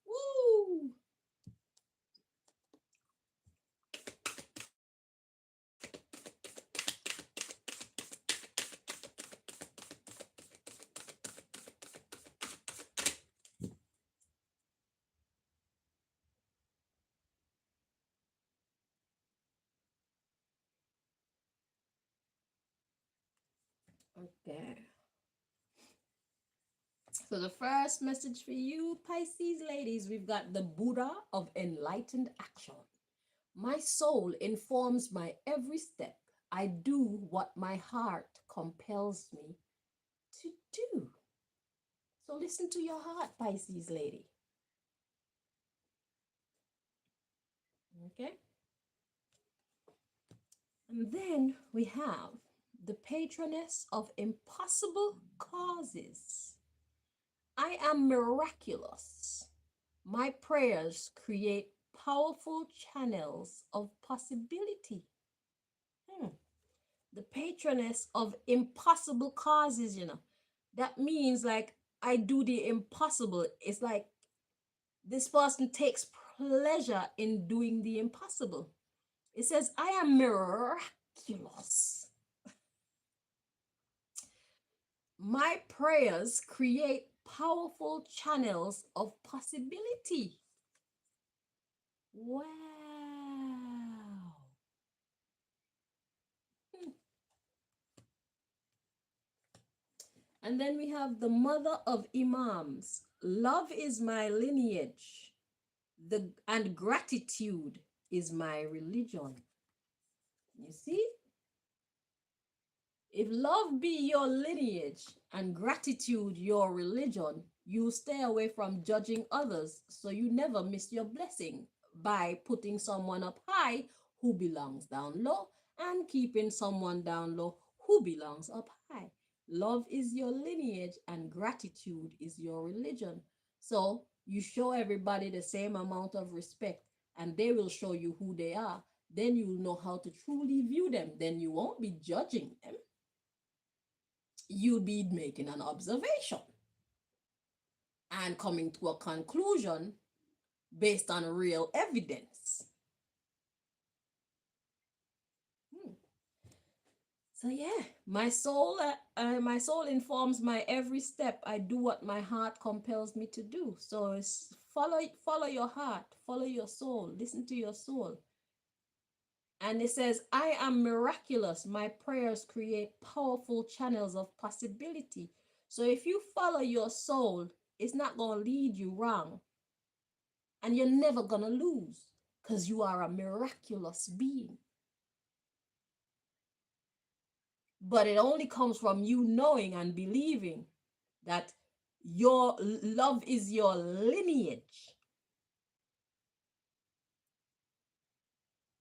Woo! Okay. So the first message for you, Pisces ladies, we've got the Buddha of enlightened action. My soul informs my every step. I do what my heart compels me to do. So listen to your heart, Pisces lady. Okay? And then we have the patroness of impossible causes. I am miraculous. My prayers create powerful channels of possibility. The patroness of impossible causes, That means like I do the impossible. It's like this person takes pleasure in doing the impossible. It says, I am miraculous. My prayers create powerful channels of possibility. Wow. And then we have the mother of Imams. Love is my lineage, and gratitude is my religion. You see? If love be your lineage and gratitude your religion, you stay away from judging others so you never miss your blessing by putting someone up high who belongs down low and keeping someone down low who belongs up high. Love is your lineage and gratitude is your religion. So you show everybody the same amount of respect and they will show you who they are. Then you'll know how to truly view them. Then you won't be judging them. You'll be making an observation and coming to a conclusion based on real evidence. So yeah, my soul informs my every step. I do what my heart compels me to do. So it's follow your heart, follow your soul, listen to your soul. And it says, I am miraculous. My prayers create powerful channels of possibility. So if you follow your soul, it's not going to lead you wrong. And you're never going to lose because you are a miraculous being. But it only comes from you knowing and believing that your love is your lineage.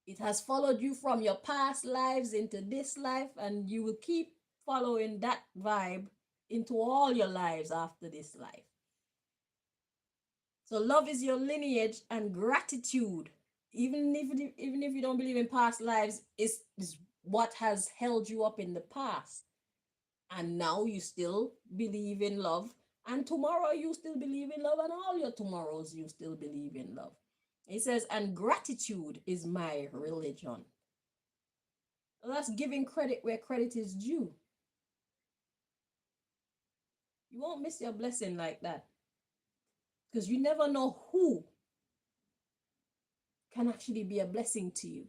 It has followed you from your past lives into this life, and you will keep following that vibe into all your lives after this life. So love is your lineage, and gratitude, even if you don't believe in past lives, is what has held you up in the past. And now you still believe in love, and tomorrow you still believe in love, and all your tomorrows you still believe in love. It says, and gratitude is my religion. Well, that's giving credit where credit is due. You won't miss your blessing like that, because you never know who can actually be a blessing to you,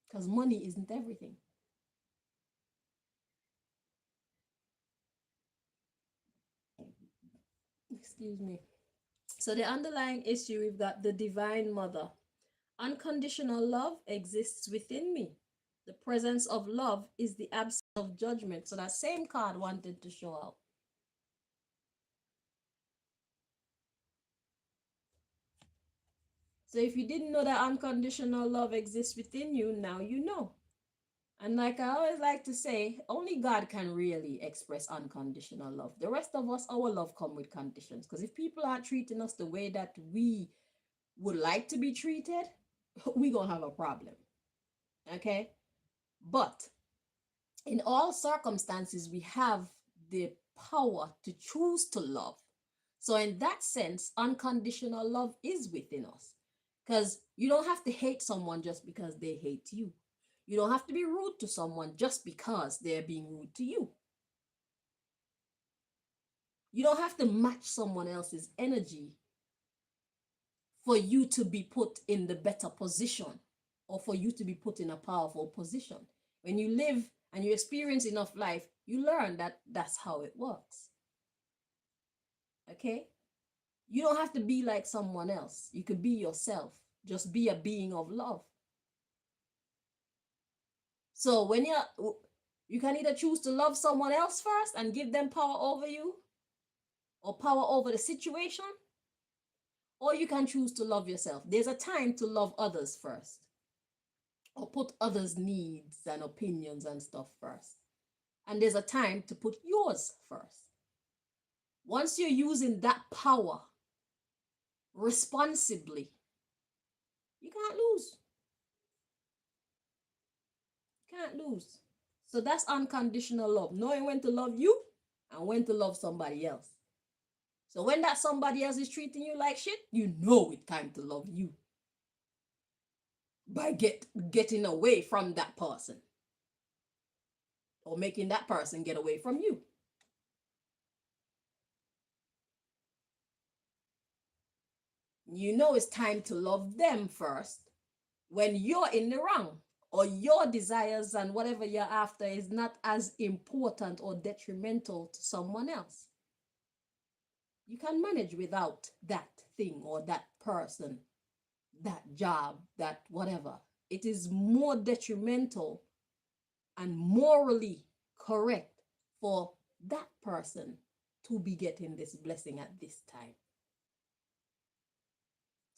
because money isn't everything. Excuse me. So the underlying issue, we've got the divine mother. Unconditional love exists within me. The presence of love is the absence of judgment. So that same card wanted to show out. So if you didn't know that unconditional love exists within you, now you know. And like I always like to say, only God can really express unconditional love. The rest of us, our love come with conditions. Because if people aren't treating us the way that we would like to be treated, we gonna have a problem. Okay? But in all circumstances, we have the power to choose to love. So in that sense, unconditional love is within us. Because you don't have to hate someone just because they hate you. You don't have to be rude to someone just because they're being rude to you. You don't have to match someone else's energy for you to be put in the better position, or for you to be put in a powerful position. When you live and you experience enough life, you learn that that's how it works. Okay? You don't have to be like someone else. You could be yourself. Just be a being of love. So when you can either choose to love someone else first and give them power over you, or power over the situation, or you can choose to love yourself. There's a time to love others first, or put others' needs and opinions and stuff first. And there's a time to put yours first. Once you're using that power responsibly, you can't lose. You can't lose. So that's unconditional love, knowing when to love you and when to love somebody else. So when that somebody else is treating you like shit, you know it's time to love you by getting away from that person, or making that person get away from you. You know it's time to love them first when you're in the wrong, or your desires and whatever you're after is not as important or detrimental to someone else. You can manage without that thing or that person, that job, that whatever. It is more detrimental and morally correct for that person to be getting this blessing at this time.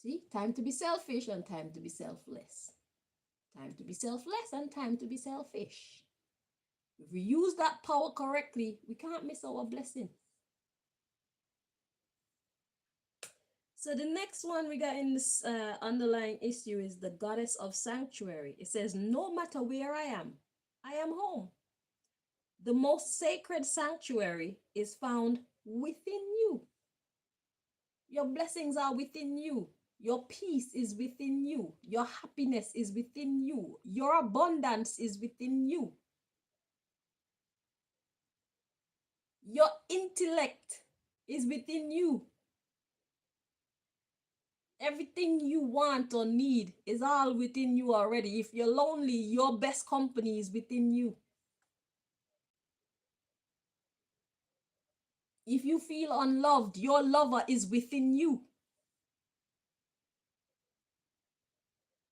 See, time to be selfish and time to be selfless. Time to be selfless and time to be selfish. If we use that power correctly, we can't miss our blessing. So the next one we got in this underlying issue is the goddess of sanctuary. It says, no matter where I am home. The most sacred sanctuary is found within you. Your blessings are within you. Your peace is within you. Your happiness is within you. Your abundance is within you. Your intellect is within you. Everything you want or need is all within you already. If you're lonely, your best company is within you. If you feel unloved, your lover is within you.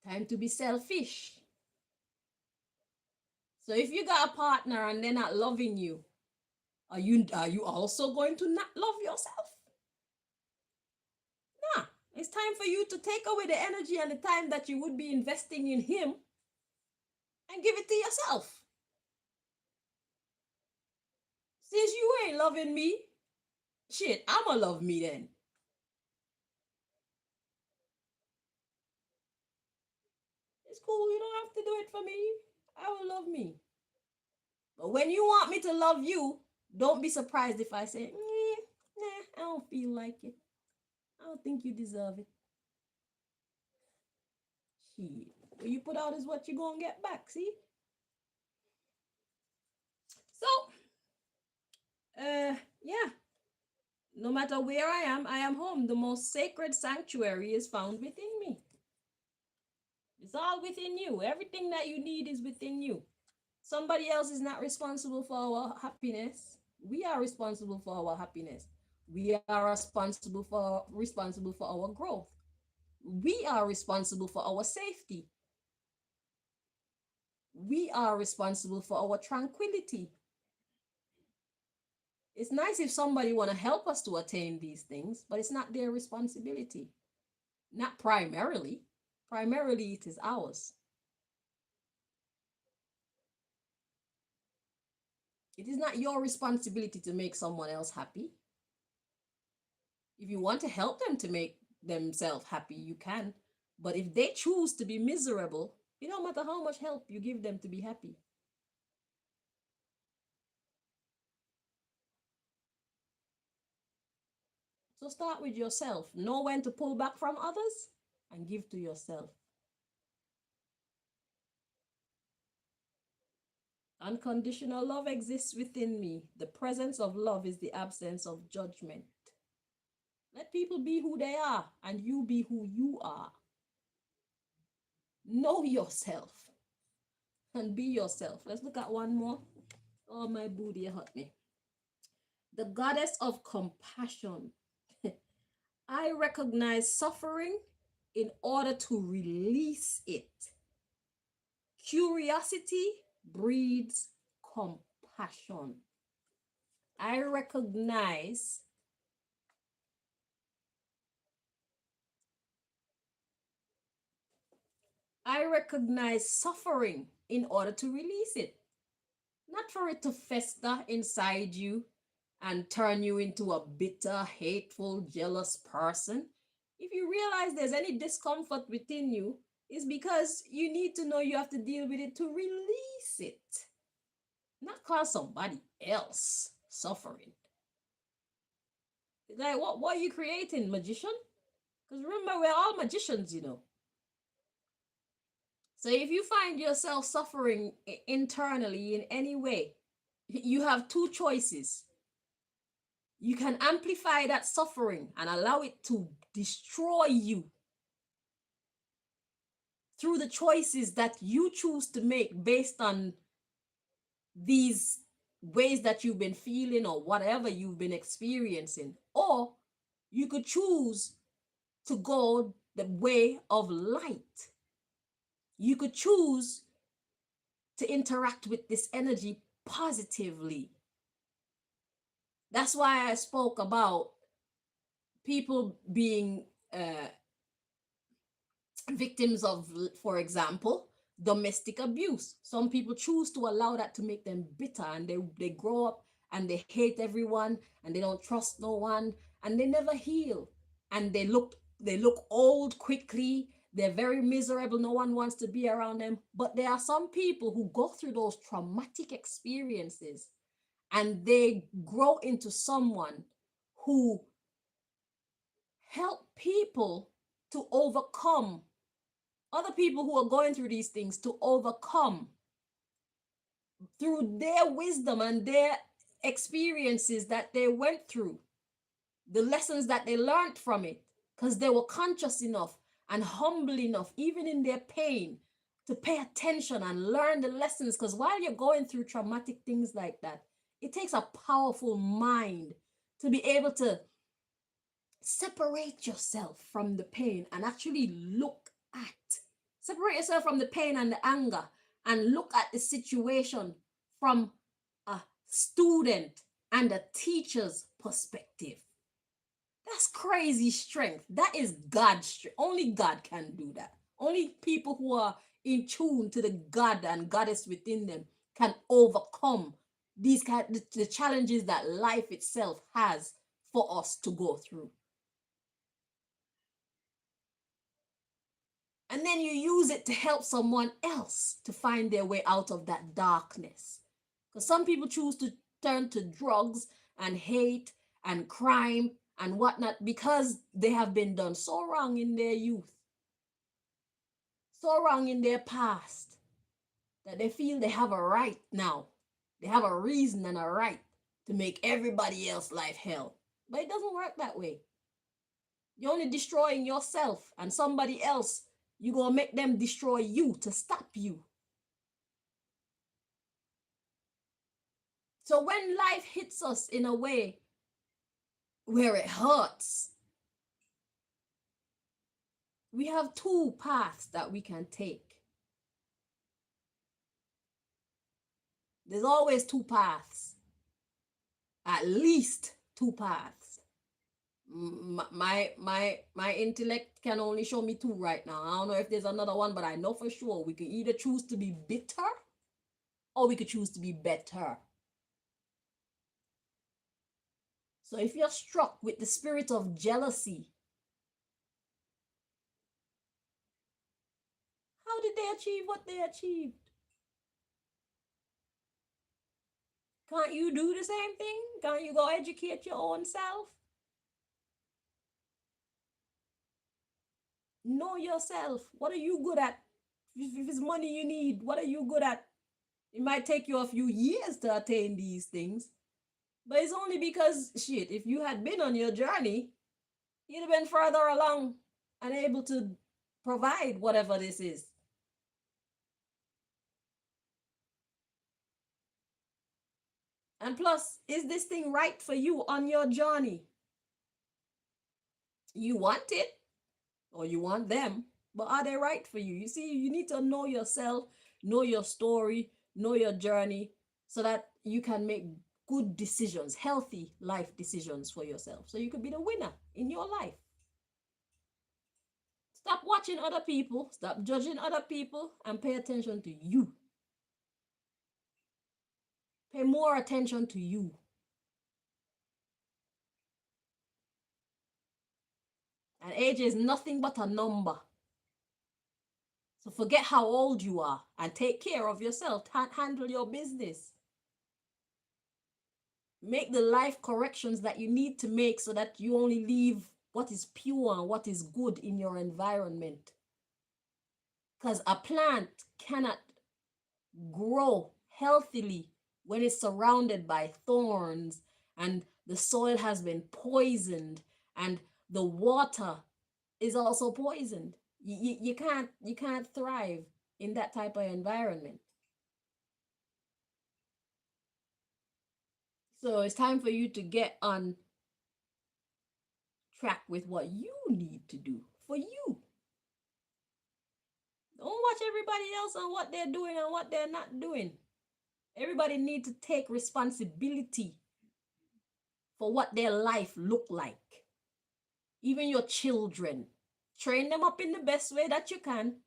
Time to be selfish. So if you got a partner and they're not loving you, are you also going to not love yourself? Nah, it's time for you to take away the energy and the time that you would be investing in him and give it to yourself. Since you ain't loving me, shit, I'ma love me then. It's cool, you don't have to do it for me. I will love me. But when you want me to love you, don't be surprised if I say, nah, I don't feel like it. I don't think you deserve it. Shit. What you put out is what you're gonna get back, see? So, yeah. No matter where I am home. The most sacred sanctuary is found within me. It's all within you. Everything that you need is within you. Somebody else is not responsible for our happiness. We are responsible for our happiness. We are responsible for our growth. We are responsible for our safety. We are responsible for our tranquility. It's nice if somebody want to help us to attain these things, but it's not their responsibility. Not primarily. Primarily, it is ours. It is not your responsibility to make someone else happy. If you want to help them to make themselves happy, you can. But if they choose to be miserable, it don't matter how much help you give them to be happy. So start with yourself. Know when to pull back from others and give to yourself. Unconditional love exists within me. The presence of love is the absence of judgment. Let people be who they are and you be who you are. Know yourself and be yourself. Let's look at one more. Oh, my booty hurt me. The goddess of compassion. I recognize suffering in order to release it. Curiosity breeds compassion. I recognize suffering in order to release it. Not for it to fester inside you and turn you into a bitter, hateful, jealous person. If you realize there's any discomfort within you, it's because you need to know you have to deal with it to release it. Not cause somebody else suffering. Like, what are you creating, magician? Because remember, we're all magicians, you know. So if you find yourself suffering internally in any way, you have two choices. You can amplify that suffering and allow it to destroy you through the choices that you choose to make based on these ways that you've been feeling or whatever you've been experiencing. Or you could choose to go the way of light. You could choose to interact with this energy positively. That's why I spoke about people being victims of, for example, domestic abuse. Some people choose to allow that to make them bitter, and they grow up and they hate everyone and they don't trust no one and they never heal, and they look old quickly. They're very miserable. No one wants to be around them. But there are some people who go through those traumatic experiences and they grow into someone who help people to overcome other people who are going through these things, to overcome through their wisdom and their experiences that they went through, the lessons that they learned from it, because they were conscious enough and humble enough, even in their pain, to pay attention and learn the lessons. Because while you're going through traumatic things like that, it takes a powerful mind to be able to separate yourself from the pain and actually separate yourself from the pain and the anger and look at the situation from a student and a teacher's perspective. That's crazy strength. That is God's strength. Only God can do that. Only people who are in tune to the God and goddess within them can overcome the challenges that life itself has for us to go through. And then you use it to help someone else to find their way out of that darkness. Because some people choose to turn to drugs and hate and crime and whatnot because they have been done so wrong in their youth, so wrong in their past, that they feel they have a right now. They have a reason and a right to make everybody else's life hell. But it doesn't work that way. You're only destroying yourself, and somebody else, you're going to make them destroy you to stop you. So when life hits us in a way where it hurts, we have two paths that we can take. There's always two paths, at least two paths. My intellect can only show me two right now. I don't know if there's another one, but I know for sure we could either choose to be bitter or we could choose to be better. So if you're struck with the spirit of jealousy, how did they achieve what they achieved? Can't you do the same thing? Can't you go educate your own self? Know yourself. What are you good at? If it's money you need, what are you good at? It might take you a few years to attain these things, but it's only because, shit, if you had been on your journey, you'd have been further along and able to provide whatever this is. And plus, is this thing right for you on your journey? You want it or you want them, but are they right for you? You see, you need to know yourself, know your story, know your journey, so that you can make good decisions, healthy life decisions for yourself, so you could be the winner in your life. Stop watching other people, stop judging other people, and pay attention to you. Pay more attention to you. And age is nothing but a number. So forget how old you are and take care of yourself. Handle your business. Make the life corrections that you need to make so that you only leave what is pure and what is good in your environment. Because a plant cannot grow healthily when it's surrounded by thorns and the soil has been poisoned and the water is also poisoned. You can't thrive in that type of environment. So it's time for you to get on track with what you need to do for you. Don't watch everybody else on what they're doing and what they're not doing. Everybody needs to take responsibility for what their life look like. Even your children. Train them up in the best way that you can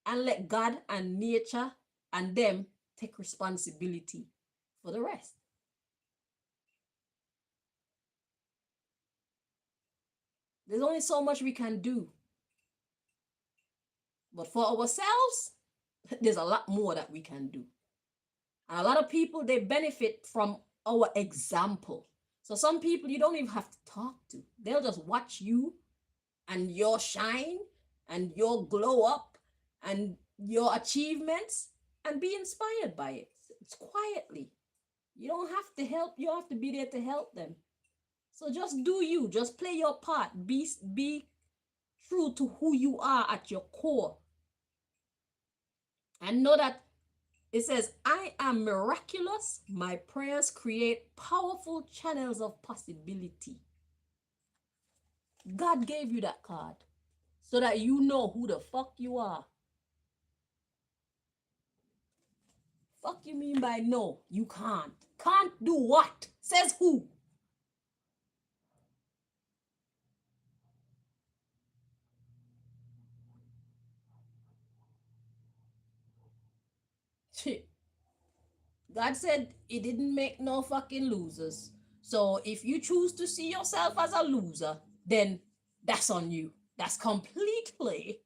and let God and nature and them take responsibility for the rest. There's only so much we can do. But for ourselves, there's a lot more that we can do. And a lot of people, they benefit from our example. So some people you don't even have to talk to. They'll just watch you and your shine and your glow up and your achievements and be inspired by it. It's quietly. You don't have to help. You have to be there to help them. So just do you. Just play your part. Be true to who you are at your core. And know that it says, I am miraculous. My prayers create powerful channels of possibility. God gave you that card so that you know who the fuck you are. Fuck you mean by no, you can't. Can't do what? Says who? God said he didn't make no fucking losers. So if you choose to see yourself as a loser, then that's on you. That's completely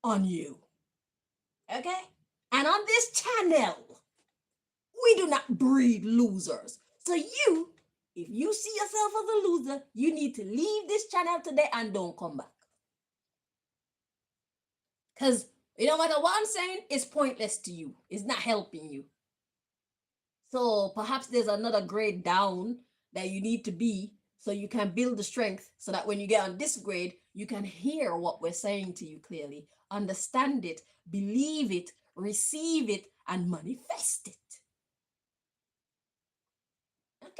on you. Okay? And on this channel, we do not breed losers. So if you see yourself as a loser, you need to leave this channel today and don't come back. Because no matter what I'm saying, it's pointless to you. It's not helping you. So perhaps there's another grade down that you need to be so you can build the strength so that when you get on this grade, you can hear what we're saying to you clearly, understand it, believe it, receive it, and manifest it. Okay?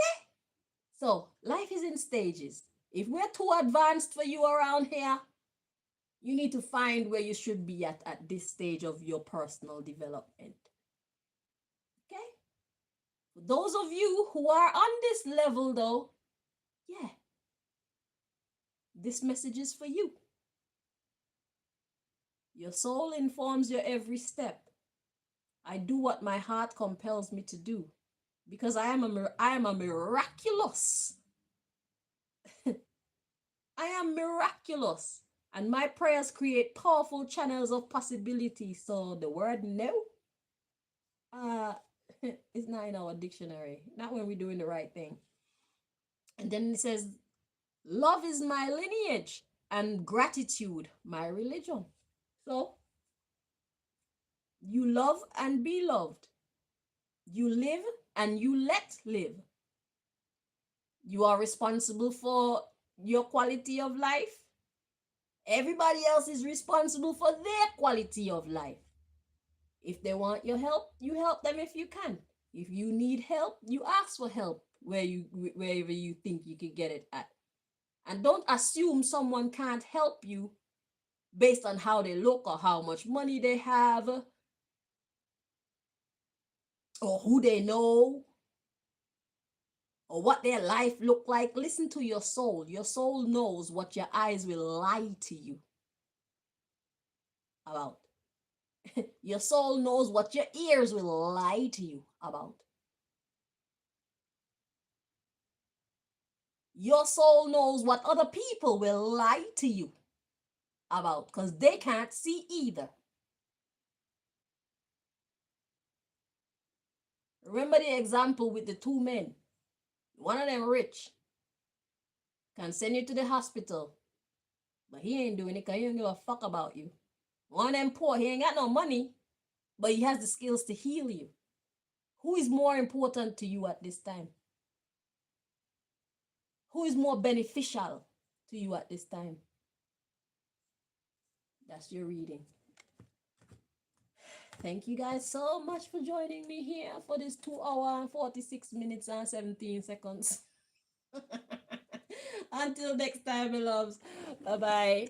So life is in stages. If we're too advanced for you around here, you need to find where you should be at this stage of your personal development. Okay? For those of you who are on this level though, yeah, this message is for you. Your soul informs your every step. I do what my heart compels me to do because I am a miraculous. I am miraculous. And my prayers create powerful channels of possibility. So the word no, it's not in our dictionary. Not when we're doing the right thing. And then it says, love is my lineage and gratitude my religion. So you love and be loved. You live and you let live. You are responsible for your quality of life. Everybody else is responsible for their quality of life. If they want your help, you help them if you can. If you need help, you ask for help wherever you think you can get it at. And don't assume someone can't help you based on how they look or how much money they have or who they know or what their life look like. Listen to your soul. Your soul knows what your eyes will lie to you about. Your soul knows what your ears will lie to you about. Your soul knows what other people will lie to you about because they can't see either. Remember the example with the two men. One of them rich, can send you to the hospital, but he ain't doing it because he don't give a fuck about you. One of them poor, he ain't got no money, but he has the skills to heal you. Who is more important to you at this time? Who is more beneficial to you at this time? That's your reading. Thank you guys so much for joining me here for this 2 hour and 46 minutes and 17 seconds. Until next time, my loves. Bye-bye.